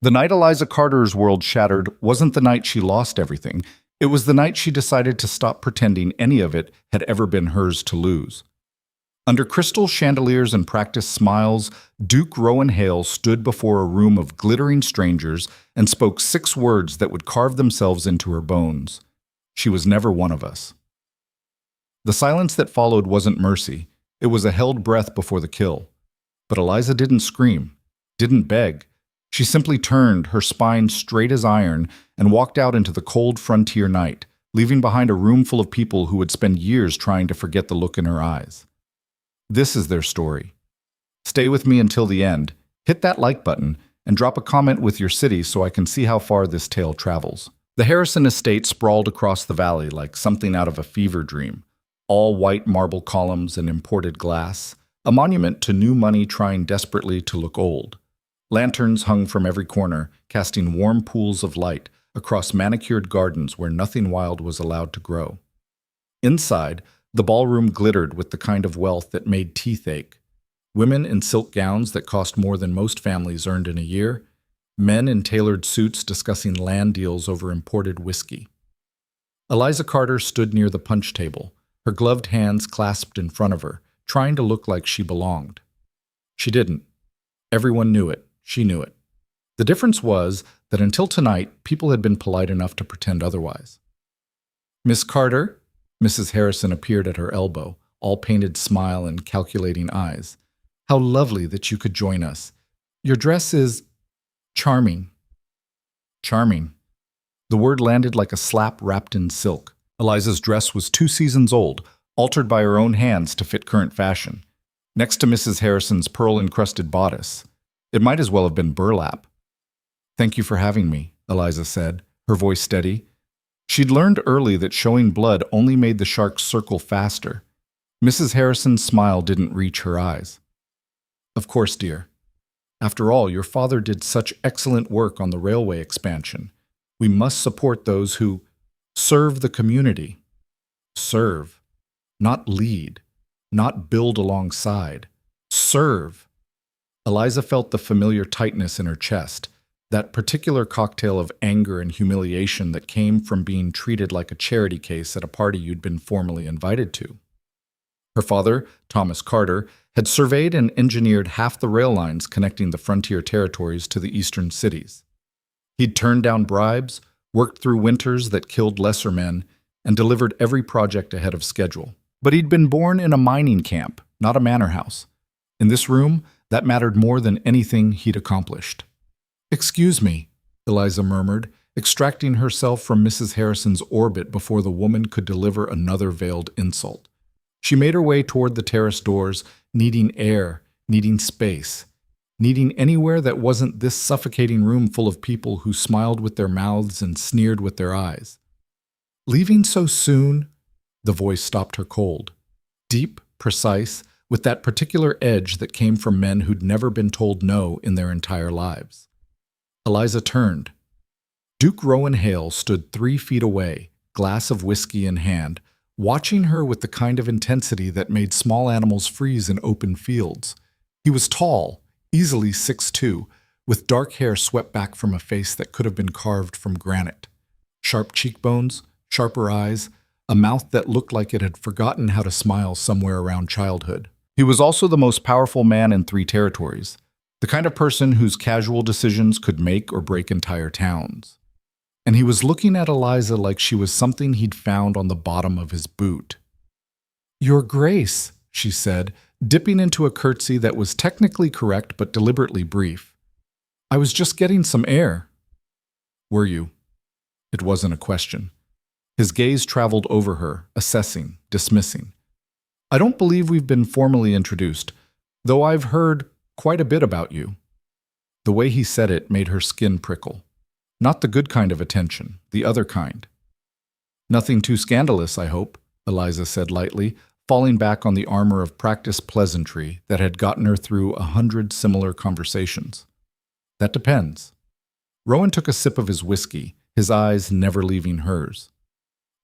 The night Eliza Carter's world shattered wasn't the night she lost everything. It was the night she decided to stop pretending any of it had ever been hers to lose. Under crystal chandeliers and practiced smiles, Duke Rowan Hale stood before a room of glittering strangers and spoke 6 words that would carve themselves into her bones. She was never one of us. The silence that followed wasn't mercy. It was a held breath before the kill. But Eliza didn't scream, didn't beg. She simply turned, her spine straight as iron, and walked out into the cold frontier night, leaving behind a room full of people who would spend years trying to forget the look in her eyes. This is their story. Stay with me until the end, hit that like button, and drop a comment with your city so I can see how far this tale travels. The Harrison estate sprawled across the valley like something out of a fever dream. All white marble columns and imported glass, a monument to new money trying desperately to look old. Lanterns hung from every corner, casting warm pools of light across manicured gardens where nothing wild was allowed to grow. Inside, the ballroom glittered with the kind of wealth that made teeth ache. Women in silk gowns that cost more than most families earned in a year, men in tailored suits discussing land deals over imported whiskey. Eliza Carter stood near the punch table, her gloved hands clasped in front of her, trying to look like she belonged. She didn't. Everyone knew it. She knew it. The difference was that until tonight, people had been polite enough to pretend otherwise. "Miss Carter?" Mrs. Harrison appeared at her elbow, all painted smile and calculating eyes. "How lovely that you could join us. Your dress is charming." Charming. The word landed like a slap wrapped in silk. Eliza's dress was 2 seasons old, altered by her own hands to fit current fashion. Next to Mrs. Harrison's pearl-encrusted bodice, it might as well have been burlap. "Thank you for having me," Eliza said, her voice steady. She'd learned early that showing blood only made the sharks circle faster. Mrs. Harrison's smile didn't reach her eyes. "Of course, dear. After all, your father did such excellent work on the railway expansion. We must support those who serve the community. Serve, not lead, not build alongside. Serve." Eliza felt the familiar tightness in her chest, that particular cocktail of anger and humiliation that came from being treated like a charity case at a party you'd been formally invited to. Her father, Thomas Carter, had surveyed and engineered half the rail lines connecting the frontier territories to the eastern cities. He'd turned down bribes, worked through winters that killed lesser men, and delivered every project ahead of schedule. But he'd been born in a mining camp, not a manor house. In this room, that mattered more than anything he'd accomplished. "Excuse me," Eliza murmured, extracting herself from Mrs. Harrison's orbit before the woman could deliver another veiled insult. She made her way toward the terrace doors, needing air, needing space, needing anywhere that wasn't this suffocating room full of people who smiled with their mouths and sneered with their eyes. "Leaving so soon?" The voice stopped her cold. Deep, precise, with that particular edge that came from men who'd never been told no in their entire lives. Eliza turned. Duke Rowan Hale stood 3 feet away, glass of whiskey in hand, watching her with the kind of intensity that made small animals freeze in open fields. He was tall, easily 6'2", with dark hair swept back from a face that could have been carved from granite. Sharp cheekbones, sharper eyes, a mouth that looked like it had forgotten how to smile somewhere around childhood. He was also the most powerful man in 3 territories, the kind of person whose casual decisions could make or break entire towns. And he was looking at Eliza like she was something he'd found on the bottom of his boot. "Your Grace," she said, dipping into a curtsy that was technically correct but deliberately brief. "I was just getting some air." "Were you?" It wasn't a question. His gaze traveled over her, assessing, dismissing. "I don't believe we've been formally introduced, though I've heard quite a bit about you." The way he said it made her skin prickle. Not the good kind of attention, the other kind. "Nothing too scandalous, I hope," Eliza said lightly, falling back on the armor of practiced pleasantry that had gotten her through 100 similar conversations. "That depends." Rowan took a sip of his whiskey, his eyes never leaving hers.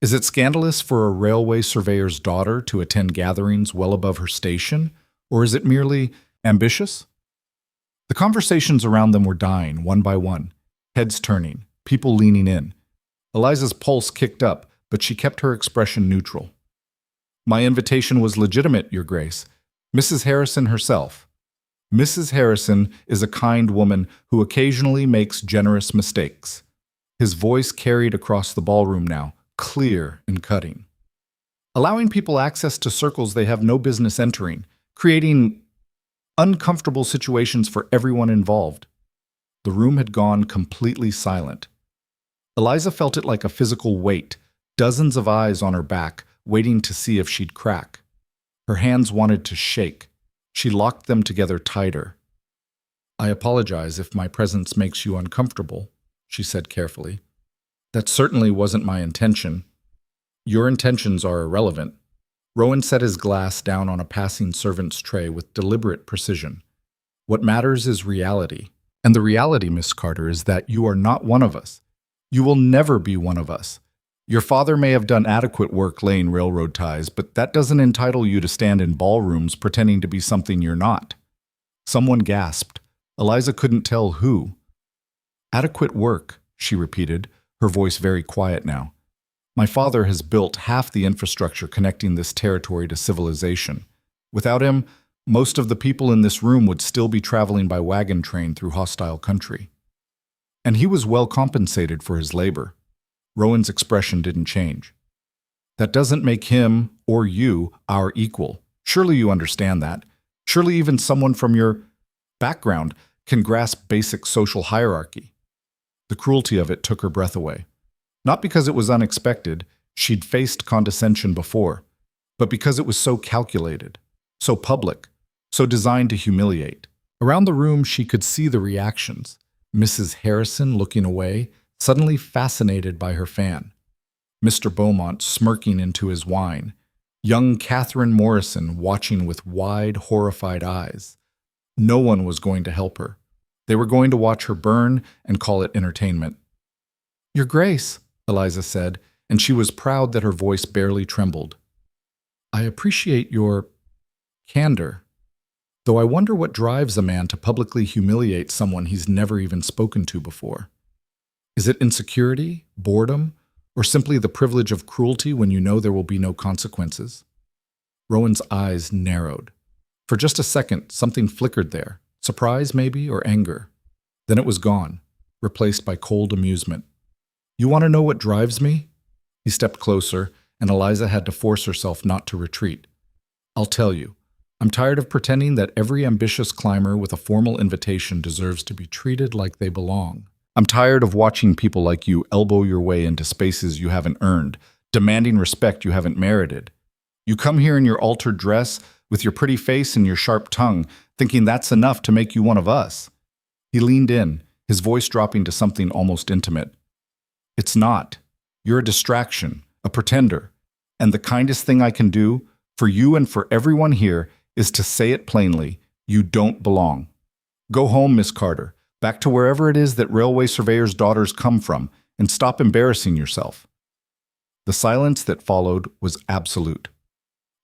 "Is it scandalous for a railway surveyor's daughter to attend gatherings well above her station, or is it merely ambitious?" The conversations around them were dying, one by one, heads turning, people leaning in. Eliza's pulse kicked up, but she kept her expression neutral. My invitation was legitimate, Your Grace. Mrs. Harrison herself. Mrs. Harrison is a kind woman who occasionally makes generous mistakes. His voice carried across the ballroom now, clear and cutting. Allowing people access to circles they have no business entering, creating uncomfortable situations for everyone involved. The room had gone completely silent. Eliza felt it like a physical weight, dozens of eyes on her back, waiting to see if she'd crack. Her hands wanted to shake. She locked them together tighter. I apologize if my presence makes you uncomfortable, she said carefully. That certainly wasn't my intention. Your intentions are irrelevant. Rowan set his glass down on a passing servant's tray with deliberate precision. What matters is reality. And the reality, Miss Carter, is that you are not one of us. You will never be one of us. Your father may have done adequate work laying railroad ties, but that doesn't entitle you to stand in ballrooms pretending to be something you're not. Someone gasped. Eliza couldn't tell who. Adequate work, she repeated, her voice very quiet now. My father has built half the infrastructure connecting this territory to civilization. Without him, most of the people in this room would still be traveling by wagon train through hostile country. And he was well compensated for his labor. Rowan's expression didn't change. That doesn't make him, or you, our equal. Surely you understand that. Surely even someone from your background can grasp basic social hierarchy. The cruelty of it took her breath away. Not because it was unexpected, she'd faced condescension before, but because it was so calculated, so public, so designed to humiliate. Around the room she could see the reactions. Mrs. Harrison looking away, suddenly fascinated by her fan. Mr. Beaumont smirking into his wine. Young Catherine Morrison watching with wide, horrified eyes. No one was going to help her. They were going to watch her burn and call it entertainment. Your Grace, Eliza said, and she was proud that her voice barely trembled. I appreciate your candor, though I wonder what drives a man to publicly humiliate someone he's never even spoken to before. Is it insecurity, boredom, or simply the privilege of cruelty when you know there will be no consequences? Rowan's eyes narrowed. For just a second, something flickered there, surprise maybe, or anger. Then it was gone, replaced by cold amusement. You want to know what drives me? He stepped closer, and Eliza had to force herself not to retreat. I'll tell you. I'm tired of pretending that every ambitious climber with a formal invitation deserves to be treated like they belong. I'm tired of watching people like you elbow your way into spaces you haven't earned, demanding respect you haven't merited. You come here in your altered dress, with your pretty face and your sharp tongue, thinking that's enough to make you one of us. He leaned in, his voice dropping to something almost intimate. It's not. You're a distraction, a pretender. And the kindest thing I can do, for you and for everyone here, is to say it plainly. You don't belong. Go home, Miss Carter. Back to wherever it is that railway surveyors' daughters come from, and stop embarrassing yourself. The silence that followed was absolute.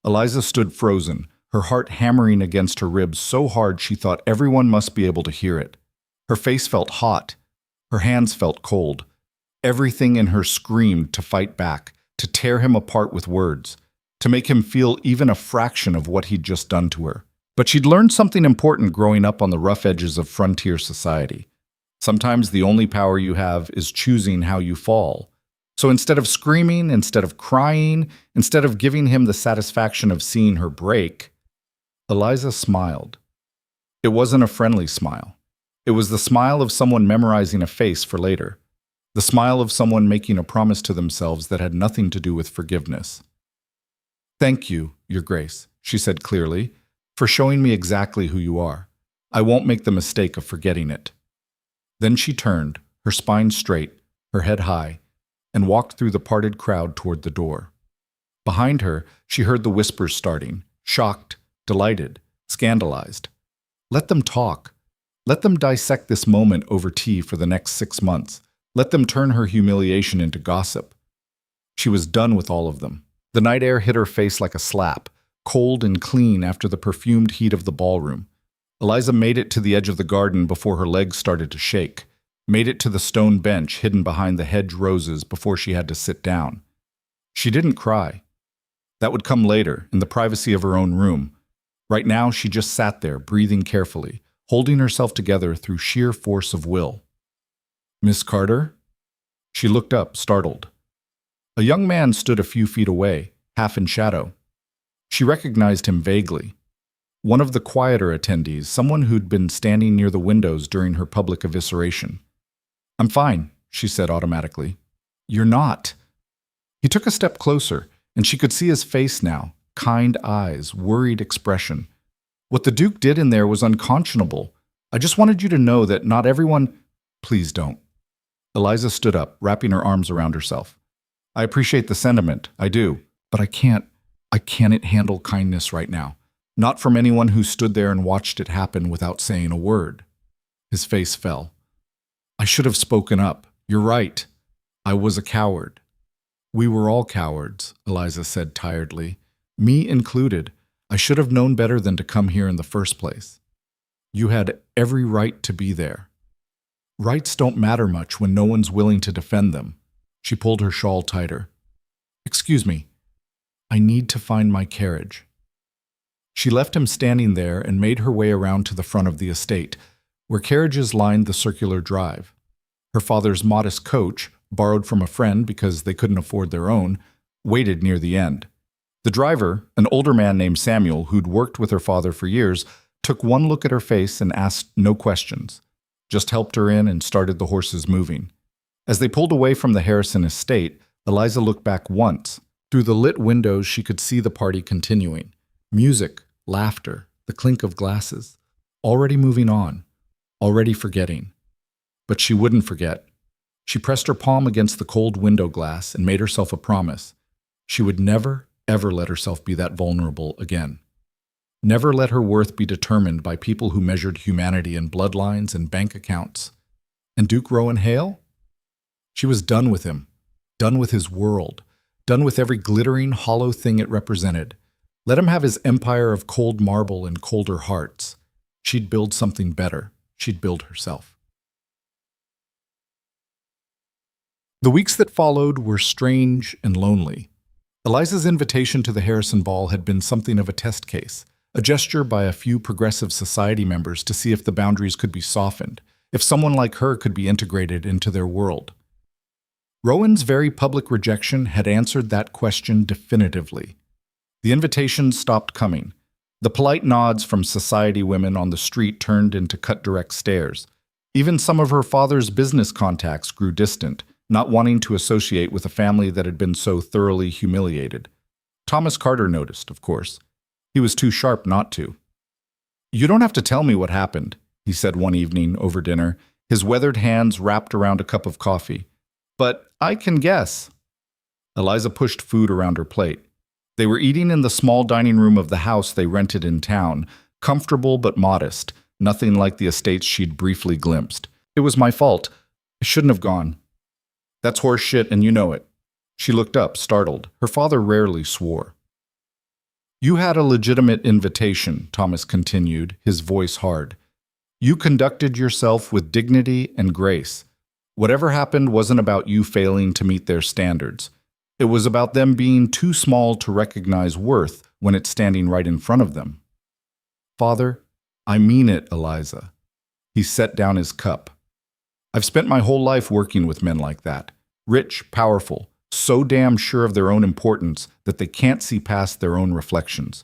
Eliza stood frozen, her heart hammering against her ribs so hard she thought everyone must be able to hear it. Her face felt hot. Her hands felt cold. Everything in her screamed to fight back, to tear him apart with words, to make him feel even a fraction of what he'd just done to her. But she'd learned something important growing up on the rough edges of frontier society. Sometimes the only power you have is choosing how you fall. So instead of screaming, instead of crying, instead of giving him the satisfaction of seeing her break, Eliza smiled. It wasn't a friendly smile. It was the smile of someone memorizing a face for later. The smile of someone making a promise to themselves that had nothing to do with forgiveness. Thank you, Your Grace, she said clearly, for showing me exactly who you are. I won't make the mistake of forgetting it. Then she turned, her spine straight, her head high, and walked through the parted crowd toward the door. Behind her, she heard the whispers starting, shocked, delighted, scandalized. Let them talk. Let them dissect this moment over tea for the next 6 months. Let them turn her humiliation into gossip. She was done with all of them. The night air hit her face like a slap, cold and clean after the perfumed heat of the ballroom. Eliza made it to the edge of the garden before her legs started to shake, made it to the stone bench hidden behind the hedge roses before she had to sit down. She didn't cry. That would come later, in the privacy of her own room. Right now, she just sat there, breathing carefully, holding herself together through sheer force of will. "Miss Carter?" She looked up, startled. A young man stood a few feet away, half in shadow. She recognized him vaguely. One of the quieter attendees, someone who'd been standing near the windows during her public evisceration. "I'm fine," she said automatically. "You're not." He took a step closer, and she could see his face now, kind eyes, worried expression. What the Duke did in there was unconscionable. "I just wanted you to know that not everyone—" "Please don't." Eliza stood up, wrapping her arms around herself. "I appreciate the sentiment, I do, but I can't handle kindness right now. Not from anyone who stood there and watched it happen without saying a word." His face fell. "I should have spoken up. You're right. I was a coward." "We were all cowards," Eliza said tiredly. "Me included. I should have known better than to come here in the first place." "You had every right to be there." "Rights don't matter much when no one's willing to defend them." She pulled her shawl tighter. "Excuse me. I need to find my carriage." She left him standing there and made her way around to the front of the estate, where carriages lined the circular drive. Her father's modest coach, borrowed from a friend because they couldn't afford their own, waited near the end. The driver, an older man named Samuel, who'd worked with her father for years, took one look at her face and asked no questions, just helped her in and started the horses moving. As they pulled away from the Harrison estate, Eliza looked back once. Through the lit windows, she could see the party continuing. Music, laughter, the clink of glasses. Already moving on, already forgetting. But she wouldn't forget. She pressed her palm against the cold window glass and made herself a promise. She would never, ever let herself be that vulnerable again. Never let her worth be determined by people who measured humanity in bloodlines and bank accounts. And Duke Rowan Hale? She was done with him, done with his world, done with every glittering, hollow thing it represented. Let him have his empire of cold marble and colder hearts. She'd build something better. She'd build herself. The weeks that followed were strange and lonely. Eliza's invitation to the Harrison Ball had been something of a test case, a gesture by a few progressive society members to see if the boundaries could be softened, if someone like her could be integrated into their world. Rowan's very public rejection had answered that question definitively. The invitations stopped coming. The polite nods from society women on the street turned into cut-direct stares. Even some of her father's business contacts grew distant, not wanting to associate with a family that had been so thoroughly humiliated. Thomas Carter noticed, of course. He was too sharp not to. "You don't have to tell me what happened," he said one evening over dinner, his weathered hands wrapped around a cup of coffee. "But I can guess." Eliza pushed food around her plate. They were eating in the small dining room of the house they rented in town, comfortable but modest, nothing like the estates she'd briefly glimpsed. "It was my fault. I shouldn't have gone." "That's horse shit, and you know it." She looked up, startled. Her father rarely swore. "You had a legitimate invitation," Thomas continued, his voice hard. "You conducted yourself with dignity and grace. Whatever happened wasn't about you failing to meet their standards. It was about them being too small to recognize worth when it's standing right in front of them." "Father, I mean it, Eliza." He set down his cup. "I've spent my whole life working with men like that. Rich, powerful, so damn sure of their own importance that they can't see past their own reflections.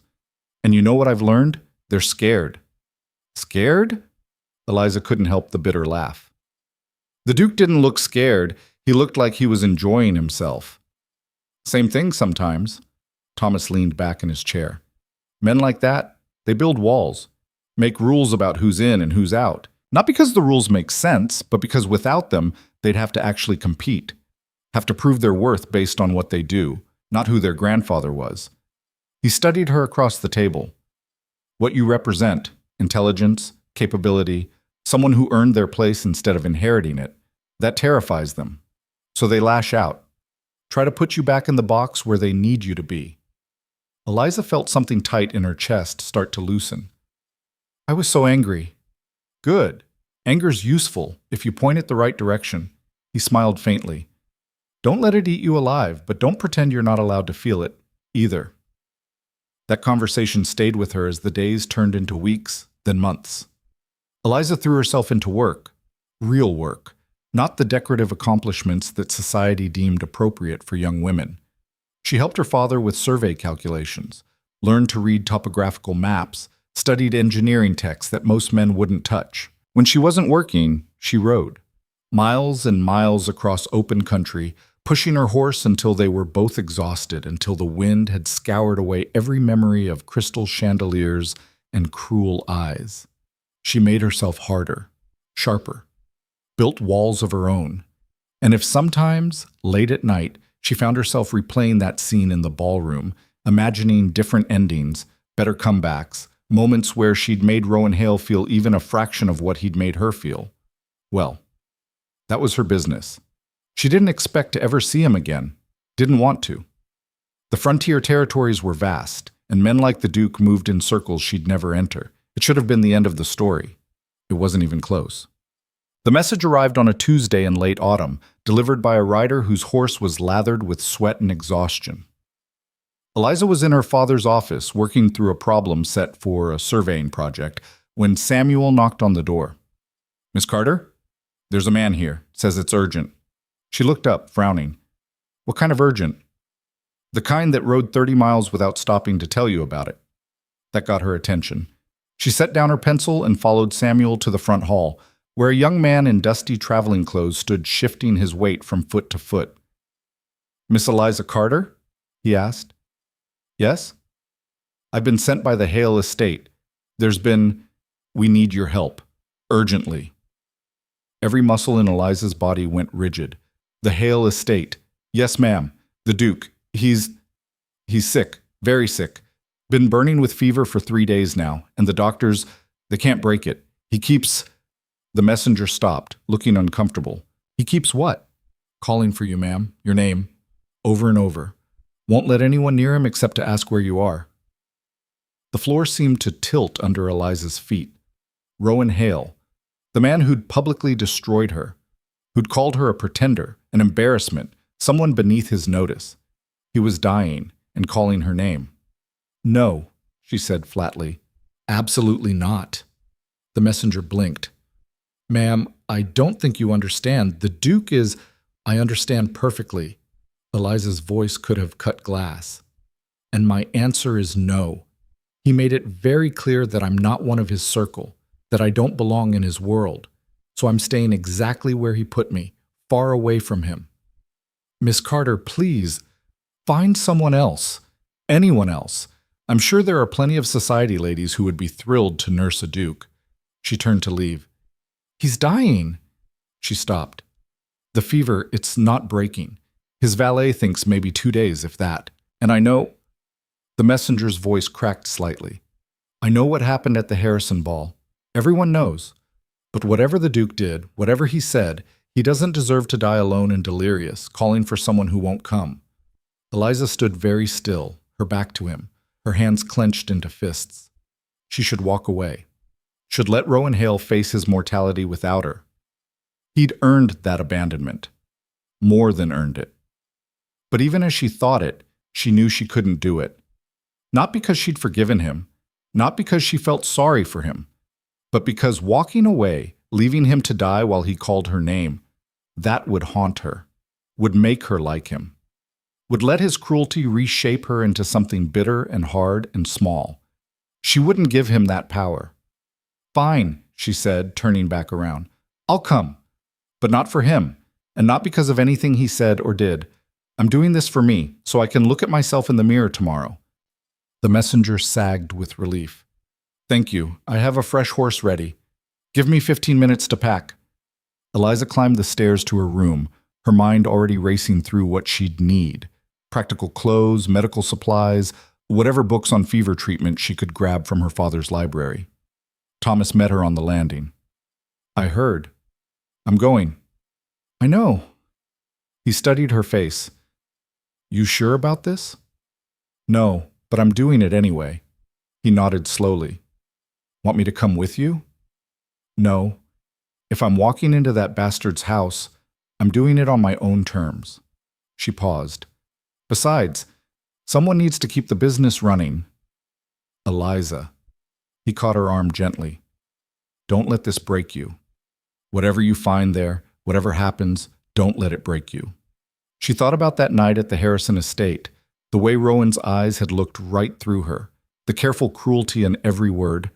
And you know what I've learned? They're scared." "Scared?" Eliza couldn't help the bitter laugh. The Duke didn't look scared. He looked like he was enjoying himself. "Same thing sometimes." Thomas leaned back in his chair. "Men like that, they build walls, make rules about who's in and who's out. Not because the rules make sense, but because without them, they'd have to actually compete. Have to prove their worth based on what they do, not who their grandfather was." He studied her across the table. "What you represent, intelligence, capability, someone who earned their place instead of inheriting it, that terrifies them. So they lash out. Try to put you back in the box where they need you to be." Eliza felt something tight in her chest start to loosen. I was so angry. Good. Anger's useful if you point it the right direction. He smiled faintly. Don't let it eat you alive, but don't pretend you're not allowed to feel it, either. That conversation stayed with her as the days turned into weeks, then months. Eliza threw herself into work, real work, not the decorative accomplishments that society deemed appropriate for young women. She helped her father with survey calculations, learned to read topographical maps, studied engineering texts that most men wouldn't touch. When she wasn't working, she rode. Miles and miles across open country, pushing her horse until they were both exhausted, until the wind had scoured away every memory of crystal chandeliers and cruel eyes. She made herself harder, sharper, built walls of her own. And if sometimes, late at night, she found herself replaying that scene in the ballroom, imagining different endings, better comebacks, moments where she'd made Rowan Hale feel even a fraction of what he'd made her feel, well, that was her business. She didn't expect to ever see him again, didn't want to. The frontier territories were vast, and men like the Duke moved in circles she'd never enter. It should have been the end of the story. It wasn't even close. The message arrived on a Tuesday in late autumn, delivered by a rider whose horse was lathered with sweat and exhaustion. Eliza was in her father's office, working through a problem set for a surveying project, when Samuel knocked on the door. "Miss Carter? There's a man here. Says it's urgent." She looked up, frowning. "What kind of urgent?" "The kind that rode 30 miles without stopping to tell you about it." That got her attention. She set down her pencil and followed Samuel to the front hall, where a young man in dusty traveling clothes stood shifting his weight from foot to foot. "Miss Eliza Carter?" he asked. "Yes?" "I've been sent by the Hale estate. We need your help. Urgently." Every muscle in Eliza's body went rigid. The Hale estate. "Yes, ma'am. The Duke. He's sick. Very sick. Been burning with fever for 3 days now, and the doctors, they can't break it. He keeps..." The messenger stopped, looking uncomfortable. "He keeps what?" "Calling for you, ma'am. Your name. Over and over. Won't let anyone near him except to ask where you are." The floor seemed to tilt under Eliza's feet. Rowan Hale, the man who'd publicly destroyed her, who'd called her a pretender, an embarrassment, someone beneath his notice. He was dying and calling her name. "No," she said flatly. "Absolutely not." The messenger blinked. "Ma'am, I don't think you understand. The Duke is..." "I understand perfectly." Eliza's voice could have cut glass. "And my answer is no. He made it very clear that I'm not one of his circle, that I don't belong in his world. So I'm staying exactly where he put me, far away from him." "Miss Carter, please, find someone else. Anyone else. I'm sure there are plenty of society ladies who would be thrilled to nurse a Duke." She turned to leave. "He's dying." She stopped. "The fever, it's not breaking. His valet thinks maybe 2 days, if that. And I know..." The messenger's voice cracked slightly. "I know what happened at the Harrison ball. Everyone knows. But whatever the Duke did, whatever he said, he doesn't deserve to die alone and delirious, calling for someone who won't come." Eliza stood very still, her back to him, her hands clenched into fists. She should walk away. Should let Rowan Hale face his mortality without her. He'd earned that abandonment. More than earned it. But even as she thought it, she knew she couldn't do it. Not because she'd forgiven him, not because she felt sorry for him, but because walking away, leaving him to die while he called her name, that would haunt her, would make her like him, would let his cruelty reshape her into something bitter and hard and small. She wouldn't give him that power. "Fine," she said, turning back around. "I'll come. But not for him, and not because of anything he said or did. I'm doing this for me, so I can look at myself in the mirror tomorrow." The messenger sagged with relief. "Thank you. I have a fresh horse ready. Give me 15 minutes to pack." Eliza climbed the stairs to her room, her mind already racing through what she'd need. Practical clothes, medical supplies, whatever books on fever treatment she could grab from her father's library. Thomas met her on the landing. "I heard. I'm going." "I know." He studied her face. "You sure about this?" "No, but I'm doing it anyway." He nodded slowly. Want me to come with you? No. If I'm walking into that bastard's house, I'm doing it on my own terms. She paused. Besides, someone needs to keep the business running. Eliza. He caught her arm gently. Don't let this break you. Whatever you find there, whatever happens, don't let it break you. She thought about that night at the Harrison estate, the way Rowan's eyes had looked right through her, the careful cruelty in every word.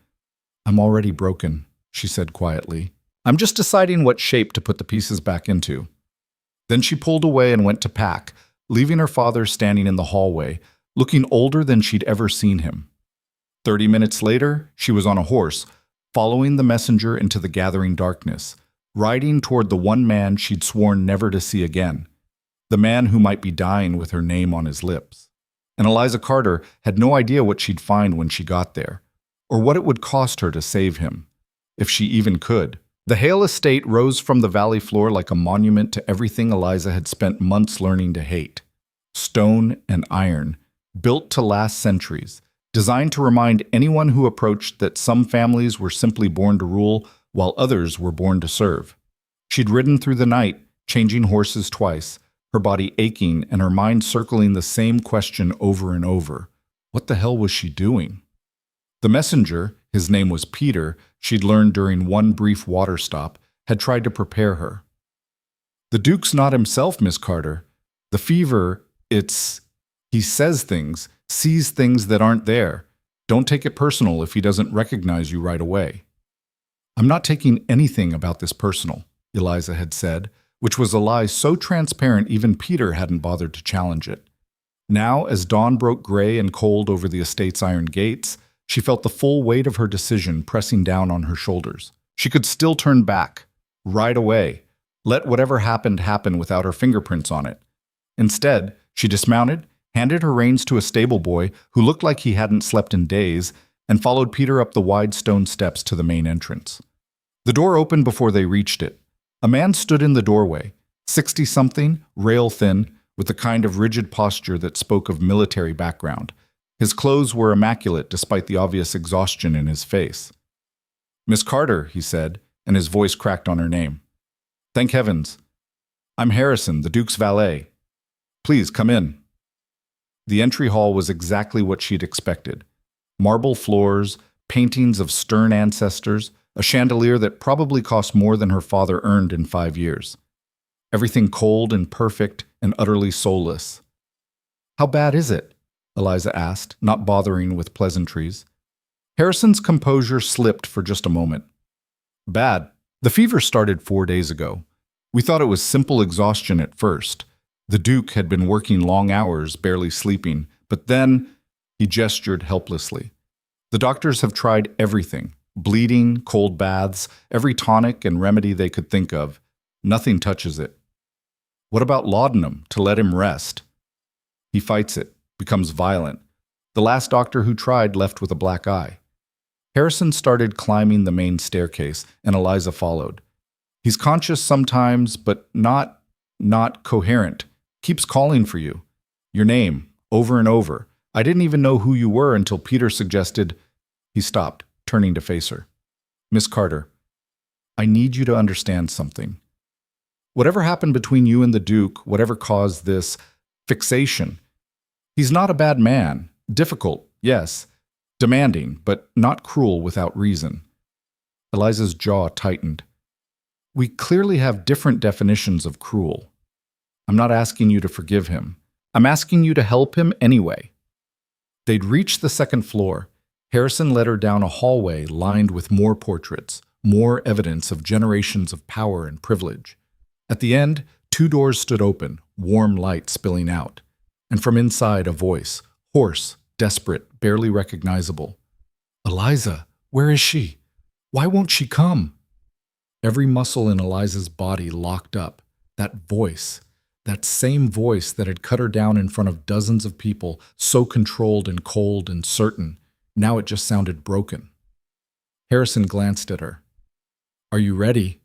I'm already broken, she said quietly. I'm just deciding what shape to put the pieces back into. Then she pulled away and went to pack, leaving her father standing in the hallway, looking older than she'd ever seen him. 30 minutes later, she was on a horse, following the messenger into the gathering darkness, riding toward the one man she'd sworn never to see again, the man who might be dying with her name on his lips. And Eliza Carter had no idea what she'd find when she got there, or what it would cost her to save him, if she even could. The Hale estate rose from the valley floor like a monument to everything Eliza had spent months learning to hate. Stone and iron, built to last centuries, designed to remind anyone who approached that some families were simply born to rule while others were born to serve. She'd ridden through the night, changing horses twice, her body aching and her mind circling the same question over and over. What the hell was she doing? The messenger, his name was Peter, she'd learned during one brief water stop, had tried to prepare her. The Duke's not himself, Miss Carter. The fever, he says things, sees things that aren't there. Don't take it personal if he doesn't recognize you right away. I'm not taking anything about this personal, Eliza had said, which was a lie so transparent even Peter hadn't bothered to challenge it. Now, as dawn broke gray and cold over the estate's iron gates, she felt the full weight of her decision pressing down on her shoulders. She could still turn back, right away, let whatever happened happen without her fingerprints on it. Instead, she dismounted, handed her reins to a stable boy who looked like he hadn't slept in days, and followed Peter up the wide stone steps to the main entrance. The door opened before they reached it. A man stood in the doorway, 60-something, rail-thin, with the kind of rigid posture that spoke of military background. His clothes were immaculate despite the obvious exhaustion in his face. Miss Carter, he said, and his voice cracked on her name. Thank heavens. I'm Harrison, the Duke's valet. Please, come in. The entry hall was exactly what she'd expected. Marble floors, paintings of stern ancestors, a chandelier that probably cost more than her father earned in 5 years. Everything cold and perfect and utterly soulless. How bad is it? Eliza asked, not bothering with pleasantries. Harrison's composure slipped for just a moment. Bad. The fever started 4 days ago. We thought it was simple exhaustion at first. The Duke had been working long hours, barely sleeping, but then he gestured helplessly. The doctors have tried everything, bleeding, cold baths, every tonic and remedy they could think of. Nothing touches it. What about laudanum to let him rest? He fights it, becomes violent. The last doctor who tried left with a black eye. Harrison started climbing the main staircase, and Eliza followed. He's conscious sometimes, but not coherent. Keeps calling for you. Your name, over and over. I didn't even know who you were until Peter suggested. He stopped, turning to face her. Miss Carter, I need you to understand something. Whatever happened between you and the Duke, whatever caused this fixation, he's not a bad man. Difficult, yes. Demanding, but not cruel without reason. Eliza's jaw tightened. We clearly have different definitions of cruel. I'm not asking you to forgive him. I'm asking you to help him anyway. They'd reached the second floor. Harrison led her down a hallway lined with more portraits, more evidence of generations of power and privilege. At the end, 2 doors stood open, warm light spilling out. And from inside, a voice, hoarse, desperate, barely recognizable. Eliza, where is she? Why won't she come? Every muscle in Eliza's body locked up. That voice, that same voice that had cut her down in front of dozens of people, so controlled and cold and certain. Now it just sounded broken. Harrison glanced at her. Are you ready?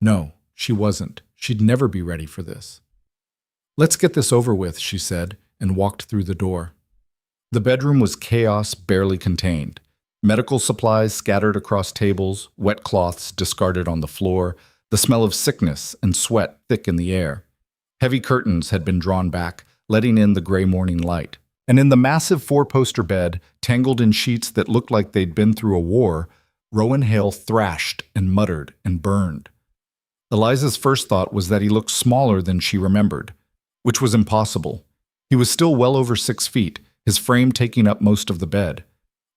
No, she wasn't. She'd never be ready for this. Let's get this over with, she said, and walked through the door. The bedroom was chaos barely contained. Medical supplies scattered across tables, wet cloths discarded on the floor, the smell of sickness and sweat thick in the air. Heavy curtains had been drawn back, letting in the gray morning light. And in the massive four-poster bed, tangled in sheets that looked like they'd been through a war, Rowan Hale thrashed and muttered and burned. Eliza's first thought was that he looked smaller than she remembered, which was impossible. He was still well over 6 feet, his frame taking up most of the bed.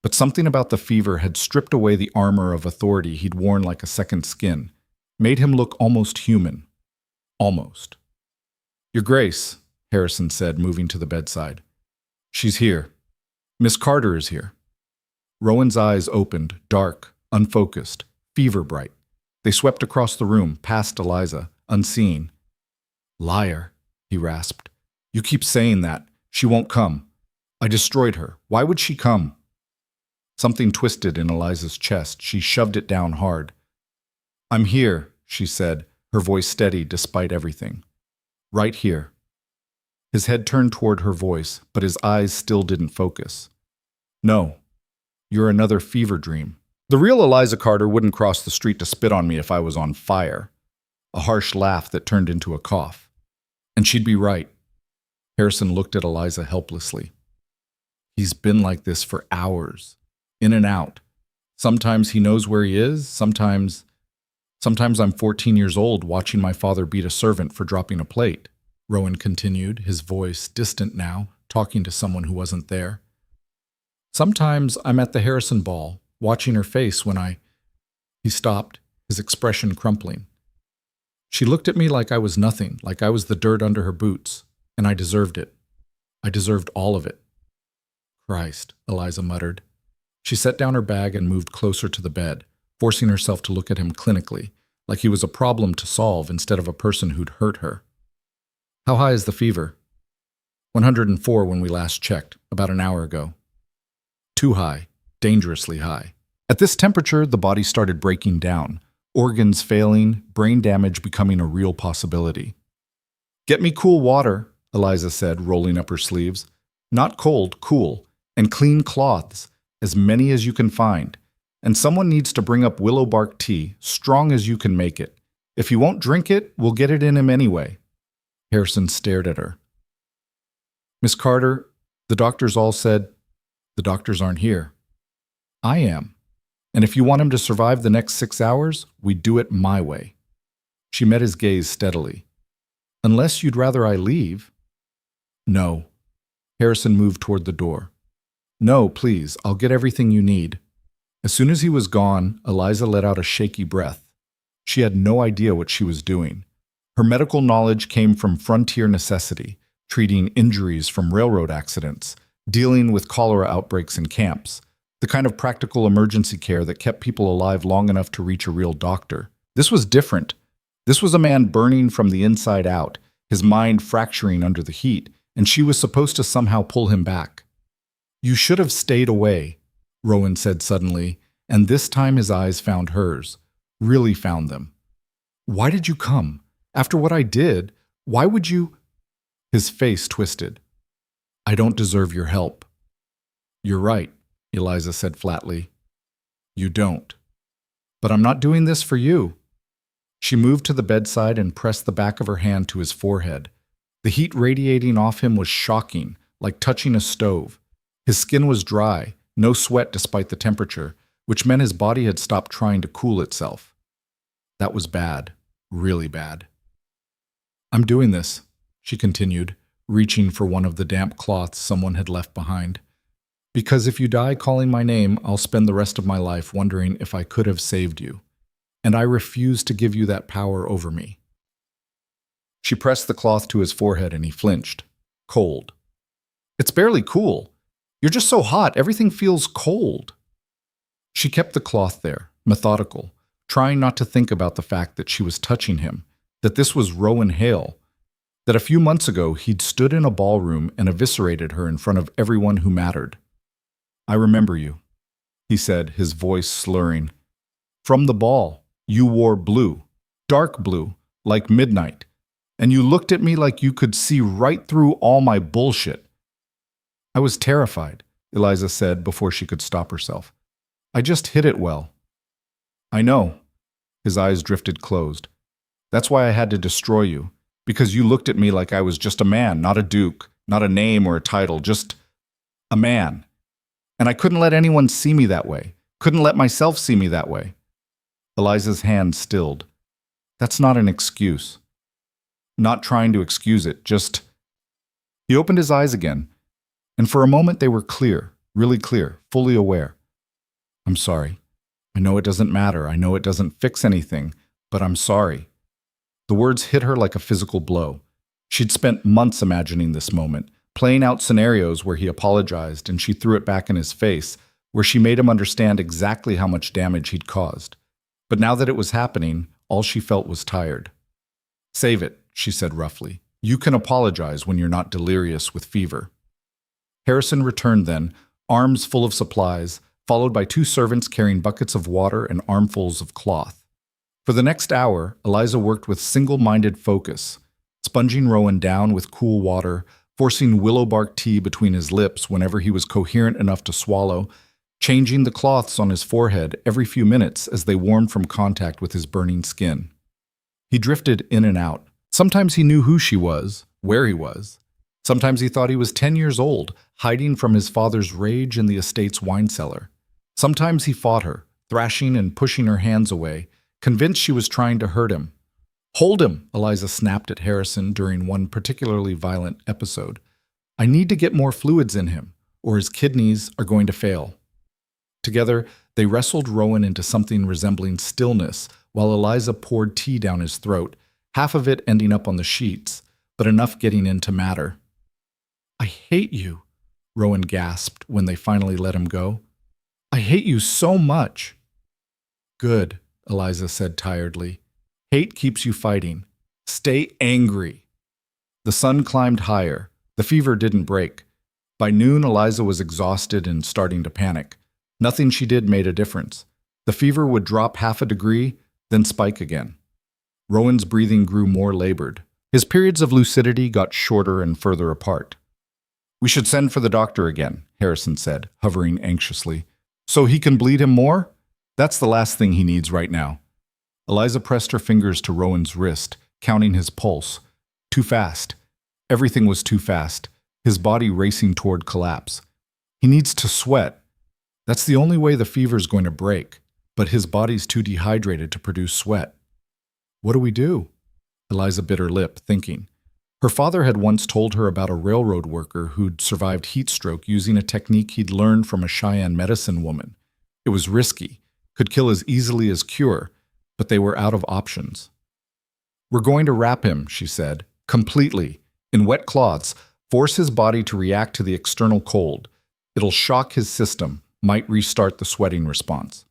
But something about the fever had stripped away the armor of authority he'd worn like a second skin, made him look almost human. Almost. "Your Grace," Harrison said, moving to the bedside. "She's here. Miss Carter is here." Rowan's eyes opened, dark, unfocused, fever-bright. They swept across the room, past Eliza, unseen. "Liar," he rasped. "You keep saying that. She won't come. I destroyed her. Why would she come?" Something twisted in Eliza's chest. She shoved it down hard. "I'm here," she said, her voice steady despite everything. "Right here." His head turned toward her voice, but his eyes still didn't focus. "No, you're another fever dream. The real Eliza Carter wouldn't cross the street to spit on me if I was on fire." A harsh laugh that turned into a cough. "And she'd be right." Harrison looked at Eliza helplessly. "He's been like this for hours, in and out. Sometimes he knows where he is, sometimes I'm 14 years old watching my father beat a servant for dropping a plate," Rowan continued, his voice distant now, talking to someone who wasn't there. "Sometimes I'm at the Harrison ball, watching her face when He stopped, his expression crumpling. "She looked at me like I was nothing, like I was the dirt under her boots, and I deserved it. I deserved all of it." "Christ," Eliza muttered. She set down her bag and moved closer to the bed, forcing herself to look at him clinically, like he was a problem to solve instead of a person who'd hurt her. "How high is the fever?" 104 when we last checked, about an hour ago." "Too high. Dangerously high." At this temperature, the body started breaking down, organs failing, brain damage becoming a real possibility. "Get me cool water," Eliza said, rolling up her sleeves. "Not cold, cool. And clean cloths, as many as you can find. And someone needs to bring up willow bark tea, strong as you can make it. If he won't drink it, we'll get it in him anyway." Harrison stared at her. "Miss Carter, the doctors all said—" "The doctors aren't here. I am. And if you want him to survive the next 6 hours, we do it my way." She met his gaze steadily. "Unless you'd rather I leave." "No." Harrison moved toward the door. "No, please, I'll get everything you need." As soon as he was gone, Eliza let out a shaky breath. She had no idea what she was doing. Her medical knowledge came from frontier necessity, treating injuries from railroad accidents, dealing with cholera outbreaks in camps, the kind of practical emergency care that kept people alive long enough to reach a real doctor. This was different. This was a man burning from the inside out, his mind fracturing under the heat, and she was supposed to somehow pull him back. "You should have stayed away," Rowan said suddenly, and this time his eyes found hers, really found them. "Why did you come? After what I did, why would you—" His face twisted. "I don't deserve your help." "You're right," Eliza said flatly. "You don't. But I'm not doing this for you." She moved to the bedside and pressed the back of her hand to his forehead. The heat radiating off him was shocking, like touching a stove. His skin was dry, no sweat despite the temperature, which meant his body had stopped trying to cool itself. That was bad, really bad. "I'm doing this," she continued, reaching for one of the damp cloths someone had left behind. "Because if you die calling my name, I'll spend the rest of my life wondering if I could have saved you. And I refuse to give you that power over me." She pressed the cloth to his forehead and he flinched. Cold. "It's barely cool. You're just so hot, everything feels cold." She kept the cloth there, methodical, trying not to think about the fact that she was touching him, that this was Rowan Hale, that a few months ago he'd stood in a ballroom and eviscerated her in front of everyone who mattered. "I remember you," he said, his voice slurring. "From the ball, you wore blue, dark blue, like midnight, and you looked at me like you could see right through all my bullshit." "I was terrified," Eliza said before she could stop herself. I just hit it well. I know. His eyes drifted closed. That's why I had to destroy you. Because you looked at me like I was just a man, not a duke, not a name or a title, just a man. And I couldn't let anyone see me that way. Couldn't let myself see me that way. Eliza's hand stilled. That's not an excuse. Not trying to excuse it, just... He opened his eyes again, and for a moment they were clear, really clear, fully aware. I'm sorry. I know it doesn't matter. I know it doesn't fix anything, but I'm sorry. The words hit her like a physical blow. She'd spent months imagining this moment, playing out scenarios where he apologized and she threw it back in his face, where she made him understand exactly how much damage he'd caused. But now that it was happening, all she felt was tired. Save it, she said roughly. You can apologize when you're not delirious with fever. Harrison returned then, arms full of supplies, followed by 2 servants carrying buckets of water and armfuls of cloth. For the next hour, Eliza worked with single-minded focus, sponging Rowan down with cool water, forcing willow bark tea between his lips whenever he was coherent enough to swallow, changing the cloths on his forehead every few minutes as they warmed from contact with his burning skin. He drifted in and out. Sometimes he knew who she was, where he was. Sometimes he thought he was 10 years old, hiding from his father's rage in the estate's wine cellar. Sometimes he fought her, thrashing and pushing her hands away, convinced she was trying to hurt him. Hold him, Eliza snapped at Harrison during one particularly violent episode. I need to get more fluids in him, or his kidneys are going to fail. Together, they wrestled Rowan into something resembling stillness while Eliza poured tea down his throat, half of it ending up on the sheets, but enough getting into matter. I hate you, Rowan gasped when they finally let him go. I hate you so much. Good, Eliza said tiredly. Hate keeps you fighting. Stay angry. The sun climbed higher. The fever didn't break. By noon, Eliza was exhausted and starting to panic. Nothing she did made a difference. The fever would drop half a degree, then spike again. Rowan's breathing grew more labored. His periods of lucidity got shorter and further apart. We should send for the doctor again, Harrison said, hovering anxiously. So he can bleed him more? That's the last thing he needs right now. Eliza pressed her fingers to Rowan's wrist, counting his pulse. Too fast. Everything was too fast, his body racing toward collapse. He needs to sweat. That's the only way the fever's going to break, but his body's too dehydrated to produce sweat. What do we do? Eliza bit her lip, thinking. Her father had once told her about a railroad worker who'd survived heat stroke using a technique he'd learned from a Cheyenne medicine woman. It was risky, could kill as easily as cure, but they were out of options. We're going to wrap him, she said, completely, in wet cloths, force his body to react to the external cold. It'll shock his system, might restart the sweating response.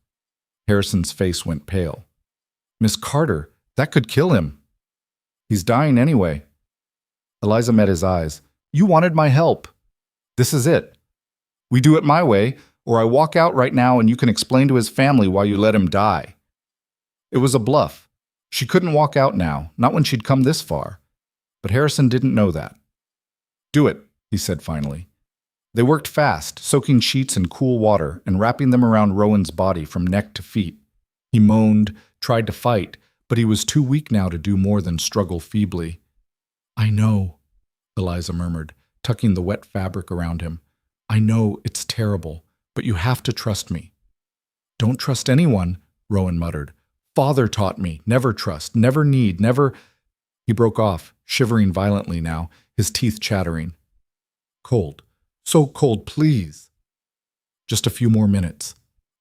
Harrison's face went pale. Miss Carter, that could kill him. He's dying anyway. Eliza met his eyes. You wanted my help. This is it. We do it my way, or I walk out right now and you can explain to his family why you let him die. It was a bluff. She couldn't walk out now, not when she'd come this far. But Harrison didn't know that. Do it, he said finally. They worked fast, soaking sheets in cool water and wrapping them around Rowan's body from neck to feet. He moaned, tried to fight, but he was too weak now to do more than struggle feebly. I know, Eliza murmured, tucking the wet fabric around him. I know it's terrible, but you have to trust me. Don't trust anyone, Rowan muttered. Father taught me, never trust, never need, never... He broke off, shivering violently now, his teeth chattering. Cold. So cold, please. Just a few more minutes.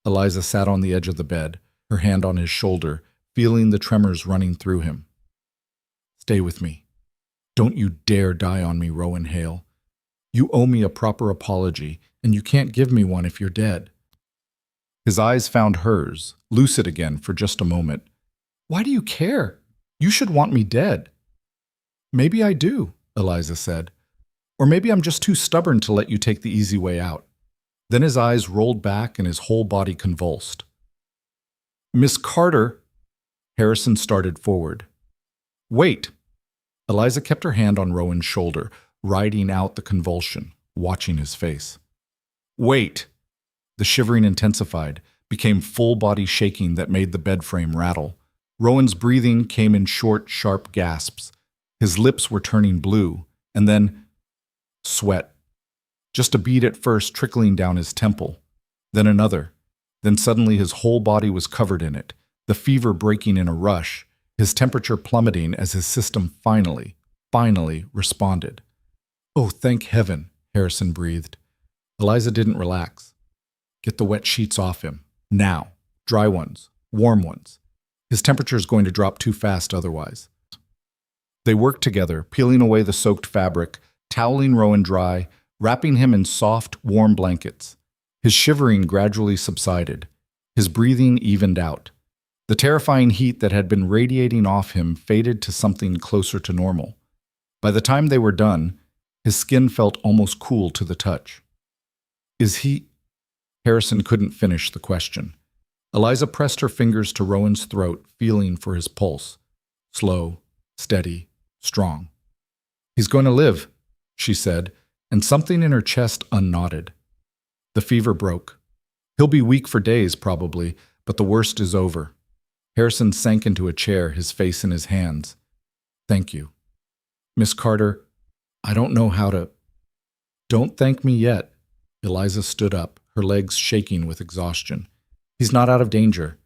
Eliza sat on the edge of the bed, her hand on his shoulder, feeling the tremors running through him. Stay with me. Don't you dare die on me, Rowan Hale. You owe me a proper apology, and you can't give me one if you're dead. His eyes found hers, lucid again for just a moment. Why do you care? You should want me dead. Maybe I do, Eliza said. Or maybe I'm just too stubborn to let you take the easy way out. Then his eyes rolled back and his whole body convulsed. Miss Carter, Harrison started forward. Wait. Eliza kept her hand on Rowan's shoulder, riding out the convulsion, watching his face. Wait. The shivering intensified, became full-body shaking that made the bed frame rattle. Rowan's breathing came in short, sharp gasps. His lips were turning blue, and then sweat. Just a bead at first trickling down his temple, then another. Then suddenly his whole body was covered in it, the fever breaking in a rush, his temperature plummeting as his system finally responded. "Oh, thank heaven," Harrison breathed. Eliza didn't relax. "Get the wet sheets off him. Now. Dry ones. Warm ones. His temperature's going to drop too fast otherwise." They worked together, peeling away the soaked fabric, toweling Rowan dry, wrapping him in soft, warm blankets. His shivering gradually subsided. His breathing evened out. The terrifying heat that had been radiating off him faded to something closer to normal. By the time they were done, his skin felt almost cool to the touch. "Is he—" Harrison couldn't finish the question. Eliza pressed her fingers to Rowan's throat, feeling for his pulse. Slow, steady, strong. "He's going to live," she said, and something in her chest unknotted. The fever broke. "He'll be weak for days, probably, but the worst is over." Harrison sank into a chair, his face in his hands. "Thank you. Miss Carter, I don't know how to—" "Don't thank me yet." Eliza stood up, her legs shaking with exhaustion. "He's not out of danger.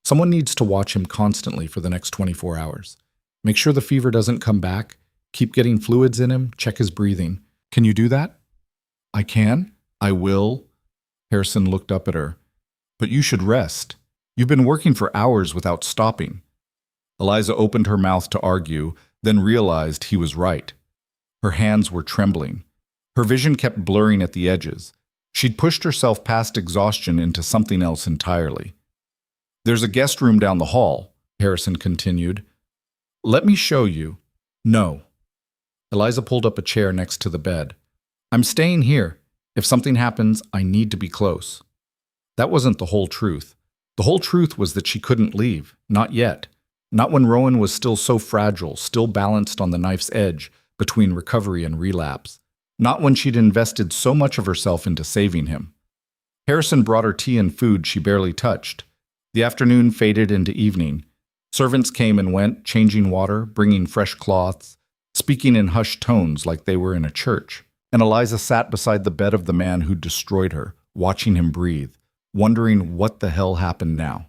Someone needs to watch him constantly for the next 24 hours. Make sure the fever doesn't come back. Keep getting fluids in him. Check his breathing. Can you do that?" "I can. I will." Harrison looked up at her. "But you should rest. You've been working for hours without stopping." Eliza opened her mouth to argue, then realized he was right. Her hands were trembling. Her vision kept blurring at the edges. She'd pushed herself past exhaustion into something else entirely. "There's a guest room down the hall," Harrison continued. "Let me show you." "No." Eliza pulled up a chair next to the bed. "I'm staying here. If something happens, I need to be close." That wasn't the whole truth. The whole truth was that she couldn't leave. Not yet. Not when Rowan was still so fragile, still balanced on the knife's edge between recovery and relapse. Not when she'd invested so much of herself into saving him. Harrison brought her tea and food she barely touched. The afternoon faded into evening. Servants came and went, changing water, bringing fresh cloths, speaking in hushed tones like they were in a church. And Eliza sat beside the bed of the man who'd destroyed her, watching him breathe, wondering what the hell happened now.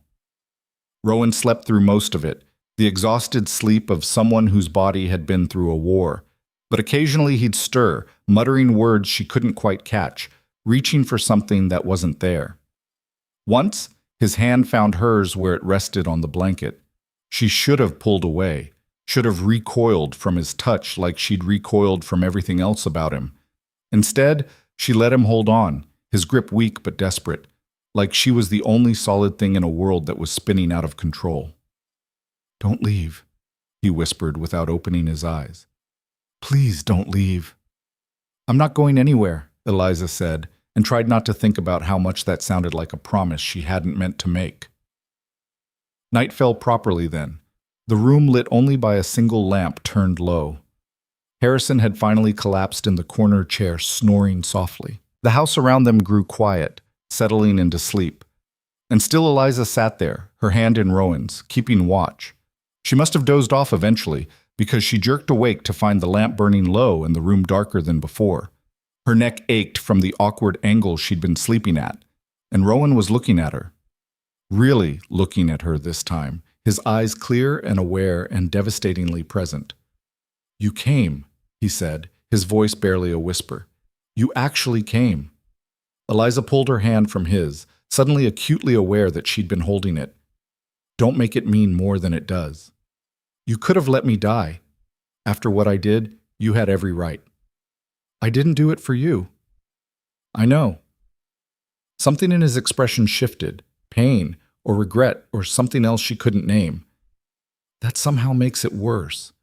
Rowan slept through most of it, the exhausted sleep of someone whose body had been through a war. But occasionally he'd stir, muttering words she couldn't quite catch, reaching for something that wasn't there. Once, his hand found hers where it rested on the blanket. She should have pulled away, should have recoiled from his touch like she'd recoiled from everything else about him. Instead, she let him hold on, his grip weak but desperate, like she was the only solid thing in a world that was spinning out of control. "Don't leave," he whispered without opening his eyes. "Please don't leave." "I'm not going anywhere," Eliza said, and tried not to think about how much that sounded like a promise she hadn't meant to make. Night fell properly then. The room lit only by a single lamp turned low. Harrison had finally collapsed in the corner chair, snoring softly. The house around them grew quiet, settling into sleep. And still Eliza sat there, her hand in Rowan's, keeping watch. She must have dozed off eventually, because she jerked awake to find the lamp burning low and the room darker than before. Her neck ached from the awkward angle she'd been sleeping at, and Rowan was looking at her. Really looking at her this time, his eyes clear and aware and devastatingly present. "You came," he said, his voice barely a whisper. "You actually came." Eliza pulled her hand from his, suddenly acutely aware that she'd been holding it. "Don't make it mean more than it does. You could have let me die. After what I did, you had every right." "I didn't do it for you." "I know." Something in his expression shifted, pain or regret or something else she couldn't name. "That somehow makes it worse.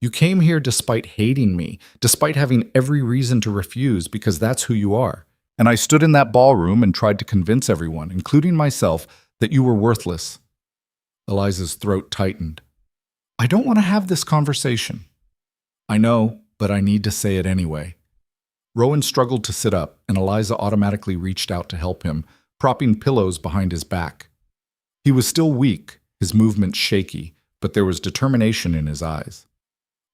You came here despite hating me, despite having every reason to refuse because that's who you are. And I stood in that ballroom and tried to convince everyone, including myself, that you were worthless." Eliza's throat tightened. "I don't want to have this conversation." "I know, but I need to say it anyway." Rowan struggled to sit up, and Eliza automatically reached out to help him, propping pillows behind his back. He was still weak, his movements shaky, but there was determination in his eyes.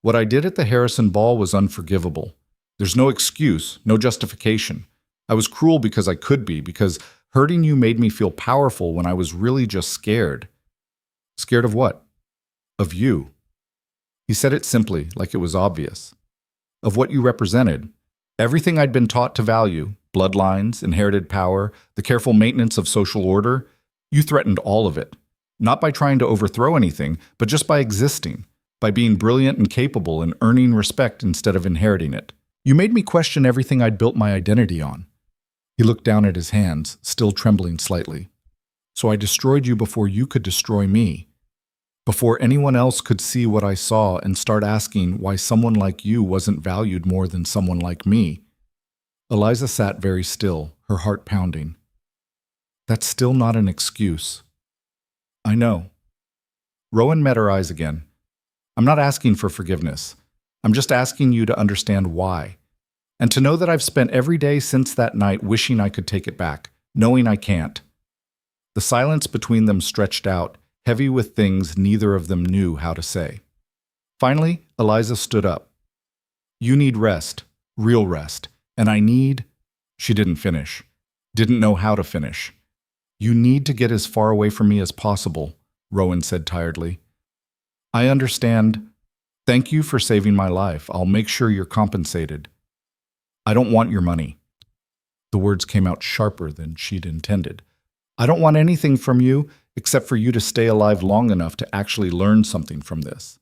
What I did at the Harrison ball was unforgivable. There's no excuse, no justification. I was cruel because I could be, because hurting you made me feel powerful when I was really just scared. Scared of what? Of you. He said it simply, like it was obvious. Of what you represented. Everything I'd been taught to value, bloodlines, inherited power, the careful maintenance of social order, you threatened all of it. Not by trying to overthrow anything, but just by existing, by being brilliant and capable and earning respect instead of inheriting it. You made me question everything I'd built my identity on. He looked down at his hands, still trembling slightly. So I destroyed you before you could destroy me. Before anyone else could see what I saw and start asking why someone like you wasn't valued more than someone like me. Eliza sat very still, her heart pounding. That's still not an excuse. I know. Rowan met her eyes again. I'm not asking for forgiveness. I'm just asking you to understand why. And to know that I've spent every day since that night wishing I could take it back, knowing I can't. The silence between them stretched out, heavy with things neither of them knew how to say. Finally, Eliza stood up. You need rest, real rest, and I need... She didn't finish. Didn't know how to finish. You need to get as far away from me as possible, Rowan said tiredly. I understand. Thank you for saving my life. I'll make sure you're compensated. I don't want your money. The words came out sharper than she'd intended. I don't want anything from you except for you to stay alive long enough to actually learn something from this.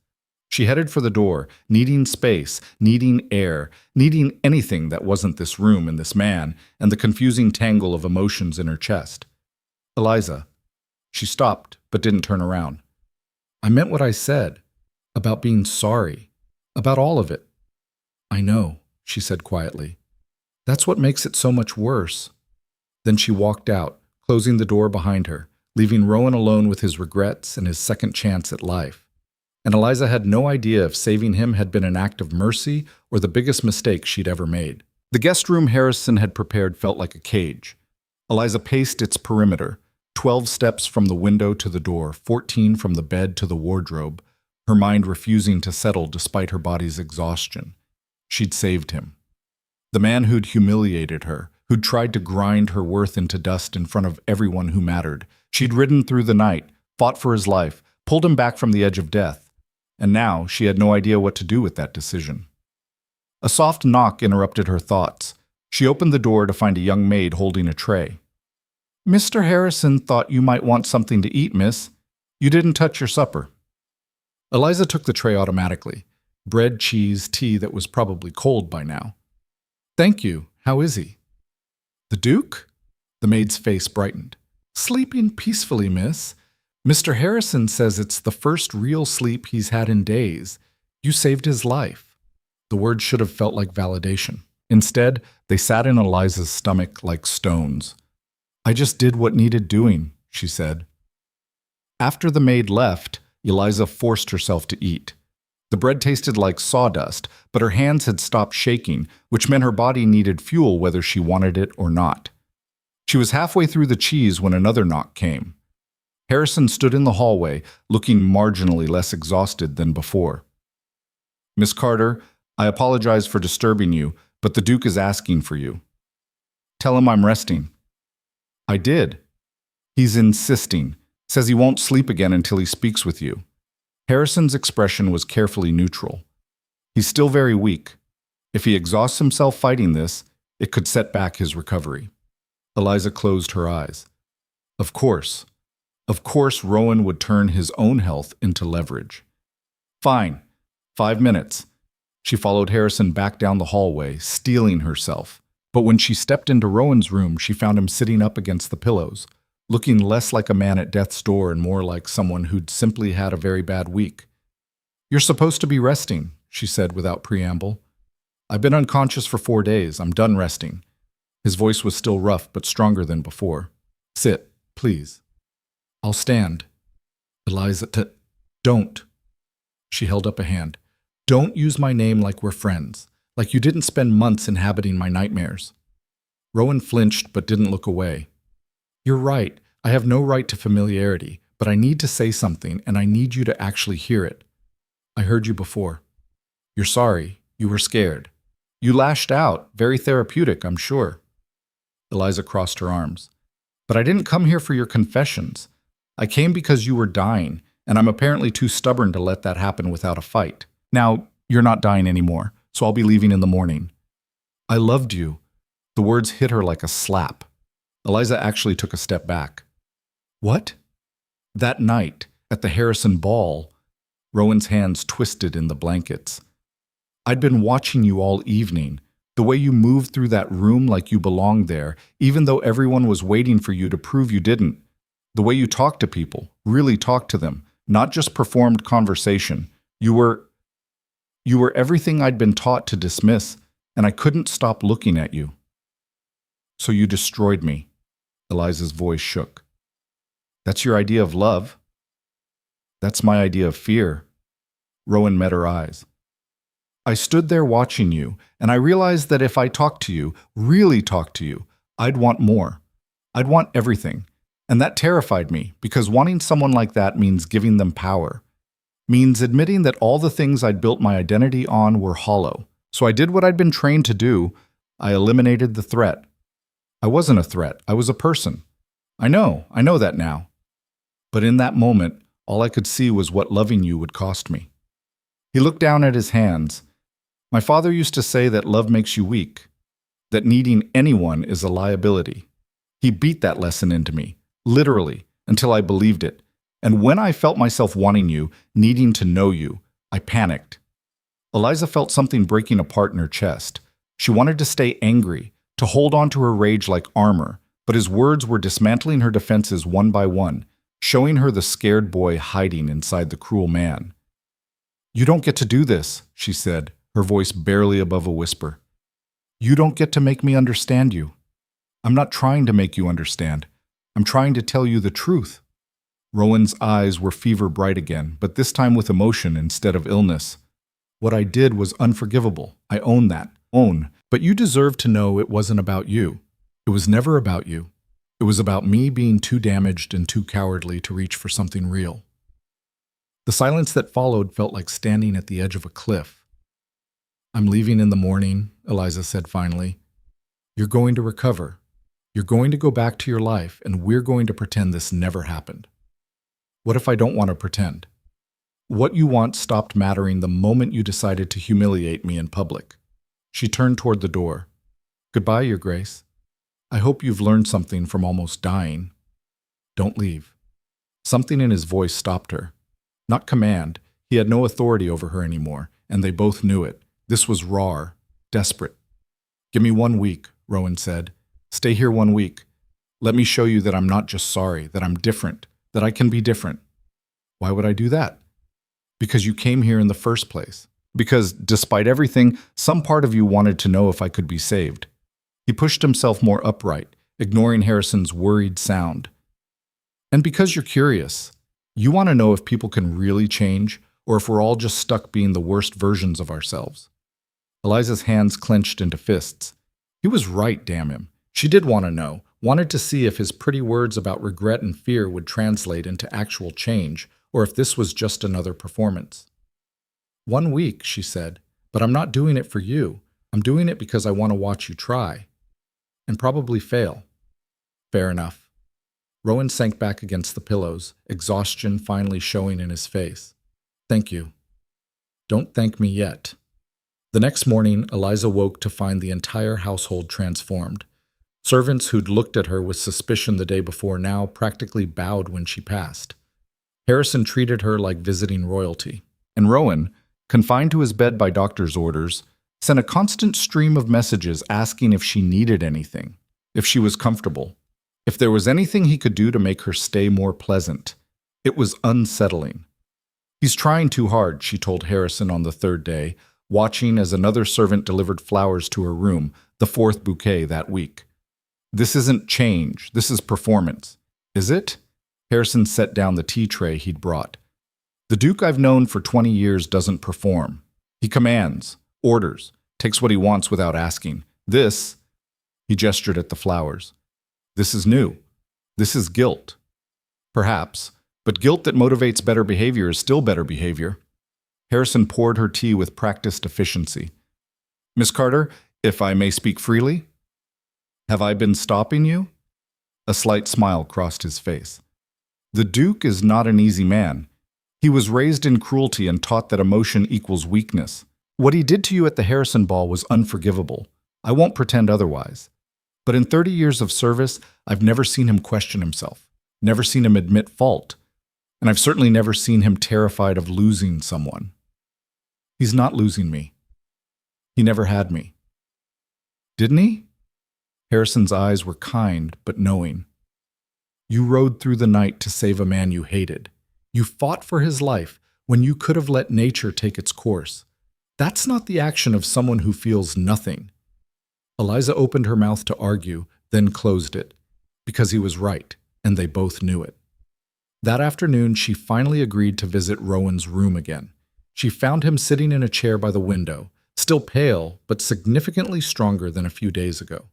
She headed for the door, needing space, needing air, needing anything that wasn't this room and this man and the confusing tangle of emotions in her chest. Eliza. She stopped, but didn't turn around. I meant what I said, about being sorry, about all of it. I know, she said quietly. That's what makes it so much worse. Then she walked out, closing the door behind her, leaving Rowan alone with his regrets and his second chance at life. And Eliza had no idea if saving him had been an act of mercy or the biggest mistake she'd ever made. The guest room Harrison had prepared felt like a cage. Eliza paced its perimeter, 12 steps from the window to the door, 14 from the bed to the wardrobe, her mind refusing to settle despite her body's exhaustion. She'd saved him. The man who'd humiliated her, who'd tried to grind her worth into dust in front of everyone who mattered. She'd ridden through the night, fought for his life, pulled him back from the edge of death. And now she had no idea what to do with that decision. A soft knock interrupted her thoughts. She opened the door to find a young maid holding a tray. Mr. Harrison thought you might want something to eat, miss. You didn't touch your supper. Eliza took the tray automatically. Bread, cheese, tea that was probably cold by now. Thank you. How is he? The Duke? The maid's face brightened. Sleeping peacefully, miss. Mr. Harrison says it's the first real sleep he's had in days. You saved his life. The words should have felt like validation. Instead, they sat in Eliza's stomach like stones. I just did what needed doing, she said. After the maid left, Eliza forced herself to eat. The bread tasted like sawdust, but her hands had stopped shaking, which meant her body needed fuel whether she wanted it or not. She was halfway through the cheese when another knock came. Harrison stood in the hallway, looking marginally less exhausted than before. Miss Carter, I apologize for disturbing you, but the Duke is asking for you. Tell him I'm resting. I did. He's insisting. Says he won't sleep again until he speaks with you. Harrison's expression was carefully neutral. He's still very weak. If he exhausts himself fighting this, it could set back his recovery. Eliza closed her eyes. Of course. Of course Rowan would turn his own health into leverage. Fine. 5 minutes. She followed Harrison back down the hallway, steeling herself. But when she stepped into Rowan's room, she found him sitting up against the pillows, looking less like a man at death's door and more like someone who'd simply had a very bad week. You're supposed to be resting, she said without preamble. I've been unconscious for 4 days. I'm done resting. His voice was still rough, but stronger than before. Sit, please. I'll stand. Eliza, don't. She held up a hand. Don't use my name like we're friends, like you didn't spend months inhabiting my nightmares. Rowan flinched but didn't look away. You're right. I have no right to familiarity, but I need to say something, and I need you to actually hear it. I heard you before. You're sorry. You were scared. You lashed out. Very therapeutic, I'm sure. Eliza crossed her arms. But I didn't come here for your confessions. I came because you were dying, and I'm apparently too stubborn to let that happen without a fight. Now, you're not dying anymore, so I'll be leaving in the morning. I loved you. The words hit her like a slap. Eliza actually took a step back. What? That night, at the Harrison ball, Rowan's hands twisted in the blankets. I'd been watching you all evening, the way you moved through that room like you belonged there, even though everyone was waiting for you to prove you didn't. The way you talked to people, really talked to them, not just performed conversation. You were everything I'd been taught to dismiss, and I couldn't stop looking at you. So you destroyed me. Eliza's voice shook. That's your idea of love? That's my idea of fear. Rowan met her eyes. I stood there watching you, and I realized that if I talked to you, really talked to you, I'd want more. I'd want everything. And that terrified me, because wanting someone like that means giving them power. Means admitting that all the things I'd built my identity on were hollow. So I did what I'd been trained to do. I eliminated the threat. I wasn't a threat. I was a person. I know that now. But in that moment, all I could see was what loving you would cost me. He looked down at his hands. My father used to say that love makes you weak, that needing anyone is a liability. He beat that lesson into me, literally, until I believed it. And when I felt myself wanting you, needing to know you, I panicked. Eliza felt something breaking apart in her chest. She wanted to stay angry, to hold on to her rage like armor, but his words were dismantling her defenses one by one, showing her the scared boy hiding inside the cruel man. You don't get to do this, she said, her voice barely above a whisper. You don't get to make me understand you. I'm not trying to make you understand. I'm trying to tell you the truth. Rowan's eyes were fever bright again, but this time with emotion instead of illness. What I did was unforgivable. I own that. But you deserve to know it wasn't about you. It was never about you. It was about me being too damaged and too cowardly to reach for something real. The silence that followed felt like standing at the edge of a cliff. I'm leaving in the morning, Eliza said finally. You're going to recover. You're going to go back to your life, and we're going to pretend this never happened. What if I don't want to pretend? What you want stopped mattering the moment you decided to humiliate me in public. She turned toward the door. Goodbye, Your Grace. I hope you've learned something from almost dying. Don't leave. Something in his voice stopped her. Not command. He had no authority over her anymore, and they both knew it. This was raw, desperate. Give me 1 week, Rowan said. Stay here 1 week. Let me show you that I'm not just sorry, that I'm different, that I can be different. Why would I do that? Because you came here in the first place. Because, despite everything, some part of you wanted to know if I could be saved. He pushed himself more upright, ignoring Harrison's worried sound. And because you're curious, you want to know if people can really change, or if we're all just stuck being the worst versions of ourselves. Eliza's hands clenched into fists. He was right, damn him. She did want to know, wanted to see if his pretty words about regret and fear would translate into actual change, or if this was just another performance. 1 week, she said, but I'm not doing it for you. I'm doing it because I want to watch you try. And probably fail. Fair enough. Rowan sank back against the pillows, exhaustion finally showing in his face. Thank you. Don't thank me yet. The next morning, Eliza woke to find the entire household transformed. Servants who'd looked at her with suspicion the day before now practically bowed when she passed. Harrison treated her like visiting royalty. And Rowan, confined to his bed by doctor's orders, sent a constant stream of messages asking if she needed anything, if she was comfortable, if there was anything he could do to make her stay more pleasant. It was unsettling. He's trying too hard, she told Harrison on the 3rd day, watching as another servant delivered flowers to her room, the 4th bouquet that week. This isn't change, this is performance. Is it? Harrison set down the tea tray he'd brought. The Duke I've known for 20 years doesn't perform. He commands, orders, takes what he wants without asking. This, he gestured at the flowers. This is new. This is guilt. Perhaps, but guilt that motivates better behavior is still better behavior. Harrison poured her tea with practiced efficiency. Miss Carter, if I may speak freely, have I been stopping you? A slight smile crossed his face. The Duke is not an easy man. He was raised in cruelty and taught that emotion equals weakness. What he did to you at the Harrison Ball was unforgivable. I won't pretend otherwise. But in 30 years of service, I've never seen him question himself, never seen him admit fault, and I've certainly never seen him terrified of losing someone. He's not losing me. He never had me. Didn't he? Harrison's eyes were kind but knowing. You rode through the night to save a man you hated. You fought for his life when you could have let nature take its course. That's not the action of someone who feels nothing. Eliza opened her mouth to argue, then closed it, because he was right, and they both knew it. That afternoon, she finally agreed to visit Rowan's room again. She found him sitting in a chair by the window, still pale, but significantly stronger than a few days ago.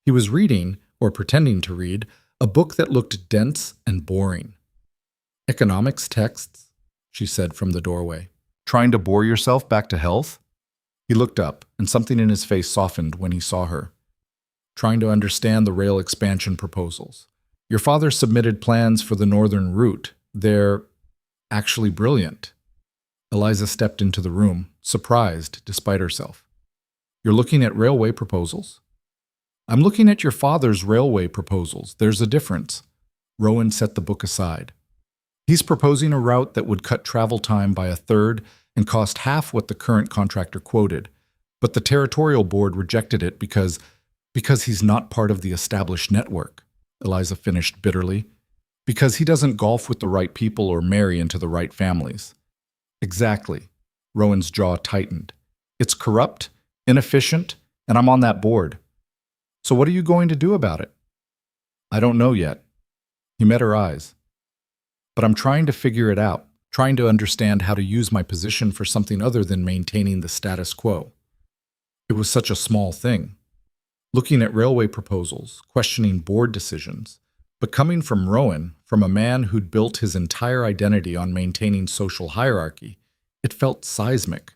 He was reading, or pretending to read, a book that looked dense and boring. Economics texts, she said from the doorway. Trying to bore yourself back to health? He looked up, and something in his face softened when he saw her. Trying to understand the rail expansion proposals. Your father submitted plans for the northern route. They're actually brilliant. Eliza stepped into the room, surprised despite herself. You're looking at railway proposals? I'm looking at your father's railway proposals. There's a difference. Rowan set the book aside. He's proposing a route that would cut travel time by a third and cost half what the current contractor quoted. But the territorial board rejected it because he's not part of the established network, Eliza finished bitterly. Because he doesn't golf with the right people or marry into the right families. Exactly. Rowan's jaw tightened. It's corrupt, inefficient, and I'm on that board. So what are you going to do about it? I don't know yet. He met her eyes. But I'm trying to figure it out, trying to understand how to use my position for something other than maintaining the status quo. It was such a small thing. Looking at railway proposals, questioning board decisions, but coming from Rowan, from a man who'd built his entire identity on maintaining social hierarchy, it felt seismic.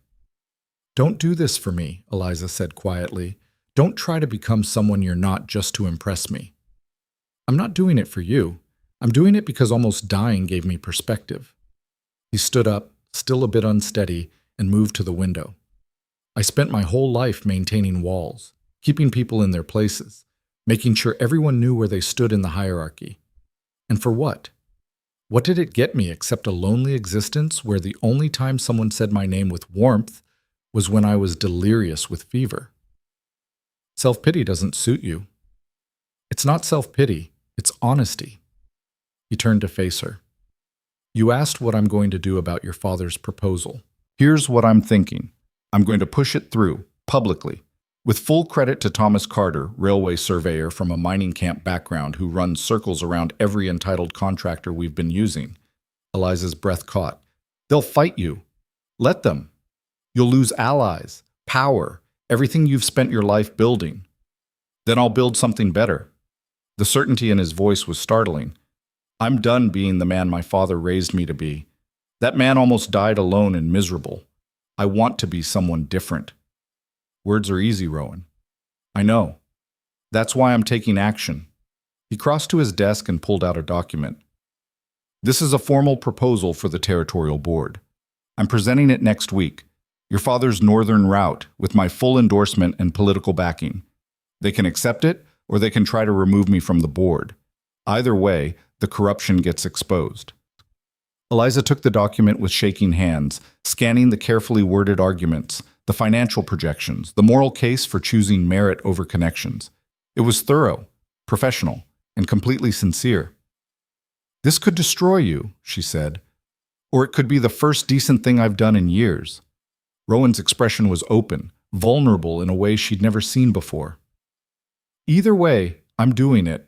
Don't do this for me, Eliza said quietly. Don't try to become someone you're not just to impress me. I'm not doing it for you. I'm doing it because almost dying gave me perspective. He stood up, still a bit unsteady, and moved to the window. I spent my whole life maintaining walls, keeping people in their places, making sure everyone knew where they stood in the hierarchy. And for what? What did it get me except a lonely existence where the only time someone said my name with warmth was when I was delirious with fever? Self-pity doesn't suit you. It's not self-pity, it's honesty. He turned to face her. You asked what I'm going to do about your father's proposal. Here's what I'm thinking. I'm going to push it through, publicly. With full credit to Thomas Carter, railway surveyor from a mining camp background who runs circles around every entitled contractor we've been using. Eliza's breath caught. They'll fight you. Let them. You'll lose allies, power, everything you've spent your life building. Then I'll build something better. The certainty in his voice was startling. I'm done being the man my father raised me to be. That man almost died alone and miserable. I want to be someone different. Words are easy, Rowan. I know. That's why I'm taking action. He crossed to his desk and pulled out a document. This is a formal proposal for the territorial board. I'm presenting it next week. Your father's northern route, with my full endorsement and political backing. They can accept it, or they can try to remove me from the board. Either way, the corruption gets exposed. Eliza took the document with shaking hands, scanning the carefully worded arguments, the financial projections, the moral case for choosing merit over connections. It was thorough, professional, and completely sincere. This could destroy you, she said, or it could be the first decent thing I've done in years. Rowan's expression was open, vulnerable in a way she'd never seen before. Either way, I'm doing it.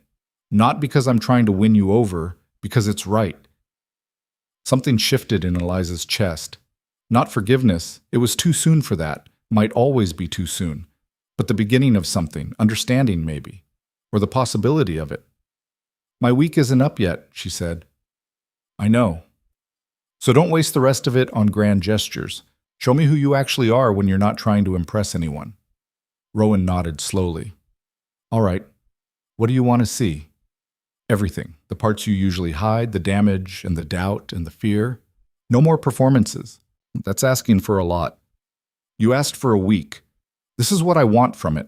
Not because I'm trying to win you over, because it's right. Something shifted in Eliza's chest. Not forgiveness, it was too soon for that, might always be too soon. But the beginning of something, understanding maybe, or the possibility of it. My week isn't up yet, she said. I know. So don't waste the rest of it on grand gestures. Show me who you actually are when you're not trying to impress anyone. Rowan nodded slowly. All right. What do you want to see? Everything. The parts you usually hide, the damage and the doubt and the fear. No more performances. That's asking for a lot. You asked for a week. This is what I want from it.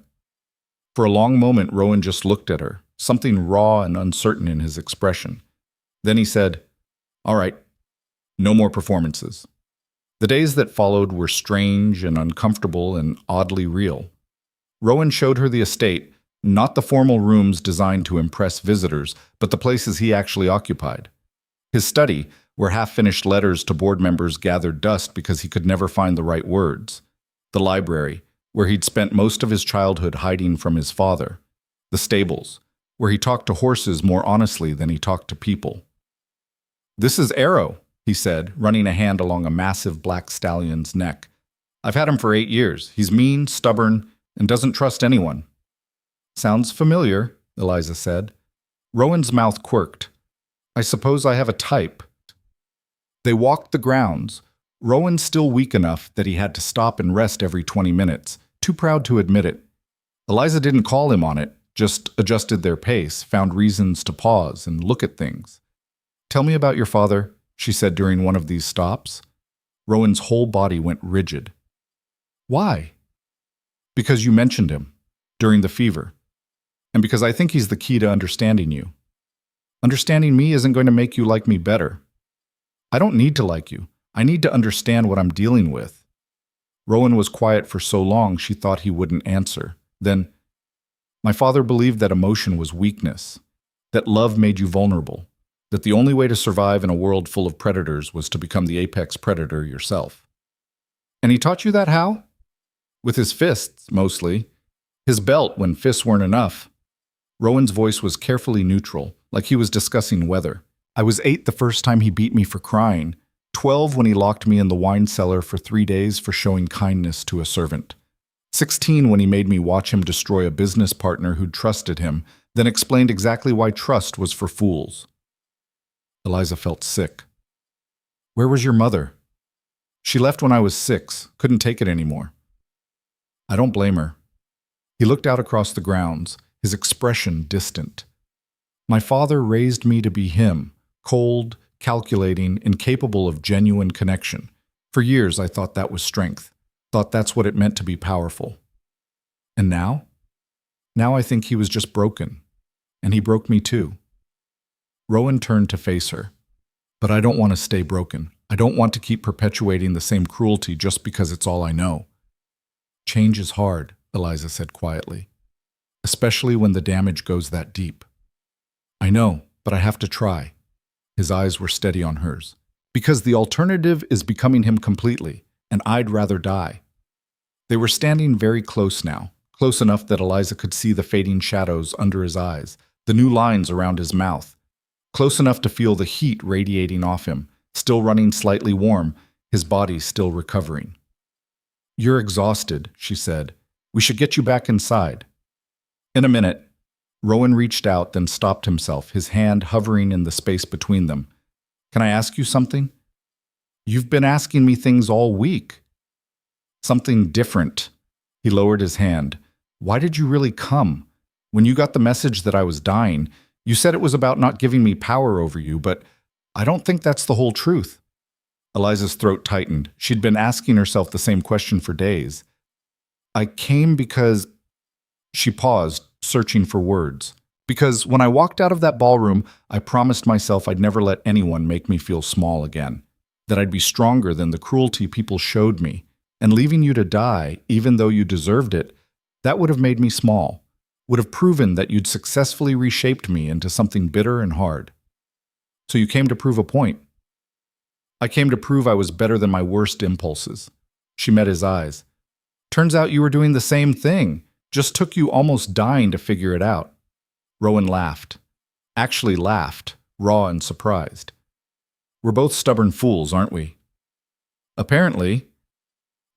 For a long moment, Rowan just looked at her, something raw and uncertain in his expression. Then he said, All right, no more performances. The days that followed were strange and uncomfortable and oddly real. Rowan showed her the estate, not the formal rooms designed to impress visitors, but the places he actually occupied. His study, where half-finished letters to board members gathered dust because he could never find the right words. The library, where he'd spent most of his childhood hiding from his father. The stables, where he talked to horses more honestly than he talked to people. This is Arrow, he said, running a hand along a massive black stallion's neck. I've had him for 8 years. He's mean, stubborn, and doesn't trust anyone. Sounds familiar, Eliza said. Rowan's mouth quirked. I suppose I have a type. They walked the grounds, Rowan still weak enough that he had to stop and rest every 20 minutes, too proud to admit it. Eliza didn't call him on it, just adjusted their pace, found reasons to pause and look at things. Tell me about your father, she said during one of these stops. Rowan's whole body went rigid. Why? Because you mentioned him, during the fever. And because I think he's the key to understanding you. Understanding me isn't going to make you like me better. I don't need to like you. I need to understand what I'm dealing with. Rowan was quiet for so long she thought he wouldn't answer. Then, my father believed that emotion was weakness, that love made you vulnerable, that the only way to survive in a world full of predators was to become the apex predator yourself. And he taught you that how? With his fists, mostly. His belt when fists weren't enough. Rowan's voice was carefully neutral, like he was discussing weather. I was 8 the first time he beat me for crying, 12 when he locked me in the wine cellar for 3 days for showing kindness to a servant, 16 when he made me watch him destroy a business partner who'd trusted him, then explained exactly why trust was for fools. Eliza felt sick. Where was your mother? She left when I was 6, couldn't take it anymore. I don't blame her. He looked out across the grounds, his expression distant. My father raised me to be him, cold, calculating, incapable of genuine connection. For years I thought that was strength, thought that's what it meant to be powerful. And now? Now I think he was just broken. And he broke me too. Rowan turned to face her. But I don't want to stay broken. I don't want to keep perpetuating the same cruelty just because it's all I know. Change is hard, Eliza said quietly. Especially when the damage goes that deep. I know, but I have to try. His eyes were steady on hers. Because the alternative is becoming him completely, and I'd rather die. They were standing very close now, close enough that Eliza could see the fading shadows under his eyes, the new lines around his mouth. Close enough to feel the heat radiating off him, still running slightly warm, his body still recovering. You're exhausted, she said. We should get you back inside. In a minute, Rowan reached out, then stopped himself, his hand hovering in the space between them. Can I ask you something? You've been asking me things all week. Something different. He lowered his hand. Why did you really come? When you got the message that I was dying, you said it was about not giving me power over you, but I don't think that's the whole truth. Eliza's throat tightened. She'd been asking herself the same question for days. I came because... She paused, searching for words. Because when I walked out of that ballroom, I promised myself I'd never let anyone make me feel small again. That I'd be stronger than the cruelty people showed me. And leaving you to die, even though you deserved it, that would have made me small. Would have proven that you'd successfully reshaped me into something bitter and hard. So you came to prove a point. I came to prove I was better than my worst impulses. She met his eyes. Turns out you were doing the same thing. Just took you almost dying to figure it out. Rowan laughed. Actually laughed, raw and surprised. We're both stubborn fools, aren't we? Apparently.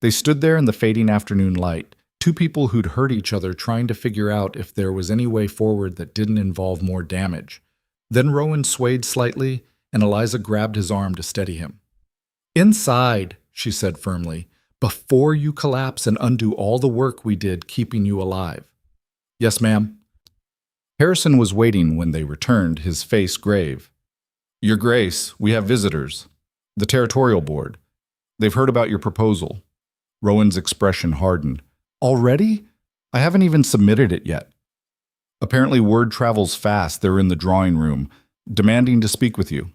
They stood there in the fading afternoon light, two people who'd hurt each other trying to figure out if there was any way forward that didn't involve more damage. Then Rowan swayed slightly, and Eliza grabbed his arm to steady him. "Inside," she said firmly, "before you collapse and undo all the work we did keeping you alive." "Yes, ma'am." Harrison was waiting when they returned, his face grave. "Your Grace, we have visitors. The Territorial Board. They've heard about your proposal." Rowan's expression hardened. "Already? I haven't even submitted it yet." "Apparently word travels fast. They're in the drawing room, demanding to speak with you."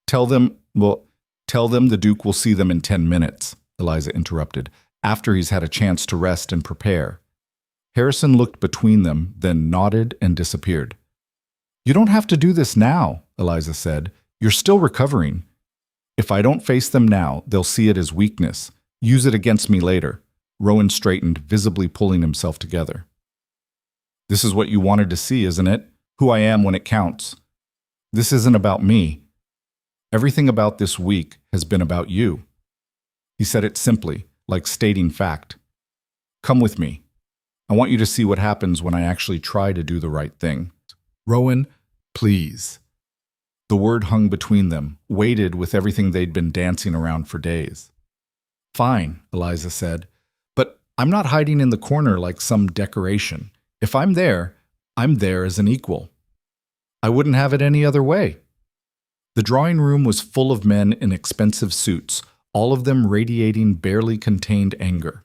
Tell them the Duke will see them in 10 minutes, Eliza interrupted, after he's had a chance to rest and prepare. Harrison looked between them, then nodded and disappeared. "You don't have to do this now," Eliza said. "You're still recovering. If I don't face them now, they'll see it as weakness. Use it against me later." Rowan straightened, visibly pulling himself together. "This is what you wanted to see, isn't it? Who I am when it counts. This isn't about me. Everything about this week has been about you." He said it simply, like stating fact. "Come with me. I want you to see what happens when I actually try to do the right thing." "Rowan, please." The word hung between them, weighted with everything they'd been dancing around for days. "Fine," Eliza said, "but I'm not hiding in the corner like some decoration. If I'm there as an equal. I wouldn't have it any other way." The drawing room was full of men in expensive suits, all of them radiating barely contained anger.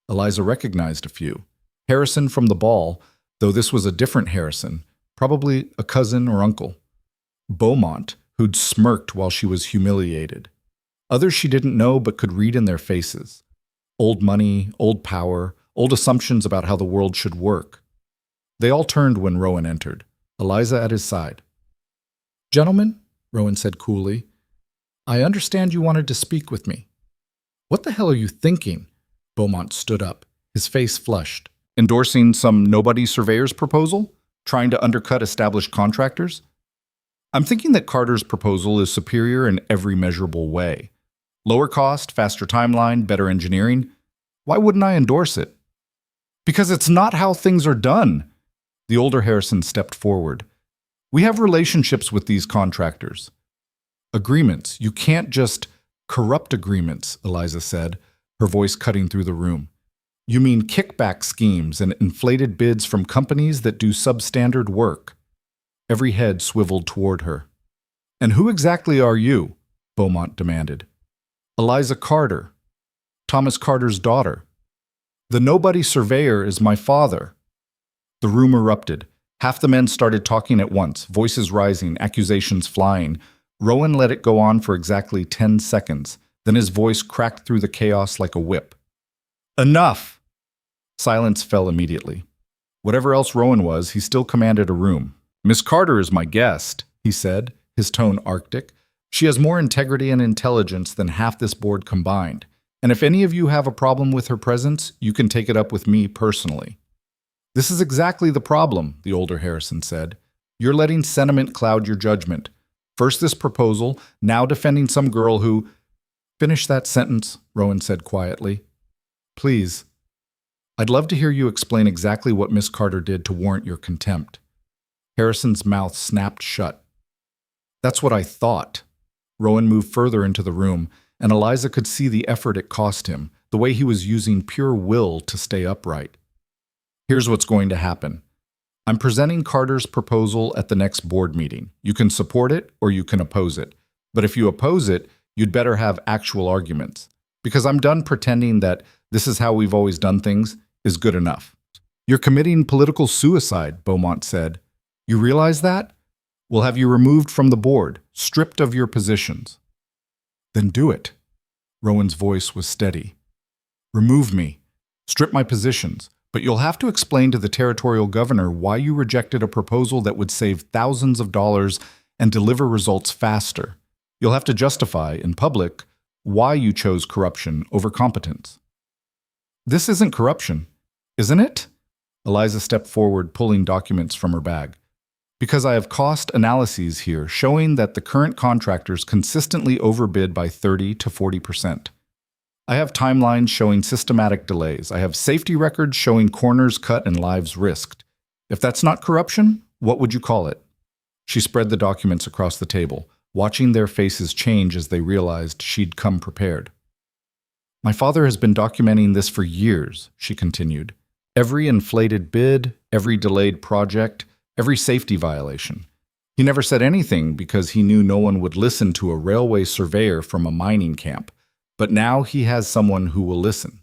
Eliza recognized a few. Harrison from the ball, though this was a different Harrison, probably a cousin or uncle. Beaumont, who'd smirked while she was humiliated. Others she didn't know but could read in their faces. Old money, old power, old assumptions about how the world should work. They all turned when Rowan entered, Eliza at his side. "Gentlemen," Rowan said coolly, "I understand you wanted to speak with me." "What the hell are you thinking?" Beaumont stood up, his face flushed. "Endorsing some nobody surveyor's proposal? Trying to undercut established contractors?" "I'm thinking that Carter's proposal is superior in every measurable way. Lower cost, faster timeline, better engineering. Why wouldn't I endorse it?" "Because it's not how things are done." The older Harrison stepped forward. "We have relationships with these contractors." "Agreements. You can't just corrupt agreements," Eliza said, her voice cutting through the room. "You mean kickback schemes and inflated bids from companies that do substandard work." Every head swiveled toward her. "And who exactly are you?" Beaumont demanded. "Eliza Carter. Thomas Carter's daughter. The nobody surveyor is my father." The room erupted. Half the men started talking at once, voices rising, accusations flying. Rowan let it go on for exactly 10 seconds. Then his voice cracked through the chaos like a whip. "Enough!" Silence fell immediately. Whatever else Rowan was, he still commanded a room. "Miss Carter is my guest," he said, his tone arctic. "She has more integrity and intelligence than half this board combined. And if any of you have a problem with her presence, you can take it up with me personally." "This is exactly the problem," the older Harrison said. "You're letting sentiment cloud your judgment. First this proposal, now defending some girl who—" "Finish that sentence," Rowan said quietly. "Please. I'd love to hear you explain exactly what Miss Carter did to warrant your contempt." Harrison's mouth snapped shut. "That's what I thought." Rowan moved further into the room, and Eliza could see the effort it cost him, the way he was using pure will to stay upright. "Here's what's going to happen. I'm presenting Carter's proposal at the next board meeting. You can support it or you can oppose it. But if you oppose it, you'd better have actual arguments. Because I'm done pretending that this is how we've always done things is good enough." "You're committing political suicide," Beaumont said. "You realize that? We'll have you removed from the board, stripped of your positions." "Then do it." Rowan's voice was steady. "Remove me. Strip my positions. But you'll have to explain to the territorial governor why you rejected a proposal that would save thousands of dollars and deliver results faster. You'll have to justify, in public, why you chose corruption over competence." "This isn't corruption, isn't it?" Eliza stepped forward, pulling documents from her bag. "Because I have cost analyses here showing that the current contractors consistently overbid by 30 to 40%. I have timelines showing systematic delays. I have safety records showing corners cut and lives risked. If that's not corruption, what would you call it?" She spread the documents across the table, watching their faces change as they realized she'd come prepared. My father has been documenting this for years, she continued. Every inflated bid, every delayed project, every safety violation. He never said anything because he knew no one would listen to a railway surveyor from a mining camp, but now he has someone who will listen.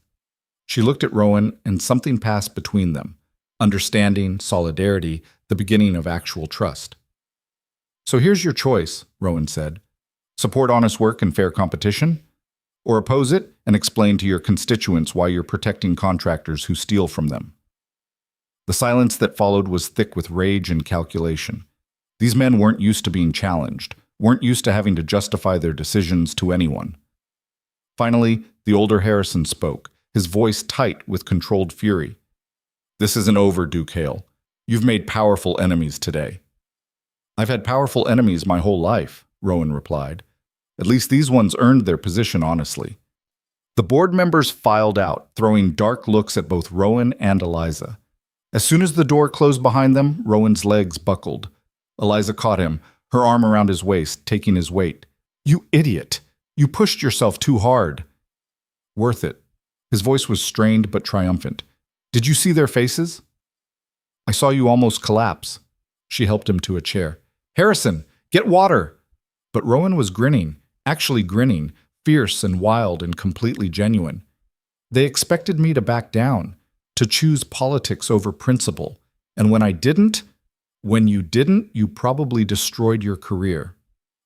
She looked at Rowan, and something passed between them. Understanding, solidarity, the beginning of actual trust. So here's your choice, Rowan said. Support honest work and fair competition? Or oppose it and explain to your constituents why you're protecting contractors who steal from them. The silence that followed was thick with rage and calculation. These men weren't used to being challenged, weren't used to having to justify their decisions to anyone. Finally, the older Harrison spoke, his voice tight with controlled fury. This isn't over, Duke Hale. You've made powerful enemies today. I've had powerful enemies my whole life, Rowan replied. At least these ones earned their position honestly. The board members filed out, throwing dark looks at both Rowan and Eliza. As soon as the door closed behind them, Rowan's legs buckled. Eliza caught him, her arm around his waist, taking his weight. You idiot! You pushed yourself too hard. Worth it. His voice was strained but triumphant. Did you see their faces? I saw you almost collapse. She helped him to a chair. Harrison, get water! But Rowan was grinning, actually grinning, fierce and wild and completely genuine. They expected me to back down, to choose politics over principle. And when you didn't, you probably destroyed your career.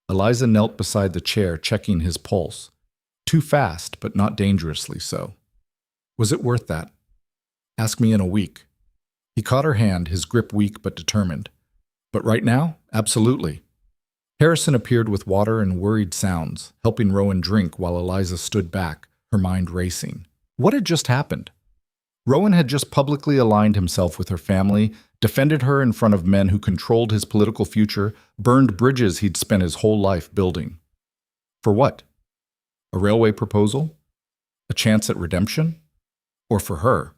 Eliza knelt beside the chair, checking his pulse. Too fast, but not dangerously so. Was it worth that? Ask me in a week. He caught her hand, his grip weak but determined. But right now, absolutely. Harrison appeared with water and worried sounds, helping Rowan drink while Eliza stood back, her mind racing. What had just happened? Rowan had just publicly aligned himself with her family, defended her in front of men who controlled his political future, burned bridges he'd spent his whole life building. For what? A railway proposal? A chance at redemption? Or for her?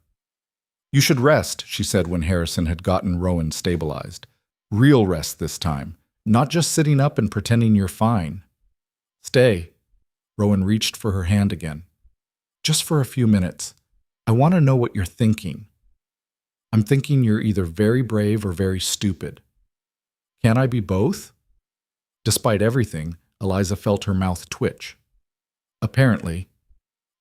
You should rest, she said when Harrison had gotten Rowan stabilized. Real rest this time, not just sitting up and pretending you're fine. Stay. Rowan reached for her hand again. Just for a few minutes. I want to know what you're thinking. I'm thinking you're either very brave or very stupid. Can I be both? Despite everything, Eliza felt her mouth twitch. Apparently.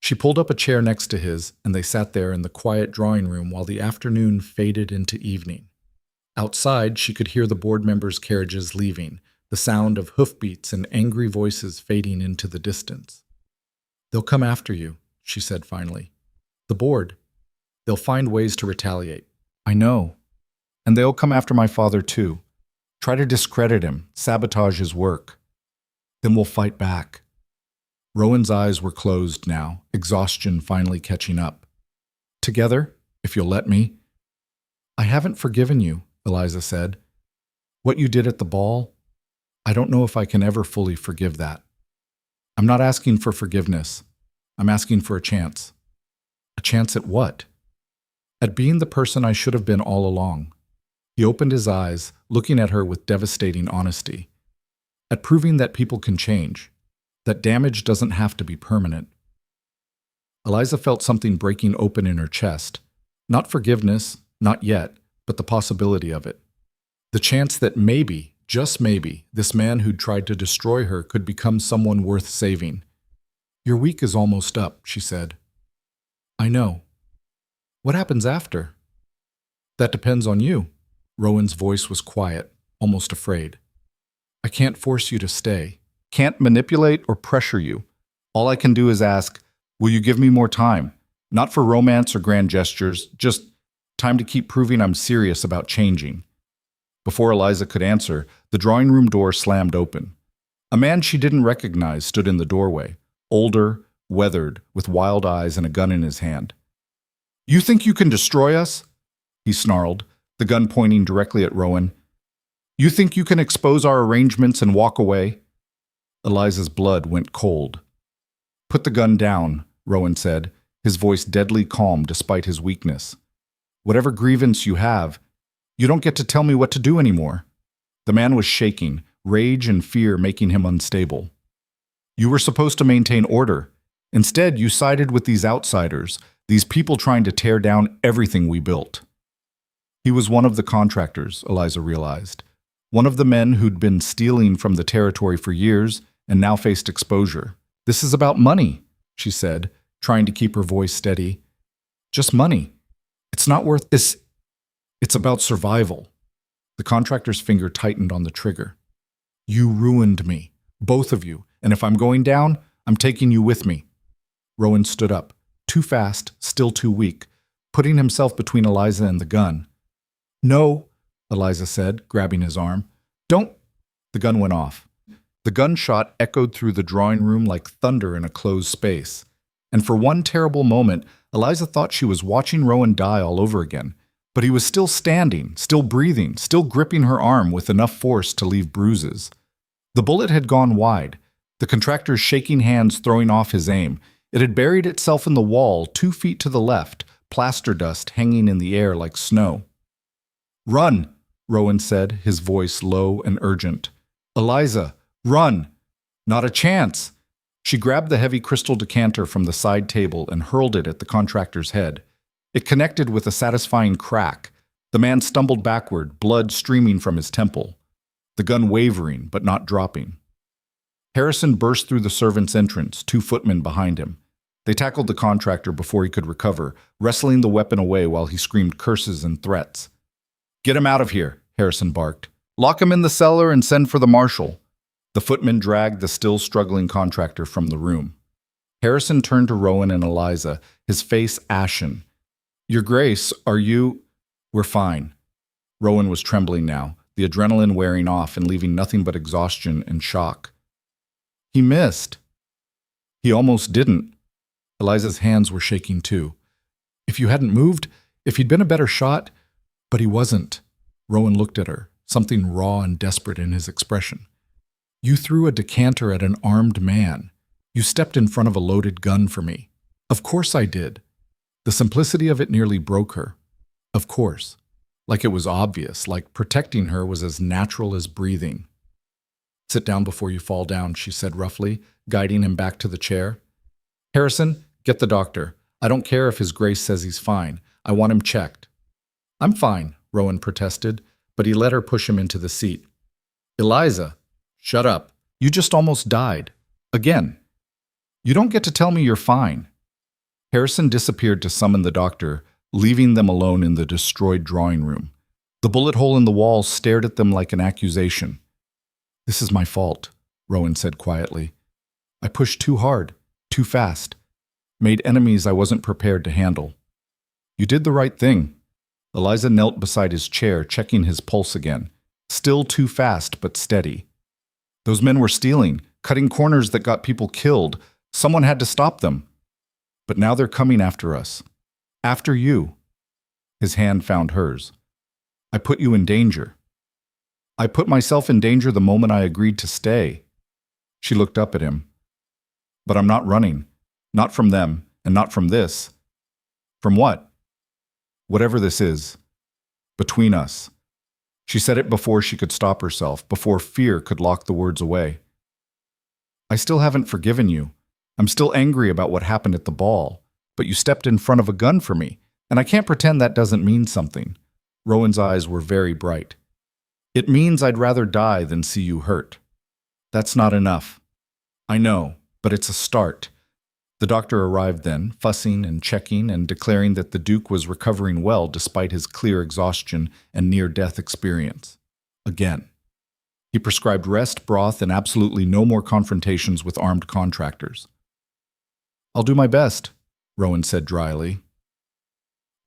She pulled up a chair next to his, and they sat there in the quiet drawing room while the afternoon faded into evening. Outside, she could hear the board members' carriages leaving, the sound of hoofbeats and angry voices fading into the distance. They'll come after you, she said finally. The board. They'll find ways to retaliate. I know. And they'll come after my father too. Try to discredit him, sabotage his work. Then we'll fight back. Rowan's eyes were closed now, exhaustion finally catching up. Together, if you'll let me. I haven't forgiven you, Eliza said. What you did at the ball, I don't know if I can ever fully forgive that. I'm not asking for forgiveness. I'm asking for a chance. A chance at what? At being the person I should have been all along. He opened his eyes, looking at her with devastating honesty. At proving that people can change, that damage doesn't have to be permanent. Eliza felt something breaking open in her chest. Not forgiveness, not yet, but the possibility of it. The chance that maybe, just maybe, this man who'd tried to destroy her could become someone worth saving. Your week is almost up, she said. I know. What happens after? That depends on you. Rowan's voice was quiet, almost afraid. I can't force you to stay. Can't manipulate or pressure you. All I can do is ask, will you give me more time? Not for romance or grand gestures, just time to keep proving I'm serious about changing. Before Eliza could answer, the drawing room door slammed open. A man she didn't recognize stood in the doorway, older, weathered, with wild eyes and a gun in his hand. You think you can destroy us? He snarled, the gun pointing directly at Rowan. You think you can expose our arrangements and walk away? Eliza's blood went cold. Put the gun down, Rowan said, his voice deadly calm despite his weakness. Whatever grievance you have, you don't get to tell me what to do anymore. The man was shaking, rage and fear making him unstable. You were supposed to maintain order. Instead, you sided with these outsiders, these people trying to tear down everything we built. He was one of the contractors, Eliza realized. One of the men who'd been stealing from the territory for years and now faced exposure. This is about money, she said, trying to keep her voice steady. Just money. It's not worth this. It's about survival. The contractor's finger tightened on the trigger. You ruined me, both of you, and if I'm going down, I'm taking you with me. Rowan stood up, too fast, still too weak, putting himself between Eliza and the gun. No, Eliza said, grabbing his arm. Don't. The gun went off. The gunshot echoed through the drawing room like thunder in a closed space. And for one terrible moment, Eliza thought she was watching Rowan die all over again. But he was still standing, still breathing, still gripping her arm with enough force to leave bruises. The bullet had gone wide, the contractor's shaking hands throwing off his aim. It had buried itself in the wall 2 feet to the left, plaster dust hanging in the air like snow. Run, Rowan said, his voice low and urgent. Eliza, run! Not a chance! She grabbed the heavy crystal decanter from the side table and hurled it at the contractor's head. It connected with a satisfying crack. The man stumbled backward, blood streaming from his temple. The gun wavering, but not dropping. Harrison burst through the servants' entrance, 2 footmen behind him. They tackled the contractor before he could recover, wrestling the weapon away while he screamed curses and threats. Get him out of here, Harrison barked. Lock him in the cellar and send for the marshal. The footmen dragged the still struggling contractor from the room. Harrison turned to Rowan and Eliza, his face ashen. Your Grace, are you— We're fine. Rowan was trembling now, the adrenaline wearing off and leaving nothing but exhaustion and shock. He missed. He almost didn't. Eliza's hands were shaking too. If you hadn't moved, if he'd been a better shot— But he wasn't. Rowan looked at her, something raw and desperate in his expression. You threw a decanter at an armed man. You stepped in front of a loaded gun for me. Of course I did. The simplicity of it nearly broke her. Of course. Like it was obvious, like protecting her was as natural as breathing. Sit down before you fall down, she said roughly, guiding him back to the chair. Harrison, get the doctor. I don't care if His Grace says he's fine. I want him checked. I'm fine, Rowan protested, but he let her push him into the seat. Eliza, shut up. You just almost died. Again. You don't get to tell me you're fine. Harrison disappeared to summon the doctor, leaving them alone in the destroyed drawing room. The bullet hole in the wall stared at them like an accusation. This is my fault, Rowan said quietly. I pushed too hard, too fast, made enemies I wasn't prepared to handle. You did the right thing. Eliza knelt beside his chair, checking his pulse again. Still too fast, but steady. Those men were stealing, cutting corners that got people killed. Someone had to stop them. But now they're coming after us. After you. His hand found hers. I put you in danger. I put myself in danger the moment I agreed to stay. She looked up at him. But I'm not running. Not from them, and not from this. From what? Whatever this is. Between us. She said it before she could stop herself, before fear could lock the words away. I still haven't forgiven you. I'm still angry about what happened at the ball, but you stepped in front of a gun for me, and I can't pretend that doesn't mean something. Rowan's eyes were very bright. It means I'd rather die than see you hurt. That's not enough. I know, but it's a start. The doctor arrived then, fussing and checking and declaring that the Duke was recovering well despite his clear exhaustion and near-death experience. Again. He prescribed rest, broth, and absolutely no more confrontations with armed contractors. I'll do my best, Rowan said dryly.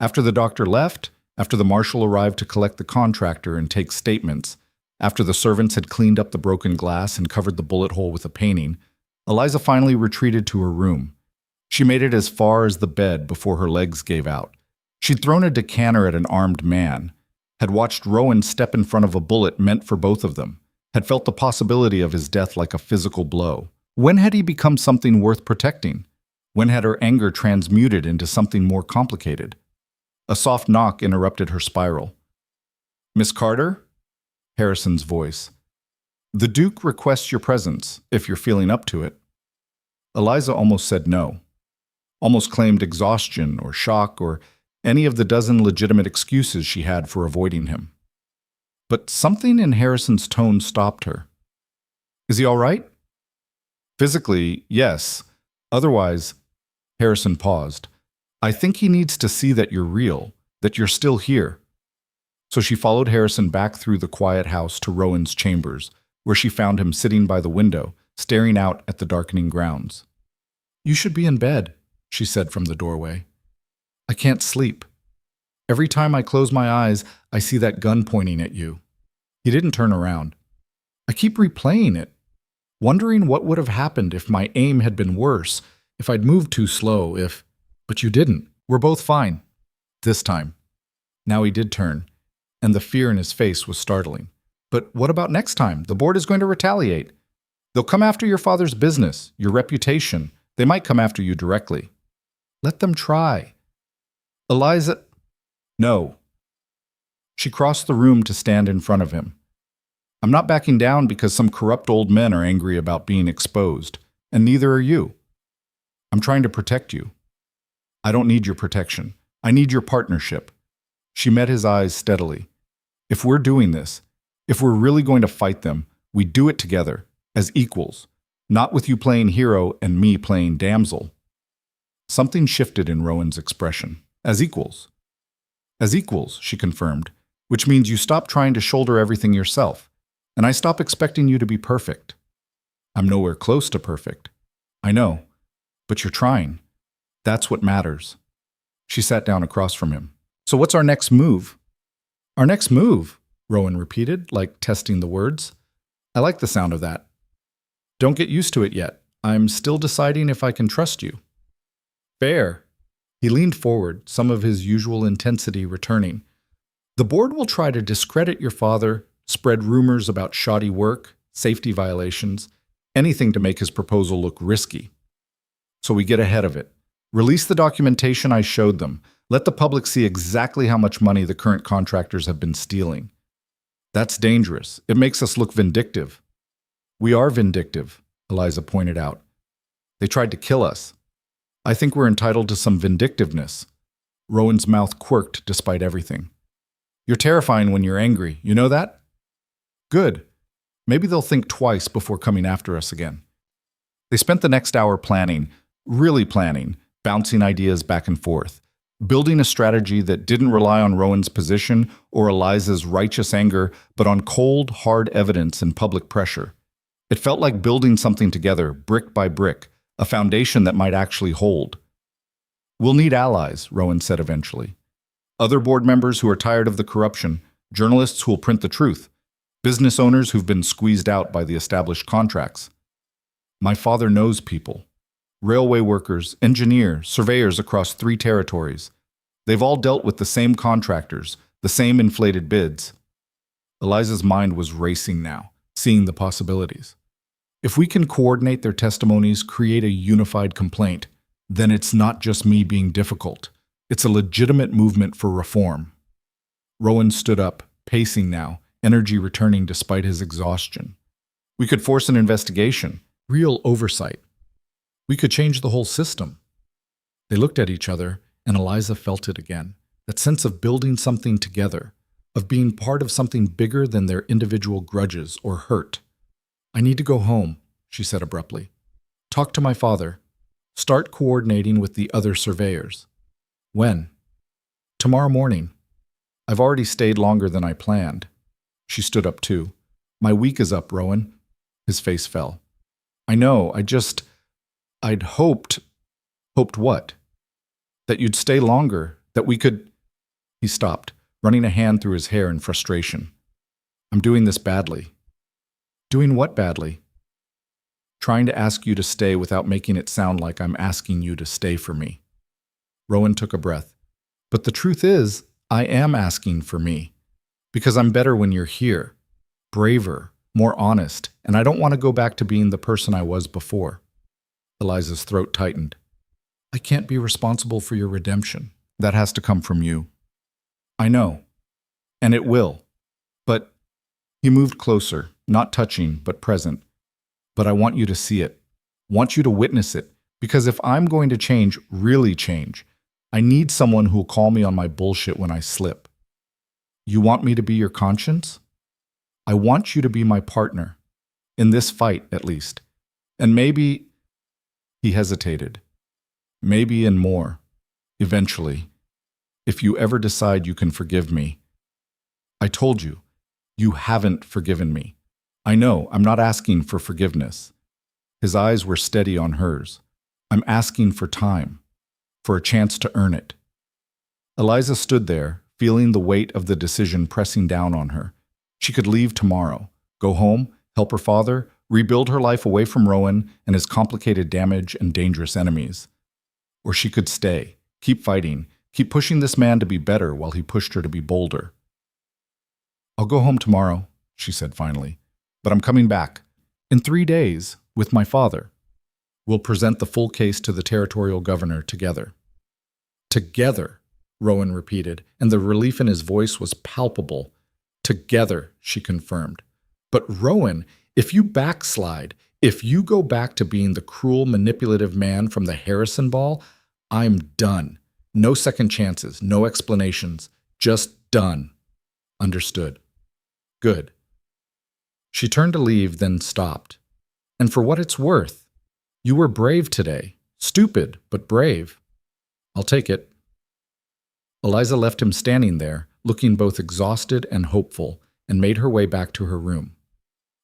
After the doctor left, after the marshal arrived to collect the contractor and take statements, after the servants had cleaned up the broken glass and covered the bullet hole with a painting, Eliza finally retreated to her room. She made it as far as the bed before her legs gave out. She'd thrown a decanter at an armed man, had watched Rowan step in front of a bullet meant for both of them, had felt the possibility of his death like a physical blow. When had he become something worth protecting? When had her anger transmuted into something more complicated? A soft knock interrupted her spiral. Miss Carter? Harrison's voice. The Duke requests your presence, if you're feeling up to it. Eliza almost said no, almost claimed exhaustion or shock or any of the dozen legitimate excuses she had for avoiding him. But something in Harrison's tone stopped her. Is he all right? Physically, yes. Otherwise, Harrison paused. I think he needs to see that you're real, that you're still here. So she followed Harrison back through the quiet house to Rowan's chambers, where she found him sitting by the window, staring out at the darkening grounds. You should be in bed, she said from the doorway. I can't sleep. Every time I close my eyes, I see that gun pointing at you. He didn't turn around. I keep replaying it, wondering what would have happened if my aim had been worse, if I'd moved too slow, But you didn't. We're both fine. This time. Now he did turn, and the fear in his face was startling. But what about next time? The board is going to retaliate. They'll come after your father's business, your reputation. They might come after you directly. Let them try. Eliza... No. She crossed the room to stand in front of him. I'm not backing down because some corrupt old men are angry about being exposed, and neither are you. I'm trying to protect you. I don't need your protection. I need your partnership. She met his eyes steadily. If we're doing this, if we're really going to fight them, we do it together, as equals, not with you playing hero and me playing damsel. Something shifted in Rowan's expression. As equals. As equals, she confirmed, which means you stop trying to shoulder everything yourself, and I stop expecting you to be perfect. I'm nowhere close to perfect. I know, but you're trying. That's what matters. She sat down across from him. So what's our next move? Our next move, Rowan repeated, like testing the words. I like the sound of that. Don't get used to it yet. I'm still deciding if I can trust you. Fair. He leaned forward, some of his usual intensity returning. The board will try to discredit your father, spread rumors about shoddy work, safety violations, anything to make his proposal look risky. So we get ahead of it. Release the documentation I showed them. Let the public see exactly how much money the current contractors have been stealing. That's dangerous. It makes us look vindictive. We are vindictive, Eliza pointed out. They tried to kill us. I think we're entitled to some vindictiveness. Rowan's mouth quirked despite everything. You're terrifying when you're angry. You know that? Good. Maybe they'll think twice before coming after us again. They spent the next hour planning, really planning, bouncing ideas back and forth, building a strategy that didn't rely on Rowan's position or Eliza's righteous anger, but on cold, hard evidence and public pressure. It felt like building something together, brick by brick, a foundation that might actually hold. We'll need allies, Rowan said eventually. Other board members who are tired of the corruption, journalists who will print the truth, business owners who've been squeezed out by the established contracts. My father knows people. Railway workers, engineers, surveyors across 3 territories. They've all dealt with the same contractors, the same inflated bids. Eliza's mind was racing now, seeing the possibilities. If we can coordinate their testimonies, create a unified complaint, then it's not just me being difficult. It's a legitimate movement for reform. Rowan stood up, pacing now, energy returning despite his exhaustion. We could force an investigation, real oversight. We could change the whole system. They looked at each other, and Eliza felt it again, that sense of building something together, of being part of something bigger than their individual grudges or hurt. I need to go home, she said abruptly. Talk to my father. Start coordinating with the other surveyors. When? Tomorrow morning. I've already stayed longer than I planned. She stood up too. My week is up, Rowan. His face fell. I know, I'd hoped... Hoped what? That you'd stay longer, that we could... He stopped, running a hand through his hair in frustration. I'm doing this badly. Doing what badly? Trying to ask you to stay without making it sound like I'm asking you to stay for me. Rowan took a breath. But the truth is, I am asking for me. Because I'm better when you're here. Braver, more honest, and I don't want to go back to being the person I was before. Eliza's throat tightened. I can't be responsible for your redemption. That has to come from you. I know. And it will. But He moved closer, not touching, but present. But I want you to see it. Want you to witness it. Because if I'm going to change, really change, I need someone who'll call me on my bullshit when I slip. You want me to be your conscience? I want you to be my partner. In this fight, at least. And maybe, he hesitated, maybe in more, eventually, if you ever decide you can forgive me. I told you, you haven't forgiven me. I know, I'm not asking for forgiveness. His eyes were steady on hers. I'm asking for time, for a chance to earn it. Eliza stood there, feeling the weight of the decision pressing down on her. She could leave tomorrow, go home, help her father, rebuild her life away from Rowan and his complicated damage and dangerous enemies. Or she could stay, keep fighting, keep pushing this man to be better while he pushed her to be bolder. I'll go home tomorrow, she said finally, but I'm coming back. In 3 days, with my father. We'll present the full case to the territorial governor together. Together, Rowan repeated, and the relief in his voice was palpable. Together, she confirmed. But Rowan, if you backslide, if you go back to being the cruel, manipulative man from the Harrison Ball, I'm done. No second chances, no explanations, just done. Understood. Good. She turned to leave, then stopped. And for what it's worth, you were brave today. Stupid, but brave. I'll take it. Eliza left him standing there, looking both exhausted and hopeful, and made her way back to her room.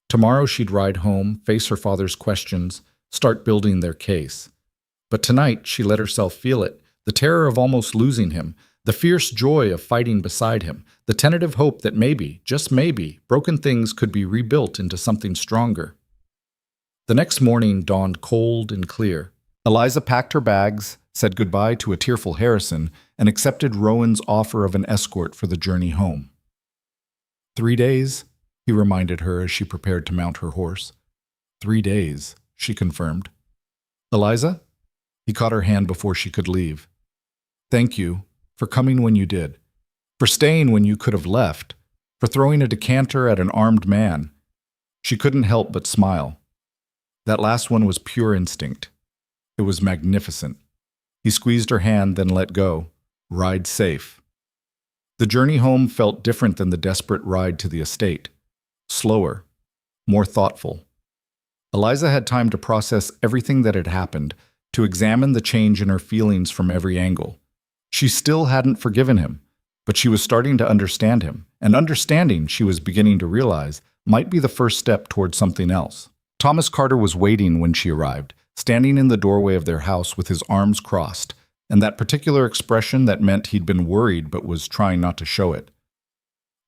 Tomorrow she'd ride home, face her father's questions, start building their case. But tonight she let herself feel it, the terror of almost losing him, the fierce joy of fighting beside him, the tentative hope that maybe, just maybe, broken things could be rebuilt into something stronger. The next morning dawned cold and clear. Eliza packed her bags, said goodbye to a tearful Harrison, and accepted Rowan's offer of an escort for the journey home. 3 days, he reminded her as she prepared to mount her horse. 3 days, she confirmed. Eliza? He caught her hand before she could leave. Thank you for coming when you did, for staying when you could have left, for throwing a decanter at an armed man. She couldn't help but smile. That last one was pure instinct. It was magnificent. He squeezed her hand, then let go. Ride safe. The journey home felt different than the desperate ride to the estate. Slower, more thoughtful. Eliza had time to process everything that had happened, to examine the change in her feelings from every angle. She still hadn't forgiven him, but she was starting to understand him, and understanding, she was beginning to realize, might be the first step towards something else. Thomas Carter was waiting when she arrived, standing in the doorway of their house with his arms crossed, and that particular expression that meant he'd been worried but was trying not to show it.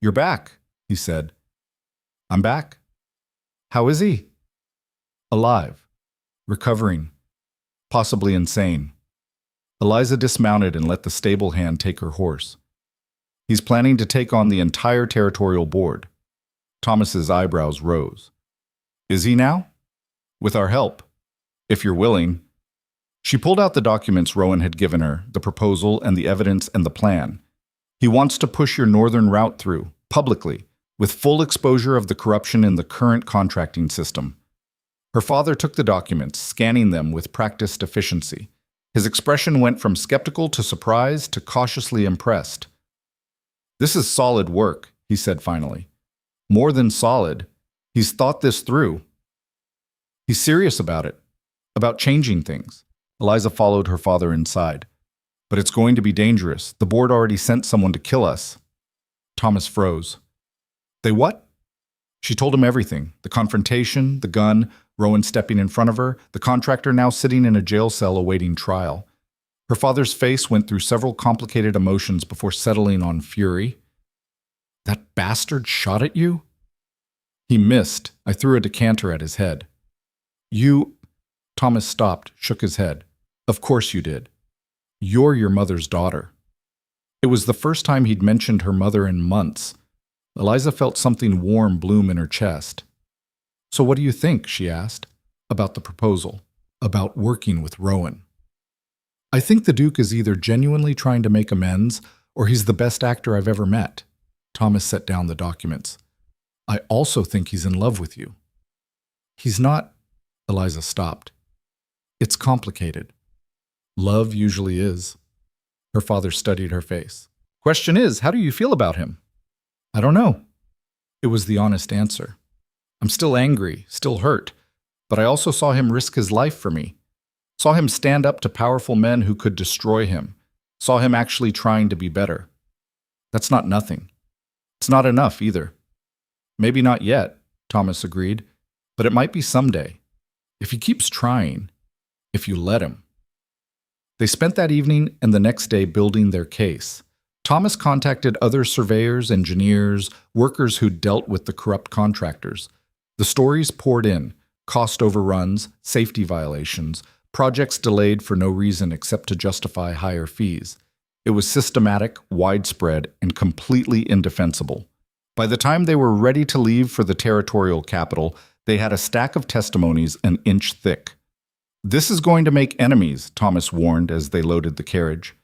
You're back, he said. I'm back. How is he? Alive. Recovering. Possibly insane. Eliza dismounted and let the stable hand take her horse. He's planning to take on the entire territorial board. Thomas's eyebrows rose. Is he now? With our help. If you're willing. She pulled out the documents Rowan had given her, the proposal and the evidence and the plan. He wants to push your northern route through, publicly, with full exposure of the corruption in the current contracting system. Her father took the documents, scanning them with practiced efficiency. His expression went from skeptical to surprised to cautiously impressed. This is solid work, he said finally. More than solid. He's thought this through. He's serious about it, about changing things. Eliza followed her father inside. But it's going to be dangerous. The board already sent someone to kill us. Thomas froze. They what? She told him everything. The confrontation, the gun, Rowan stepping in front of her, the contractor now sitting in a jail cell awaiting trial. Her father's face went through several complicated emotions before settling on fury. That bastard shot at you? He missed. I threw a decanter at his head. You... Thomas stopped, shook his head. Of course you did. You're your mother's daughter. It was the first time he'd mentioned her mother in months. Eliza felt something warm bloom in her chest. So what do you think, she asked, about the proposal, about working with Rowan? I think the Duke is either genuinely trying to make amends or he's the best actor I've ever met. Thomas set down the documents. I also think he's in love with you. He's not. Eliza stopped. It's complicated. Love usually is. Her father studied her face. Question is, how do you feel about him? I don't know. It was the honest answer. I'm still angry, still hurt, but I also saw him risk his life for me. Saw him stand up to powerful men who could destroy him. Saw him actually trying to be better. That's not nothing. It's not enough either. Maybe not yet, Thomas agreed, but it might be someday. If he keeps trying, if you let him. They spent that evening and the next day building their case. Thomas contacted other surveyors, engineers, workers who dealt with the corrupt contractors. The stories poured in: cost overruns, safety violations, projects delayed for no reason except to justify higher fees. It was systematic, widespread, and completely indefensible. By the time they were ready to leave for the territorial capital, they had a stack of testimonies an inch thick. This is going to make enemies, Thomas warned as they loaded the carriage.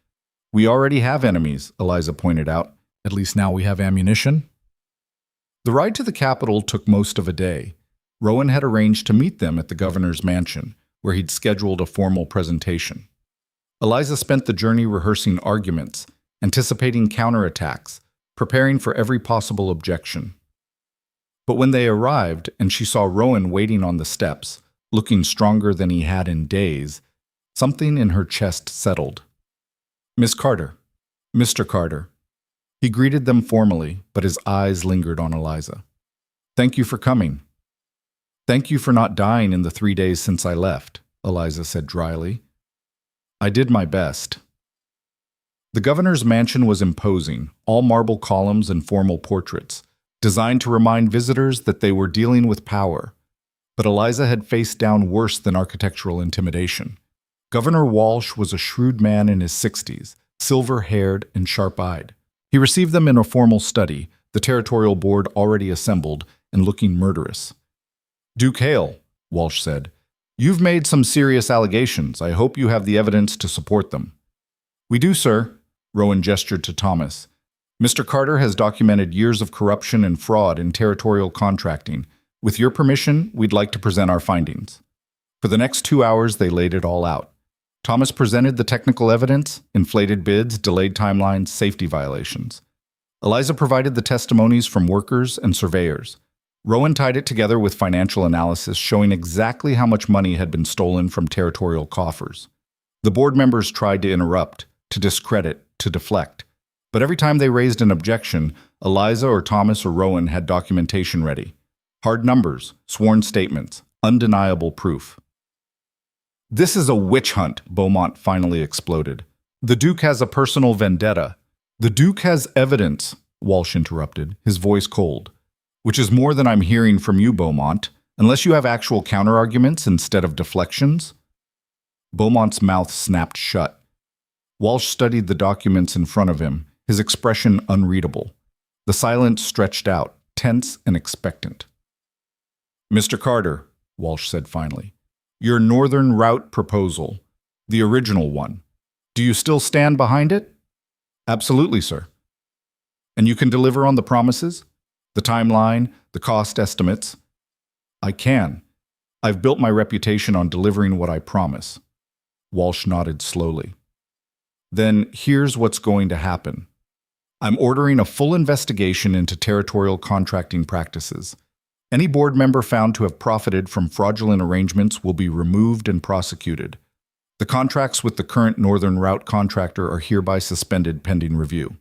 We already have enemies, Eliza pointed out. At least now we have ammunition. The ride to the capital took most of a day. Rowan had arranged to meet them at the governor's mansion, where he'd scheduled a formal presentation. Eliza spent the journey rehearsing arguments, anticipating counterattacks, preparing for every possible objection. But when they arrived and she saw Rowan waiting on the steps, looking stronger than he had in days, something in her chest settled. Miss Carter, Mr. Carter. He greeted them formally, but his eyes lingered on Eliza. Thank you for coming. Thank you for not dying in the 3 days since I left, Eliza said dryly. I did my best. The governor's mansion was imposing, all marble columns and formal portraits, designed to remind visitors that they were dealing with power. But Eliza had faced down worse than architectural intimidation. Governor Walsh was a shrewd man in his 60s, silver-haired and sharp-eyed. He received them in a formal study, the territorial board already assembled and looking murderous. Duke Hale, Walsh said, you've made some serious allegations. I hope you have the evidence to support them. We do, sir, Rowan gestured to Thomas. Mr. Carter has documented years of corruption and fraud in territorial contracting. With your permission, we'd like to present our findings. For the next 2 hours, they laid it all out. Thomas presented the technical evidence, inflated bids, delayed timelines, safety violations. Eliza provided the testimonies from workers and surveyors. Rowan tied it together with financial analysis showing exactly how much money had been stolen from territorial coffers. The board members tried to interrupt, to discredit, to deflect. But every time they raised an objection, Eliza or Thomas or Rowan had documentation ready. Hard numbers, sworn statements, undeniable proof. This is a witch hunt, Beaumont finally exploded. The Duke has a personal vendetta. The Duke has evidence, Walsh interrupted, his voice cold. Which is more than I'm hearing from you, Beaumont, unless you have actual counterarguments instead of deflections. Beaumont's mouth snapped shut. Walsh studied the documents in front of him, his expression unreadable. The silence stretched out, tense and expectant. Mr. Carter, Walsh said finally, your Northern Route proposal, the original one, do you still stand behind it? Absolutely, sir. And you can deliver on the promises? The timeline, the cost estimates? I can. I've built my reputation on delivering what I promise. Walsh nodded slowly. Then here's what's going to happen. I'm ordering a full investigation into territorial contracting practices. Any board member found to have profited from fraudulent arrangements will be removed and prosecuted. The contracts with the current Northern Route contractor are hereby suspended pending review.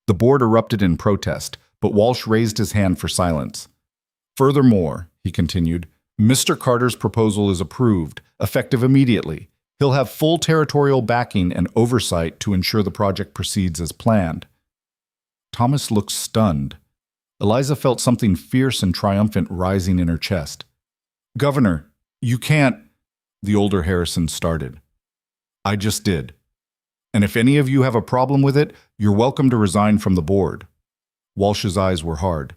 The board erupted in protest, but Walsh raised his hand for silence. Furthermore, he continued, Mr. Carter's proposal is approved, effective immediately. He'll have full territorial backing and oversight to ensure the project proceeds as planned. Thomas looked stunned. Eliza felt something fierce and triumphant rising in her chest. Governor, you can't, the older Harrison started. I just did. And if any of you have a problem with it, you're welcome to resign from the board. Walsh's eyes were hard.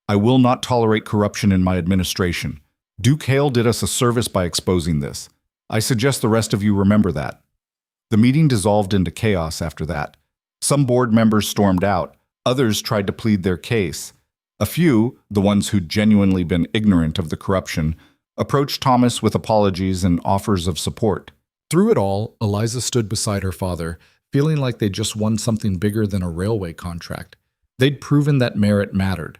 I will not tolerate corruption in my administration. Duke Hale did us a service by exposing this. I suggest the rest of you remember that. The meeting dissolved into chaos after that. Some board members stormed out. Others tried to plead their case. A few, the ones who'd genuinely been ignorant of the corruption, approached Thomas with apologies and offers of support. Through it all, Eliza stood beside her father, feeling like they'd just won something bigger than a railway contract. They'd proven that merit mattered,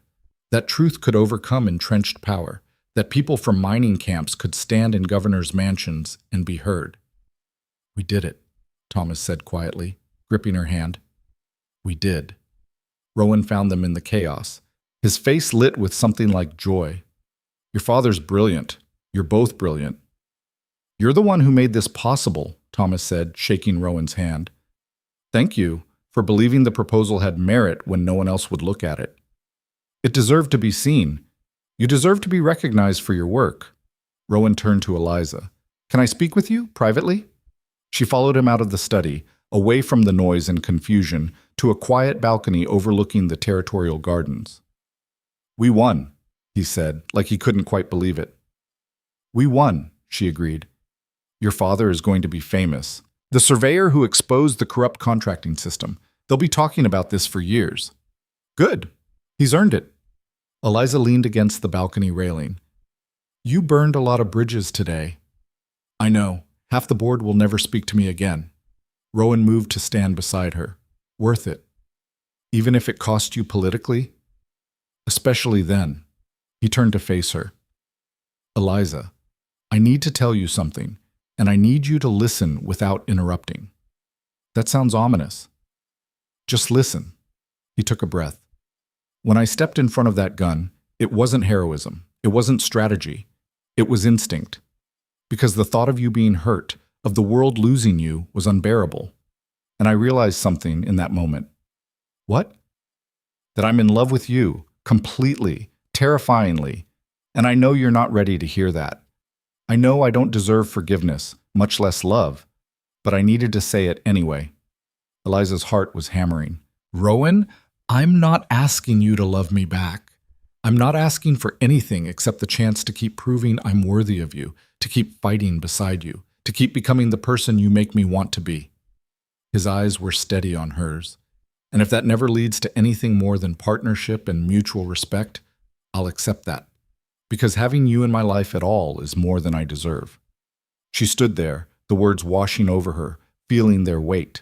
that truth could overcome entrenched power, that people from mining camps could stand in governors' mansions and be heard. "We did it," Thomas said quietly, gripping her hand. "We did." Rowan found them in the chaos, his face lit with something like joy. "Your father's brilliant. You're both brilliant." "You're the one who made this possible," Thomas said, shaking Rowan's hand. "Thank you for believing the proposal had merit when no one else would look at it. It deserved to be seen. You deserve to be recognized for your work." Rowan turned to Eliza. "Can I speak with you, privately?" She followed him out of the study, away from the noise and confusion, to a quiet balcony overlooking the territorial gardens. "We won," he said, like he couldn't quite believe it. "We won," she agreed. "Your father is going to be famous. The surveyor who exposed the corrupt contracting system. They'll be talking about this for years." "Good. He's earned it." Eliza leaned against the balcony railing. "You burned a lot of bridges today." "I know. Half the board will never speak to me again." Rowan moved to stand beside her. "Worth it. Even if it cost you politically?" "Especially then." He turned to face her. "Eliza, I need to tell you something, and I need you to listen without interrupting." "That sounds ominous." "Just listen." He took a breath. "When I stepped in front of that gun, it wasn't heroism. It wasn't strategy. It was instinct. Because the thought of you being hurt, of the world losing you, was unbearable. And I realized something in that moment." "What?" "That I'm in love with you, completely, terrifyingly. And I know you're not ready to hear that. I know I don't deserve forgiveness, much less love. But I needed to say it anyway." Eliza's heart was hammering. "Rowan, I'm not asking you to love me back. I'm not asking for anything except the chance to keep proving I'm worthy of you, to keep fighting beside you, to keep becoming the person you make me want to be." His eyes were steady on hers. "And if that never leads to anything more than partnership and mutual respect, I'll accept that. Because having you in my life at all is more than I deserve." She stood there, the words washing over her, feeling their weight.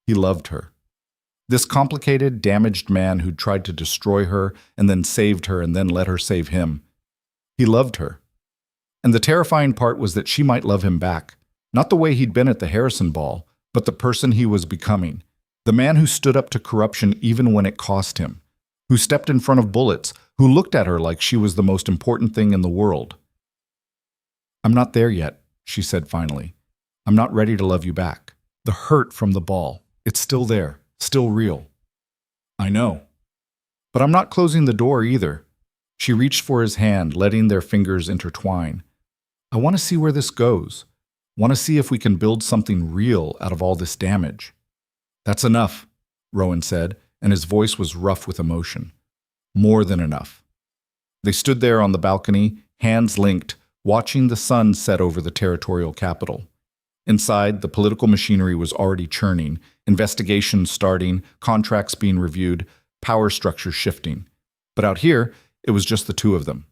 He loved her. This complicated, damaged man who'd tried to destroy her and then saved her and then let her save him. He loved her. And the terrifying part was that she might love him back. Not the way he'd been at the Harrison Ball, but the person he was becoming. The man who stood up to corruption even when it cost him. Who stepped in front of bullets, who looked at her like she was the most important thing in the world. "I'm not there yet," she said finally. "I'm not ready to love you back. The hurt from the ball, it's still there, still real." "I know. But I'm not closing the door either." She reached for his hand, letting their fingers intertwine. "I want to see where this goes. Want to see if we can build something real out of all this damage." "That's enough," Rowan said, and his voice was rough with emotion. "More than enough." They stood there on the balcony, hands linked, watching the sun set over the territorial capital. Inside, the political machinery was already churning, investigations starting, contracts being reviewed, power structures shifting. But out here, it was just the two of them.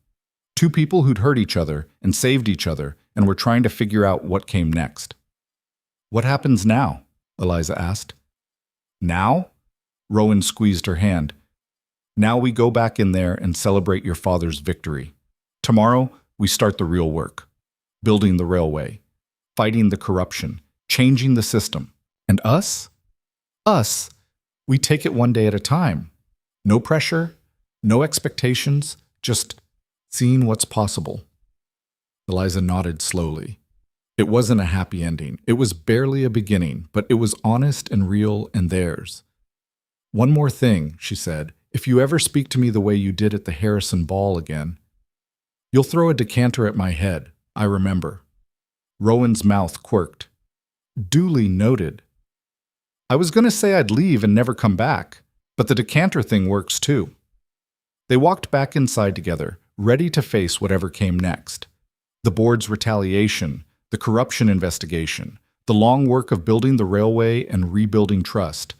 Two people who'd hurt each other and saved each other and were trying to figure out what came next. "What happens now?" Eliza asked. "Now?" Rowan squeezed her hand. "Now we go back in there and celebrate your father's victory. Tomorrow, we start the real work. Building the railway. Fighting the corruption. Changing the system. And us? Us, we take it one day at a time. No pressure, no expectations, just seeing what's possible." Eliza nodded slowly. It wasn't a happy ending. It was barely a beginning, but it was honest and real and theirs. "One more thing," she said. "If you ever speak to me the way you did at the Harrison Ball again, you'll throw a decanter at my head, I remember." Rowan's mouth quirked. "Duly noted. I was going to say I'd leave and never come back, but the decanter thing works too." They walked back inside together, ready to face whatever came next. The board's retaliation, the corruption investigation, the long work of building the railway and rebuilding trust.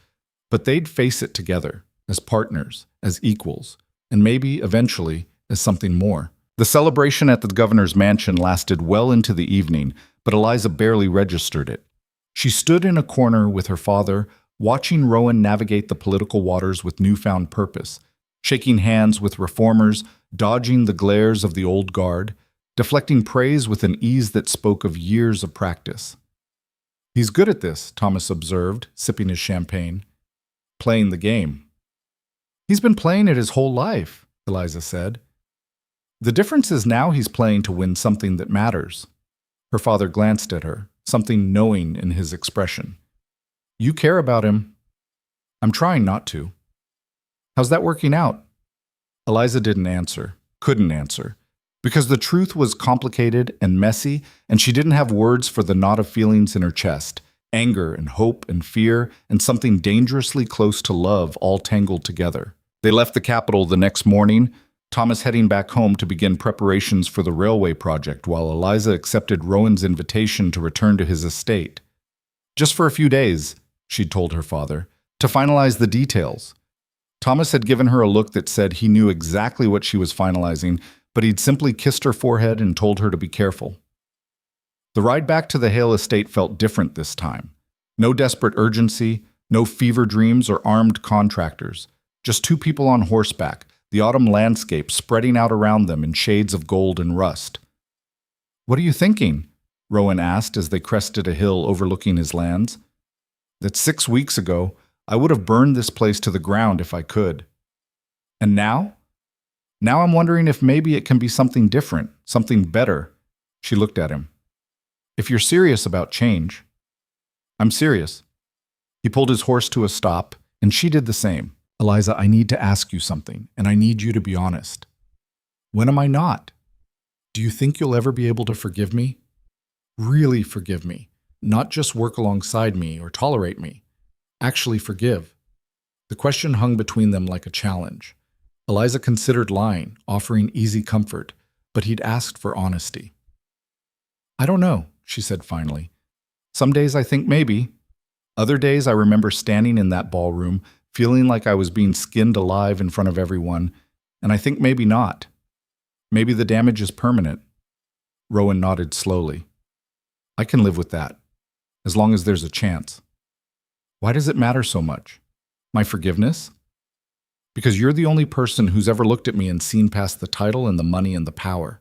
But they'd face it together, as partners, as equals, and maybe, eventually, as something more. The celebration at the governor's mansion lasted well into the evening, but Eliza barely registered it. She stood in a corner with her father, watching Rowan navigate the political waters with newfound purpose, shaking hands with reformers, dodging the glares of the old guard, deflecting praise with an ease that spoke of years of practice. "He's good at this," Thomas observed, sipping his champagne. "Playing the game." "He's been playing it his whole life," Eliza said. "The difference is now he's playing to win something that matters." Her father glanced at her, something knowing in his expression. "You care about him." "I'm trying not to." "How's that working out?" Eliza couldn't answer, because the truth was complicated and messy, and she didn't have words for the knot of feelings in her chest, anger and hope and fear and something dangerously close to love all tangled together. They left the capital the next morning, Thomas heading back home to begin preparations for the railway project, while Eliza accepted Rowan's invitation to return to his estate. "Just for a few days," she'd told her father, "to finalize the details." Thomas had given her a look that said he knew exactly what she was finalizing, but he'd simply kissed her forehead and told her to be careful. The ride back to the Hale estate felt different this time. No desperate urgency, no fever dreams or armed contractors. Just two people on horseback, the autumn landscape spreading out around them in shades of gold and rust. "What are you thinking?" Rowan asked as they crested a hill overlooking his lands. "That 6 weeks ago, I would have burned this place to the ground if I could. And now? Now I'm wondering if maybe it can be something different, something better." She looked at him. "If you're serious about change." "I'm serious." He pulled his horse to a stop, and she did the same. "Eliza, I need to ask you something, and I need you to be honest." "When am I not?" "Do you think you'll ever be able to forgive me? Really forgive me, not just work alongside me or tolerate me. Actually forgive." The question hung between them like a challenge. Eliza considered lying, offering easy comfort, but he'd asked for honesty. "I don't know," she said finally. "Some days I think maybe. Other days I remember standing in that ballroom, feeling like I was being skinned alive in front of everyone, and I think maybe not. Maybe the damage is permanent." Rowan nodded slowly. "I can live with that, as long as there's a chance." "Why does it matter so much? My forgiveness?" "Because you're the only person who's ever looked at me and seen past the title and the money and the power.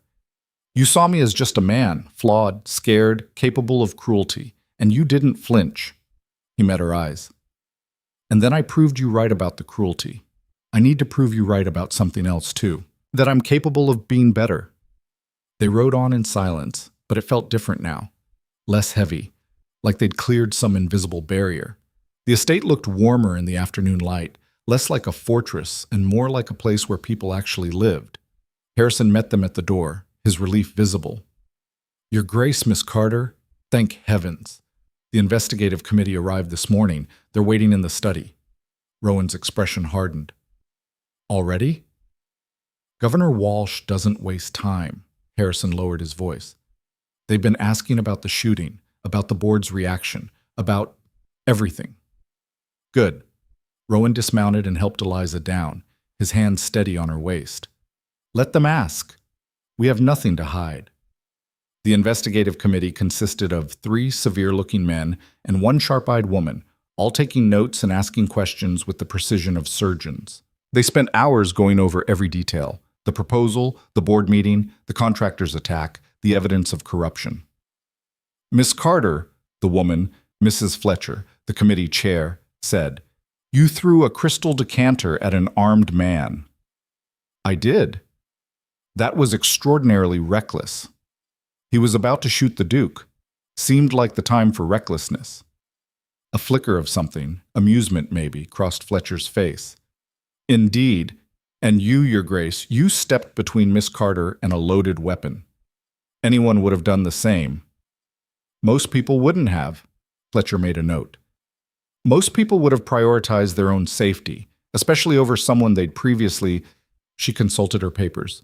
You saw me as just a man, flawed, scared, capable of cruelty, and you didn't flinch." He met her eyes. "And then I proved you right about the cruelty. I need to prove you right about something else too, that I'm capable of being better." They rode on in silence, but it felt different now, less heavy, like they'd cleared some invisible barrier. The estate looked warmer in the afternoon light, less like a fortress and more like a place where people actually lived. Harrison met them at the door, his relief visible. "Your Grace, Miss Carter, thank heavens. The investigative committee arrived this morning. They're waiting in the study." Rowan's expression hardened. "Already?" "Governor Walsh doesn't waste time." Harrison lowered his voice. "They've been asking about the shooting, about the board's reaction, about everything." "Good." Rowan dismounted and helped Eliza down, his hand steady on her waist. "Let them ask. We have nothing to hide." The investigative committee consisted of 3 severe-looking men and 1 sharp-eyed woman, all taking notes and asking questions with the precision of surgeons. They spent hours going over every detail: the proposal, the board meeting, the contractor's attack, the evidence of corruption. "Miss Carter," the woman, Mrs. Fletcher, the committee chair, said, "You threw a crystal decanter at an armed man." "I did." "That was extraordinarily reckless." "He was about to shoot the Duke. Seemed like the time for recklessness." A flicker of something, amusement maybe, crossed Fletcher's face. "Indeed. And you, Your Grace, you stepped between Miss Carter and a loaded weapon. Anyone would have done the same." "Most people wouldn't have," Fletcher made a note. "Most people would have prioritized their own safety, especially over someone they'd previously—" She consulted her papers.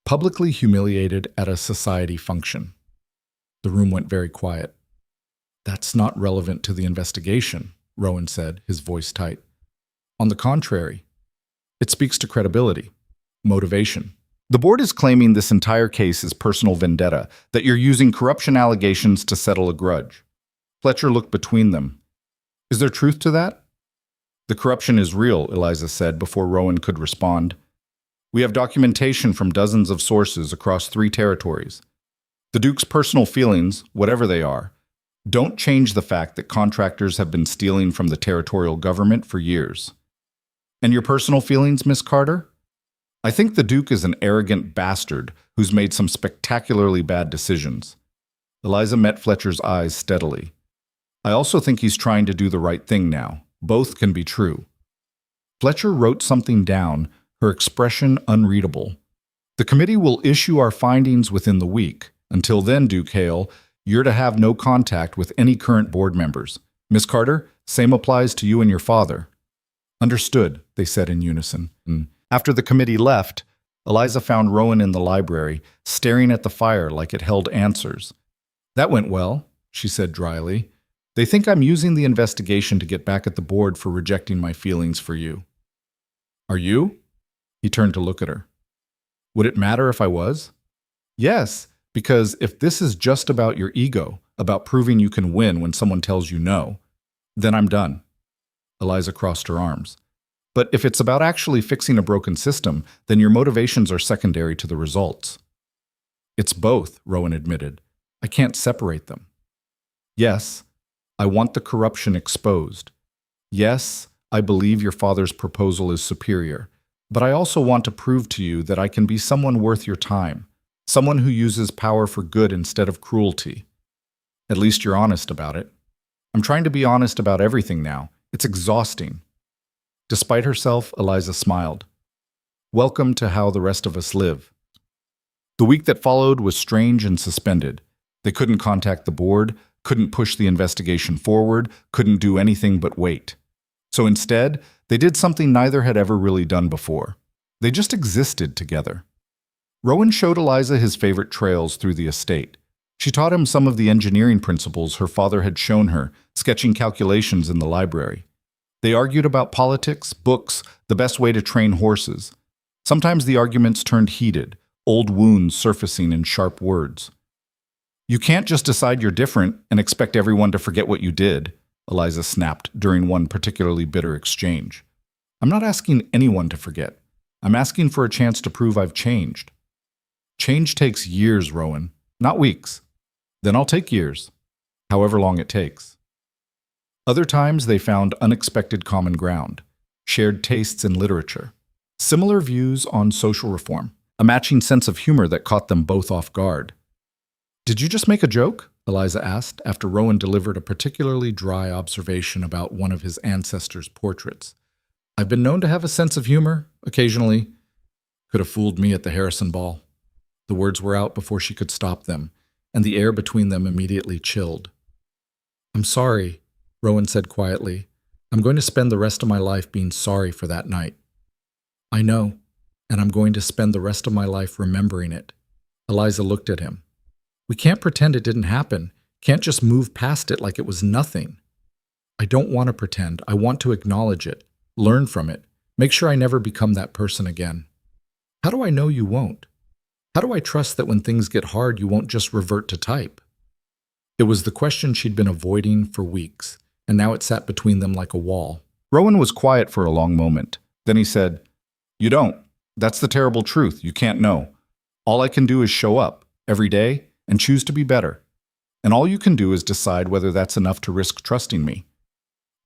"Publicly humiliated at a society function." The room went very quiet. "That's not relevant to the investigation," Rowan said, his voice tight. "On the contrary, It speaks to credibility, motivation. The board is claiming this entire case is personal vendetta, that you're using corruption allegations to settle a grudge. Fletcher looked between them. Is there truth to that? The corruption is real, Eliza said before Rowan could respond. We have documentation from dozens of sources across 3 territories. The Duke's personal feelings, whatever they are, don't change the fact that contractors have been stealing from the territorial government for years. And your personal feelings, Miss Carter? I think the Duke is an arrogant bastard who's made some spectacularly bad decisions. Eliza met Fletcher's eyes steadily. I also think he's trying to do the right thing now. Both can be true. Fletcher wrote something down, her expression unreadable. The committee will issue our findings within the week. Until then, Duke Hale, you're to have no contact with any current board members. Miss Carter, same applies to you and your father. Understood, they said in unison. After the committee left, Eliza found Rowan in the library, staring at the fire like it held answers. That went well, she said dryly. They think I'm using the investigation to get back at the board for rejecting my feelings for you. Are you? He turned to look at her. Would it matter if I was? Yes, because if this is just about your ego, about proving you can win when someone tells you no, then I'm done. Eliza crossed her arms. But if it's about actually fixing a broken system, then your motivations are secondary to the results. It's both, Rowan admitted. I can't separate them. Yes, I want the corruption exposed. Yes, I believe your father's proposal is superior. But I also want to prove to you that I can be someone worth your time, someone who uses power for good instead of cruelty. At least you're honest about it. I'm trying to be honest about everything now. It's exhausting. Despite herself, Eliza smiled. Welcome to how the rest of us live. The week that followed was strange and suspended. They couldn't contact the board, couldn't push the investigation forward, couldn't do anything but wait. So instead, they did something neither had ever really done before. They just existed together. Rowan showed Eliza his favorite trails through the estate. She taught him some of the engineering principles her father had shown her, sketching calculations in the library. They argued about politics, books, the best way to train horses. Sometimes the arguments turned heated, old wounds surfacing in sharp words. You can't just decide you're different and expect everyone to forget what you did, Eliza snapped during one particularly bitter exchange. I'm not asking anyone to forget. I'm asking for a chance to prove I've changed. Change takes years, Rowan, not weeks. Then I'll take years, however long it takes. Other times they found unexpected common ground, shared tastes in literature, similar views on social reform, a matching sense of humor that caught them both off guard. Did you just make a joke? Eliza asked after Rowan delivered a particularly dry observation about one of his ancestors' portraits. I've been known to have a sense of humor, occasionally. Could have fooled me at the Harrison Ball. The words were out before she could stop them, and the air between them immediately chilled. I'm sorry, Rowan said quietly. I'm going to spend the rest of my life being sorry for that night. I know, and I'm going to spend the rest of my life remembering it. Eliza looked at him. We can't pretend it didn't happen. Can't just move past it like it was nothing. I don't want to pretend. I want to acknowledge it, learn from it, make sure I never become that person again. How do I know you won't? How do I trust that when things get hard, you won't just revert to type? It was the question she'd been avoiding for weeks, and now it sat between them like a wall. Rowan was quiet for a long moment. Then he said, You don't. That's the terrible truth. You can't know. All I can do is show up, every day, and choose to be better. And all you can do is decide whether that's enough to risk trusting me.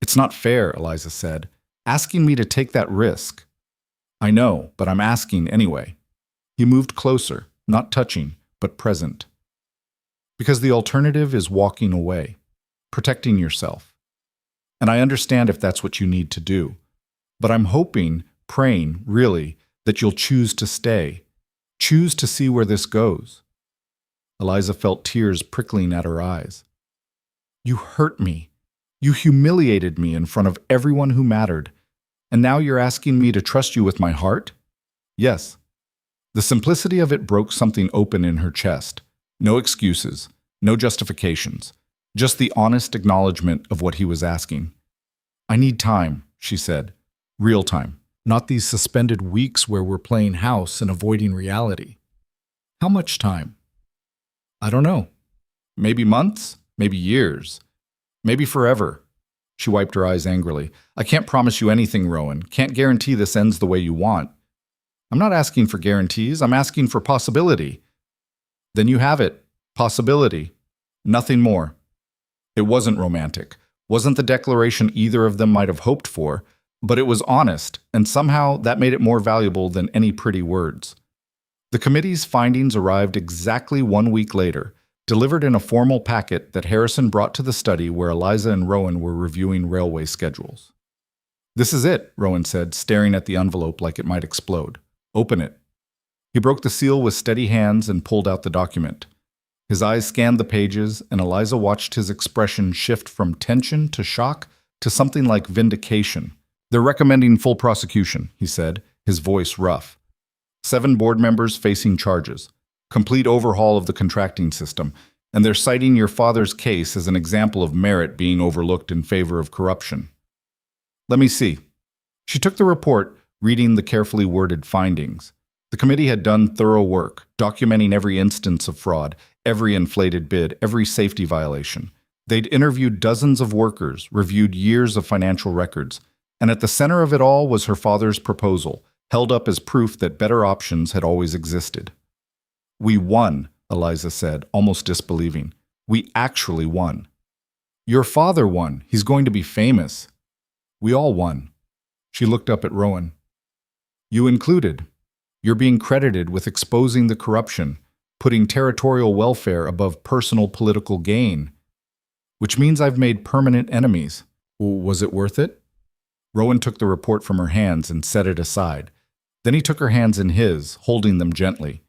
It's not fair, Eliza said, asking me to take that risk. I know, but I'm asking anyway. He moved closer, not touching, but present. Because the alternative is walking away, protecting yourself. And I understand if that's what you need to do. But I'm hoping, praying, really, that you'll choose to stay. Choose to see where this goes. Eliza felt tears prickling at her eyes. You hurt me. You humiliated me in front of everyone who mattered. And now you're asking me to trust you with my heart? Yes. The simplicity of it broke something open in her chest. No excuses, no justifications, just the honest acknowledgement of what he was asking. I need time, she said. Real time. Not these suspended weeks where we're playing house and avoiding reality. How much time? I don't know. Maybe months? Maybe years? Maybe forever. She wiped her eyes angrily. I can't promise you anything, Rowan. Can't guarantee this ends the way you want. I'm not asking for guarantees. I'm asking for possibility. Then you have it. Possibility. Nothing more. It wasn't romantic. Wasn't the declaration either of them might have hoped for, but it was honest, and somehow that made it more valuable than any pretty words. The committee's findings arrived exactly 1 week later, delivered in a formal packet that Harrison brought to the study where Eliza and Rowan were reviewing railway schedules. This is it, Rowan said, staring at the envelope like it might explode. Open it. He broke the seal with steady hands and pulled out the document. His eyes scanned the pages, and Eliza watched his expression shift from tension to shock to something like vindication. They're recommending full prosecution, he said, his voice rough. 7 board members facing charges. Complete overhaul of the contracting system, and they're citing your father's case as an example of merit being overlooked in favor of corruption. Let me see. She took the report, reading the carefully worded findings. The committee had done thorough work, documenting every instance of fraud, every inflated bid, every safety violation. They'd interviewed dozens of workers, reviewed years of financial records, and at the center of it all was her father's proposal, held up as proof that better options had always existed. We won, Eliza said, almost disbelieving. We actually won. Your father won. He's going to be famous. We all won. She looked up at Rowan. You included. You're being credited with exposing the corruption, putting territorial welfare above personal political gain. Which means I've made permanent enemies. Was it worth it? Rowan took the report from her hands and set it aside. Then he took her hands in his, holding them gently.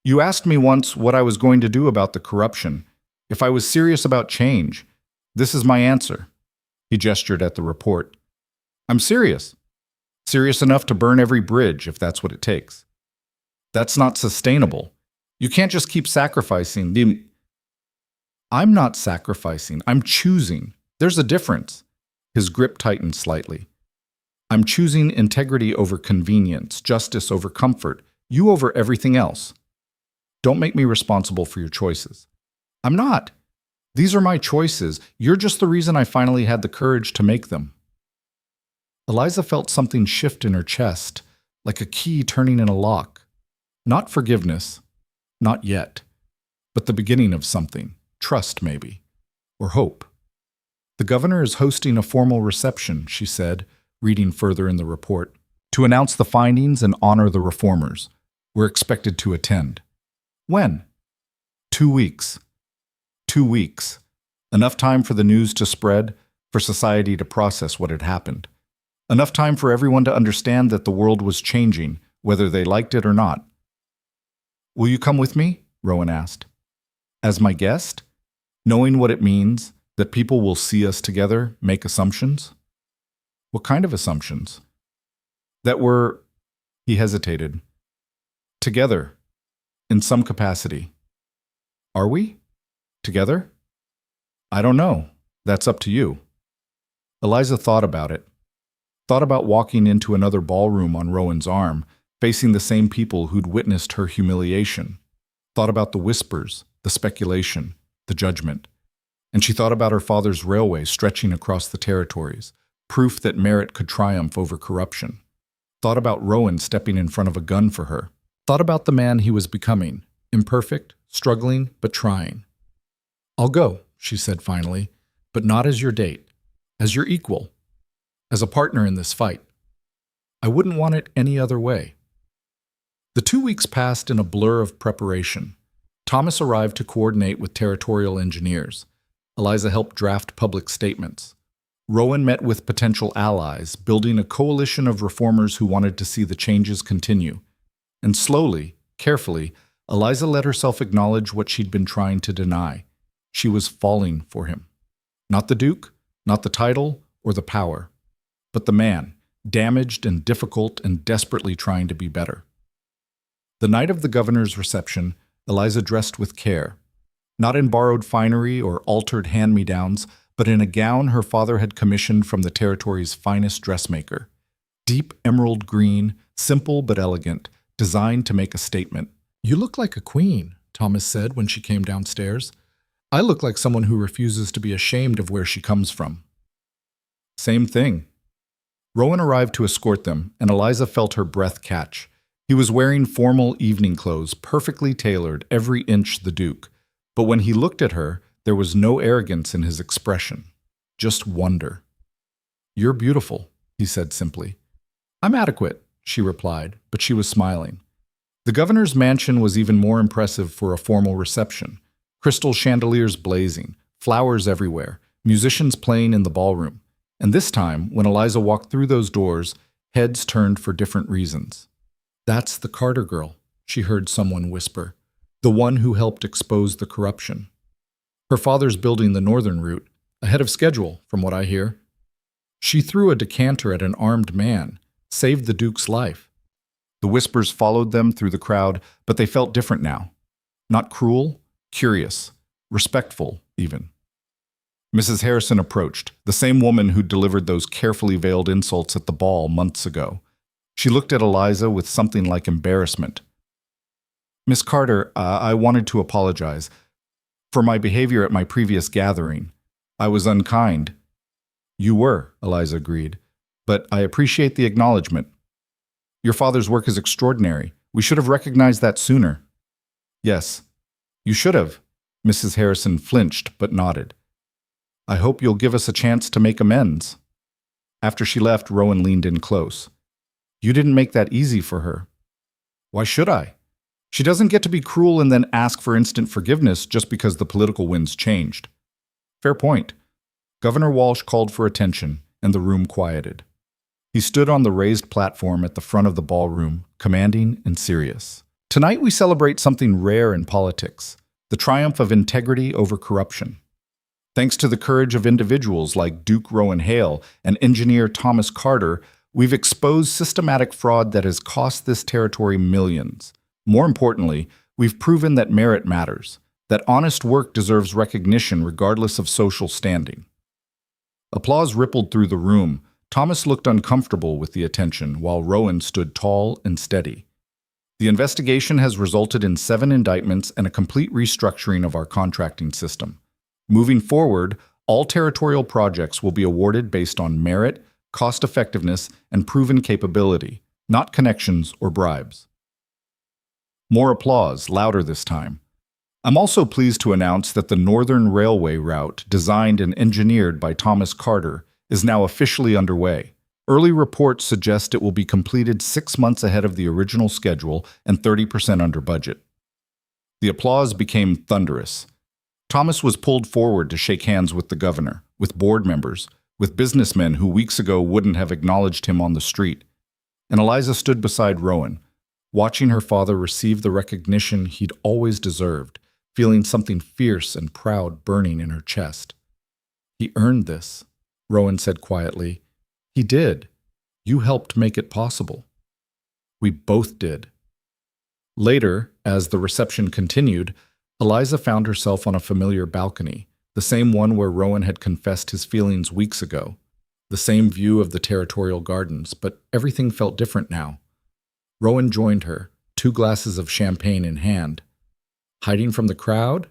You asked me once what I was going to do about the corruption, if I was serious about change. This is my answer. He gestured at the report. I'm serious. Serious enough to burn every bridge, if that's what it takes. That's not sustainable. You can't just keep sacrificing. I'm not sacrificing. I'm choosing. There's a difference. His grip tightened slightly. I'm choosing integrity over convenience, justice over comfort, you over everything else. Don't make me responsible for your choices. I'm not. These are my choices. You're just the reason I finally had the courage to make them. Eliza felt something shift in her chest, like a key turning in a lock. Not forgiveness, not yet, but the beginning of something, trust maybe, or hope. The governor is hosting a formal reception, she said, reading further in the report, to announce the findings and honor the reformers. We're expected to attend. When? 2 weeks. 2 weeks. Enough time for the news to spread, for society to process what had happened. Enough time for everyone to understand that the world was changing, whether they liked it or not. Will you come with me? Rowan asked. As my guest? Knowing what it means, that people will see us together, make assumptions? What kind of assumptions? That we're, he hesitated, together, in some capacity. Are we? Together? I don't know. That's up to you. Eliza thought about it. Thought about walking into another ballroom on Rowan's arm, facing the same people who'd witnessed her humiliation. Thought about the whispers, the speculation, the judgment. And she thought about her father's railway stretching across the territories, proof that merit could triumph over corruption. Thought about Rowan stepping in front of a gun for her. Thought about the man he was becoming, imperfect, struggling, but trying. I'll go, she said finally, but not as your date, as your equal, as a partner in this fight. I wouldn't want it any other way. The 2 weeks passed in a blur of preparation. Thomas arrived to coordinate with territorial engineers. Eliza helped draft public statements. Rowan met with potential allies, building a coalition of reformers who wanted to see the changes continue. And slowly, carefully, Eliza let herself acknowledge what she'd been trying to deny. She was falling for him. Not the Duke, not the title or the power, but the man, damaged and difficult and desperately trying to be better. The night of the governor's reception, Eliza dressed with care. Not in borrowed finery or altered hand-me-downs, but in a gown her father had commissioned from the territory's finest dressmaker. Deep emerald green, simple but elegant, designed to make a statement. "You look like a queen," Thomas said when she came downstairs. "I look like someone who refuses to be ashamed of where she comes from." Same thing. Rowan arrived to escort them, and Eliza felt her breath catch. He was wearing formal evening clothes, perfectly tailored, every inch the Duke. But when he looked at her, there was no arrogance in his expression, just wonder. "You're beautiful," he said simply. "I'm adequate," she replied, but she was smiling. The governor's mansion was even more impressive for a formal reception. Crystal chandeliers blazing, flowers everywhere, musicians playing in the ballroom. And this time, when Eliza walked through those doors, heads turned for different reasons. "That's the Carter girl," she heard someone whisper. "The one who helped expose the corruption. Her father's building the northern route, ahead of schedule, from what I hear. She threw a decanter at an armed man, saved the Duke's life." The whispers followed them through the crowd, but they felt different now. Not cruel, curious, respectful, even. Mrs. Harrison approached, the same woman who delivered those carefully veiled insults at the ball months ago. She looked at Eliza with something like embarrassment. "Miss Carter, I wanted to apologize. For my behavior at my previous gathering. I was unkind." "You were," Eliza agreed, "but I appreciate the acknowledgement. Your father's work is extraordinary. We should have recognized that sooner." "Yes, you should have." Mrs. Harrison flinched but nodded. "I hope you'll give us a chance to make amends." After she left, Rowan leaned in close. "You didn't make that easy for her." "Why should I? She doesn't get to be cruel and then ask for instant forgiveness just because the political winds changed." "Fair point." Governor Walsh called for attention, and the room quieted. He stood on the raised platform at the front of the ballroom, commanding and serious. "Tonight we celebrate something rare in politics, the triumph of integrity over corruption. Thanks to the courage of individuals like Duke Rowan Hale and engineer Thomas Carter, we've exposed systematic fraud that has cost this territory millions. More importantly, we've proven that merit matters, that honest work deserves recognition regardless of social standing." Applause rippled through the room. Thomas looked uncomfortable with the attention, while Rowan stood tall and steady. "The investigation has resulted in 7 indictments and a complete restructuring of our contracting system. Moving forward, all territorial projects will be awarded based on merit, cost-effectiveness, and proven capability, not connections or bribes." More applause, louder this time. "I'm also pleased to announce that the Northern Railway route, designed and engineered by Thomas Carter, is now officially underway. Early reports suggest it will be completed 6 months ahead of the original schedule and 30% under budget." The applause became thunderous. Thomas was pulled forward to shake hands with the governor, with board members, with businessmen who weeks ago wouldn't have acknowledged him on the street. And Eliza stood beside Rowan, watching her father receive the recognition he'd always deserved, feeling something fierce and proud burning in her chest. "He earned this," Rowan said quietly. "He did. You helped make it possible." "We both did." Later, as the reception continued, Eliza found herself on a familiar balcony, the same one where Rowan had confessed his feelings weeks ago. The same view of the territorial gardens, but everything felt different now. Rowan joined her, 2 glasses of champagne in hand. Hiding from the crowd?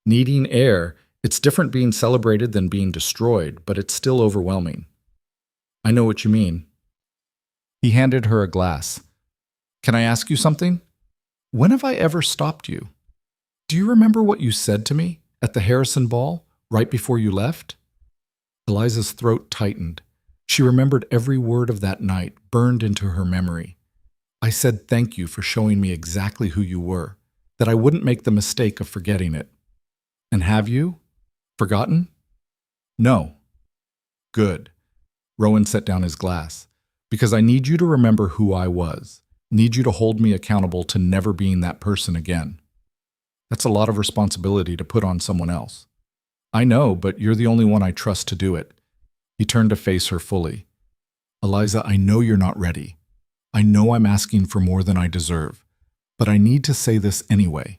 Needing air, it's different being celebrated than being destroyed, but it's still overwhelming. "I know what you mean." He handed her a glass. "Can I ask you something? When have I ever stopped you? Do you remember what you said to me at the Harrison ball, right before you left?" Eliza's throat tightened. She remembered every word of that night, burned into her memory. "I said thank you for showing me exactly who you were, that I wouldn't make the mistake of forgetting it." "And have you? Forgotten?" "No." "Good." Rowan set down his glass. "Because I need you to remember who I was. Need you to hold me accountable to never being that person again." "That's a lot of responsibility to put on someone else." "I know, but you're the only one I trust to do it." He turned to face her fully. "Eliza, I know you're not ready. I know I'm asking for more than I deserve. But I need to say this anyway.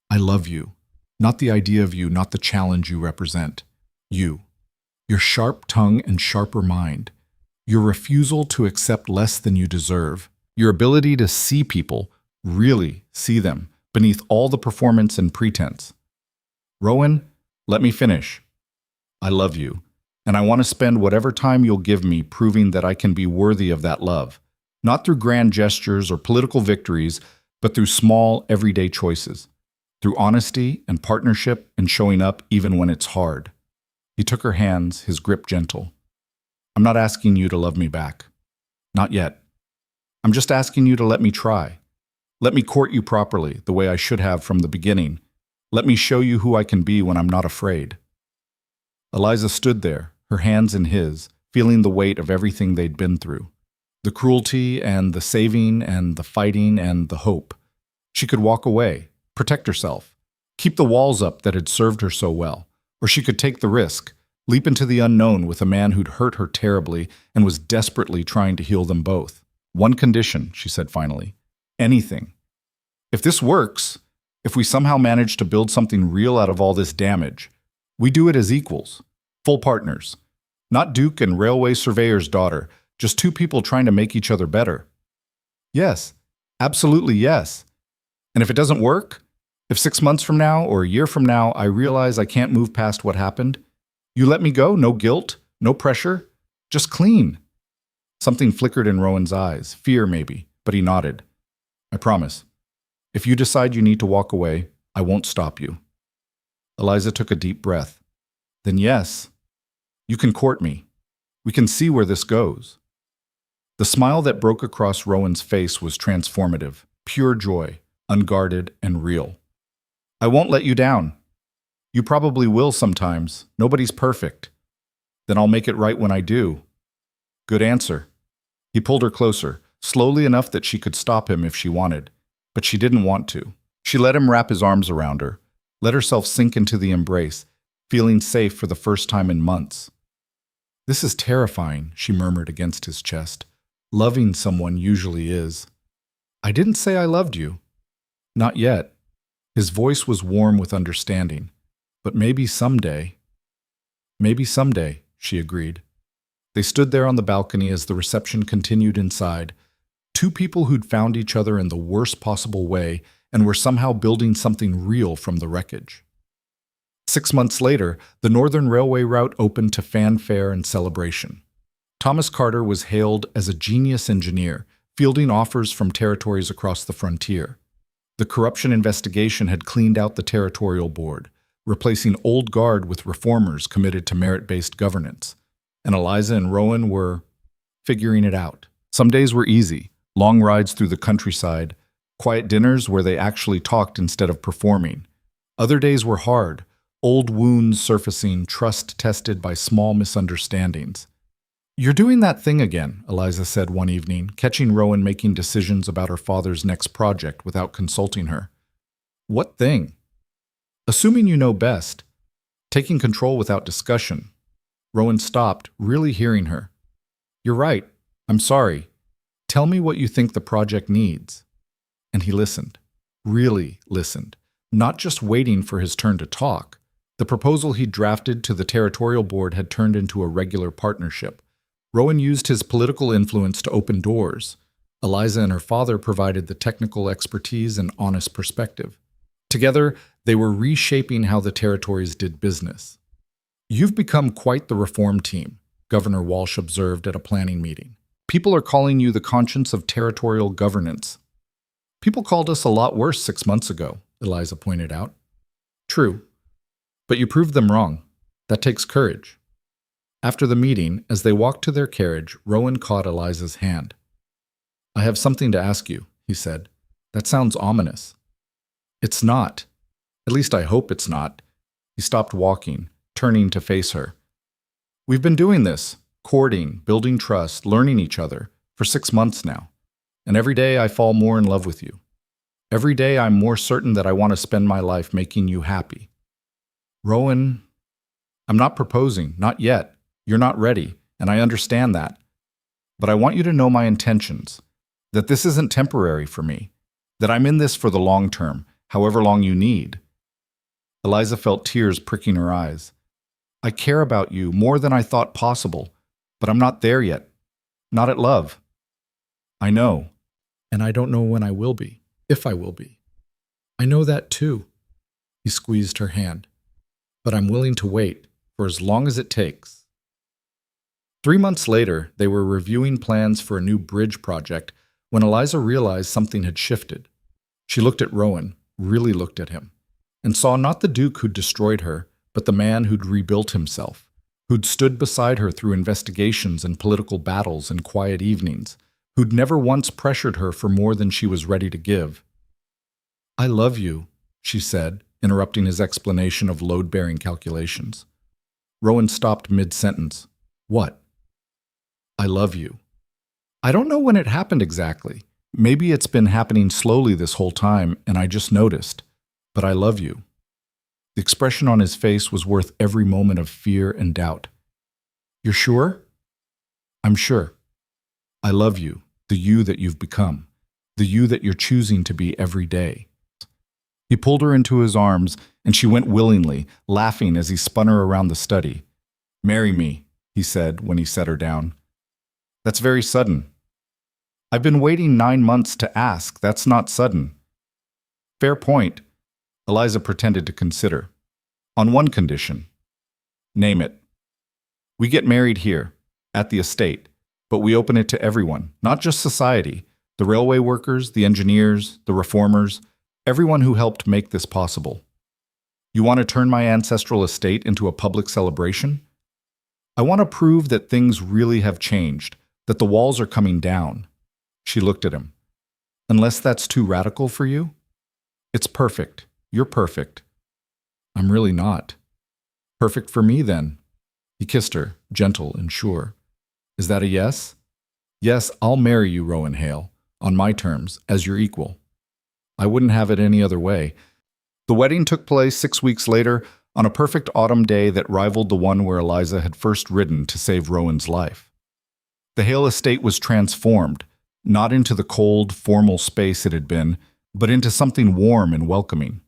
I love you. Not the idea of you, not the challenge you represent. You. Your sharp tongue and sharper mind. Your refusal to accept less than you deserve. Your ability to see people, really see them, beneath all the performance and pretense. Rowan, let me finish. I love you, and I want to spend whatever time you'll give me proving that I can be worthy of that love. Not through grand gestures or political victories, but through small, everyday choices. Through honesty and partnership and showing up even when it's hard. He took her hands, his grip gentle. I'm not asking you to love me back. Not yet. I'm just asking you to let me try. Let me court you properly, the way I should have from the beginning. Let me show you who I can be when I'm not afraid. Eliza stood there, her hands in his, feeling the weight of everything they'd been through. The cruelty and the saving and the fighting and the hope. She could walk away, protect herself, keep the walls up that had served her so well, or she could take the risk, leap into the unknown with a man who'd hurt her terribly and was desperately trying to heal them both. One condition, she said finally. Anything. If this works, if we somehow manage to build something real out of all this damage, we do it as equals, full partners. Not Duke and railway surveyor's daughter, just two people trying to make each other better. Yes, absolutely yes. And if it doesn't work, if 6 months from now or a year from now I realize I can't move past what happened, you let me go, no guilt, no pressure, just clean. Something flickered in Rowan's eyes, fear maybe, but he nodded. I promise. If you decide you need to walk away, I won't stop you. Eliza took a deep breath. Then yes, you can court me. We can see where this goes. The smile that broke across Rowan's face was transformative, pure joy, unguarded and real. I won't let you down. You probably will sometimes. Nobody's perfect. Then I'll make it right when I do. Good answer. He pulled her closer, slowly enough that she could stop him if she wanted. But she didn't want to. She let him wrap his arms around her, let herself sink into the embrace, feeling safe for the first time in months. This is terrifying, she murmured against his chest. Loving someone usually is. I didn't say I loved you. Not yet. His voice was warm with understanding. But maybe someday. Maybe someday, she agreed. They stood there on the balcony as the reception continued inside. Two people who'd found each other in the worst possible way and were somehow building something real from the wreckage. 6 months later, the Northern Railway route opened to fanfare and celebration. Thomas Carter was hailed as a genius engineer, fielding offers from territories across the frontier. The corruption investigation had cleaned out the territorial board, replacing old guard with reformers committed to merit-based governance. And Eliza and Rowan were figuring it out. Some days were easy, long rides through the countryside, quiet dinners where they actually talked instead of performing. Other days were hard, old wounds surfacing, trust tested by small misunderstandings. You're doing that thing again, Eliza said one evening, catching Rowan making decisions about her father's next project without consulting her. What thing? Assuming you know best. Taking control without discussion. Rowan stopped, really hearing her. You're right. I'm sorry. Tell me what you think the project needs. And he listened. Really listened. Not just waiting for his turn to talk. The proposal he'd drafted to the territorial board had turned into a regular partnership. Rowan used his political influence to open doors. Eliza and her father provided the technical expertise and honest perspective. Together, they were reshaping how the territories did business. You've become quite the reform team, Governor Walsh observed at a planning meeting. People are calling you the conscience of territorial governance. People called us a lot worse 6 months ago, Eliza pointed out. True. But you proved them wrong. That takes courage. After the meeting, as they walked to their carriage, Rowan caught Eliza's hand. I have something to ask you, he said. That sounds ominous. It's not. At least I hope it's not. He stopped walking, turning to face her. We've been doing this, courting, building trust, learning each other, for 6 months now. And every day I fall more in love with you. Every day I'm more certain that I want to spend my life making you happy. Rowan, I'm not proposing, not yet. You're not ready, and I understand that. But I want you to know my intentions, that this isn't temporary for me, that I'm in this for the long term, however long you need. Eliza felt tears pricking her eyes. I care about you more than I thought possible, but I'm not there yet. Not at love. I know. And I don't know when I will be, if I will be. I know that too. He squeezed her hand. But I'm willing to wait for as long as it takes. 3 months later, they were reviewing plans for a new bridge project when Eliza realized something had shifted. She looked at Rowan, really looked at him, and saw not the Duke who'd destroyed her, but the man who'd rebuilt himself, who'd stood beside her through investigations and political battles and quiet evenings, who'd never once pressured her for more than she was ready to give. I love you, she said, interrupting his explanation of load-bearing calculations. Rowan stopped mid-sentence. What? I love you. I don't know when it happened exactly. Maybe it's been happening slowly this whole time and I just noticed. But I love you. The expression on his face was worth every moment of fear and doubt. You're sure? I'm sure. I love you, the you that you've become, the you that you're choosing to be every day. He pulled her into his arms, and she went willingly, laughing as he spun her around the study. Marry me, he said when he set her down. That's very sudden. I've been waiting 9 months to ask. That's not sudden. Fair point. Eliza pretended to consider. On one condition. Name it. We get married here, at the estate, but we open it to everyone, not just society, the railway workers, the engineers, the reformers, everyone who helped make this possible. You want to turn my ancestral estate into a public celebration? I want to prove that things really have changed, that the walls are coming down. She looked at him. Unless that's too radical for you? It's perfect. You're perfect. I'm really not. Perfect for me, then. He kissed her, gentle and sure. Is that a yes? Yes, I'll marry you, Rowan Hale, on my terms, as your equal. I wouldn't have it any other way. The wedding took place 6 weeks later on a perfect autumn day that rivaled the one where Eliza had first ridden to save Rowan's life. The Hale estate was transformed, not into the cold, formal space it had been, but into something warm and welcoming.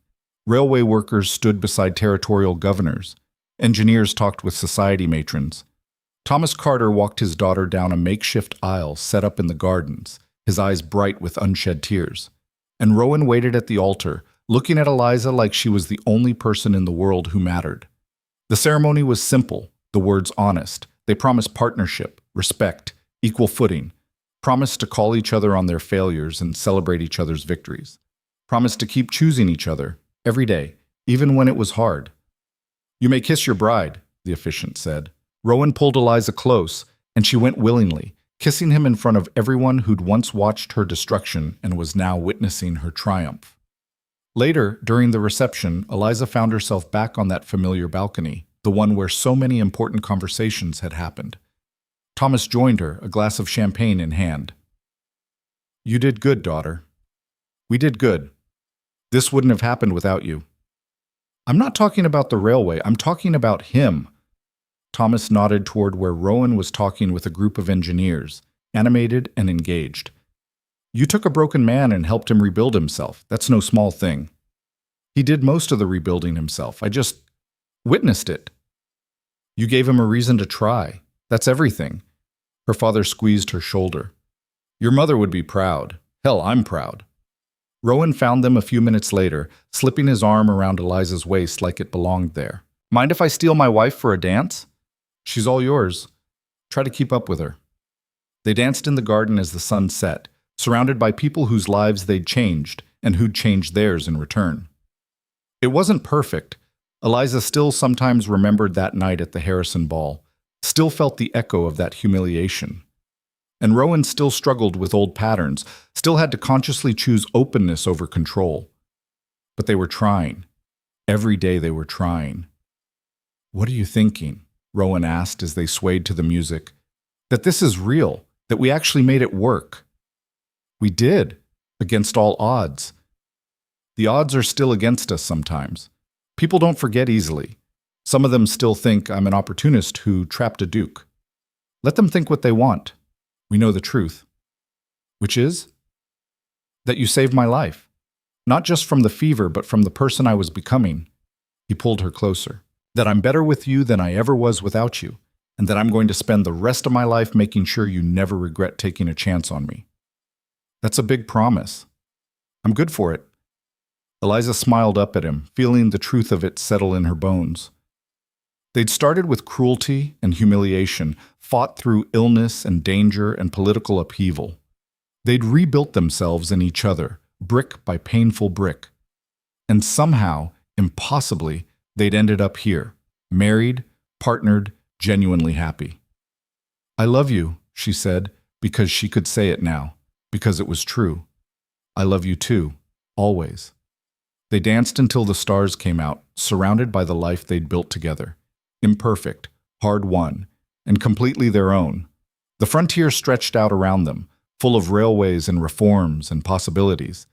Railway workers stood beside territorial governors. Engineers talked with society matrons. Thomas Carter walked his daughter down a makeshift aisle set up in the gardens, his eyes bright with unshed tears. And Rowan waited at the altar, looking at Eliza like she was the only person in the world who mattered. The ceremony was simple, the words honest. They promised partnership, respect, equal footing, promised to call each other on their failures and celebrate each other's victories, promised to keep choosing each other, every day, even when it was hard. You may kiss your bride, the officiant said. Rowan pulled Eliza close, and she went willingly, kissing him in front of everyone who'd once watched her destruction and was now witnessing her triumph. Later, during the reception, Eliza found herself back on that familiar balcony, the one where so many important conversations had happened. Thomas joined her, a glass of champagne in hand. You did good, daughter. We did good. This wouldn't have happened without you. I'm not talking about the railway, I'm talking about him. Thomas nodded toward where Rowan was talking with a group of engineers, animated and engaged. You took a broken man and helped him rebuild himself. That's no small thing. He did most of the rebuilding himself. I just witnessed it. You gave him a reason to try. That's everything. Her father squeezed her shoulder. Your mother would be proud. Hell, I'm proud. Rowan found them a few minutes later, slipping his arm around Eliza's waist like it belonged there. Mind if I steal my wife for a dance? She's all yours. Try to keep up with her. They danced in the garden as the sun set, surrounded by people whose lives they'd changed and who'd changed theirs in return. It wasn't perfect. Eliza still sometimes remembered that night at the Harrison Ball, still felt the echo of that humiliation. And Rowan still struggled with old patterns, still had to consciously choose openness over control. But they were trying. Every day they were trying. What are you thinking? Rowan asked as they swayed to the music. That this is real, that we actually made it work. We did, against all odds. The odds are still against us sometimes. People don't forget easily. Some of them still think I'm an opportunist who trapped a duke. Let them think what they want. We know the truth. Which is? That you saved my life. Not just from the fever, but from the person I was becoming. He pulled her closer. That I'm better with you than I ever was without you. and that I'm going to spend the rest of my life making sure you never regret taking a chance on me. That's a big promise. I'm good for it. Eliza smiled up at him, feeling the truth of it settle in her bones. They'd started with cruelty and humiliation, fought through illness and danger and political upheaval. They'd rebuilt themselves and each other, brick by painful brick. And somehow, impossibly, they'd ended up here, married, partnered, genuinely happy. I love you, she said, because she could say it now, because it was true. I love you too, always. They danced until the stars came out, surrounded by the life they'd built together. Imperfect, hard-won, and completely their own. The frontier stretched out around them, full of railways and reforms and possibilities.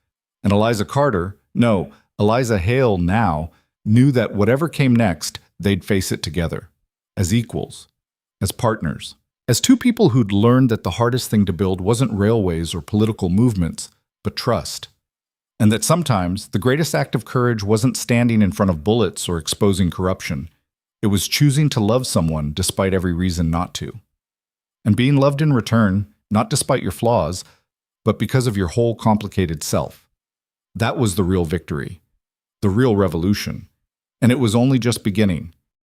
And Eliza Carter, no, Eliza Hale now, knew that whatever came next, they'd face it together. As equals. As partners. As two people who'd learned that the hardest thing to build wasn't railways or political movements, but trust. And that sometimes the greatest act of courage wasn't standing in front of bullets or exposing corruption. It was choosing to love someone despite every reason not to. And being loved in return, not despite your flaws, but because of your whole complicated self. That was the real victory, the real revolution. And it was only just beginning.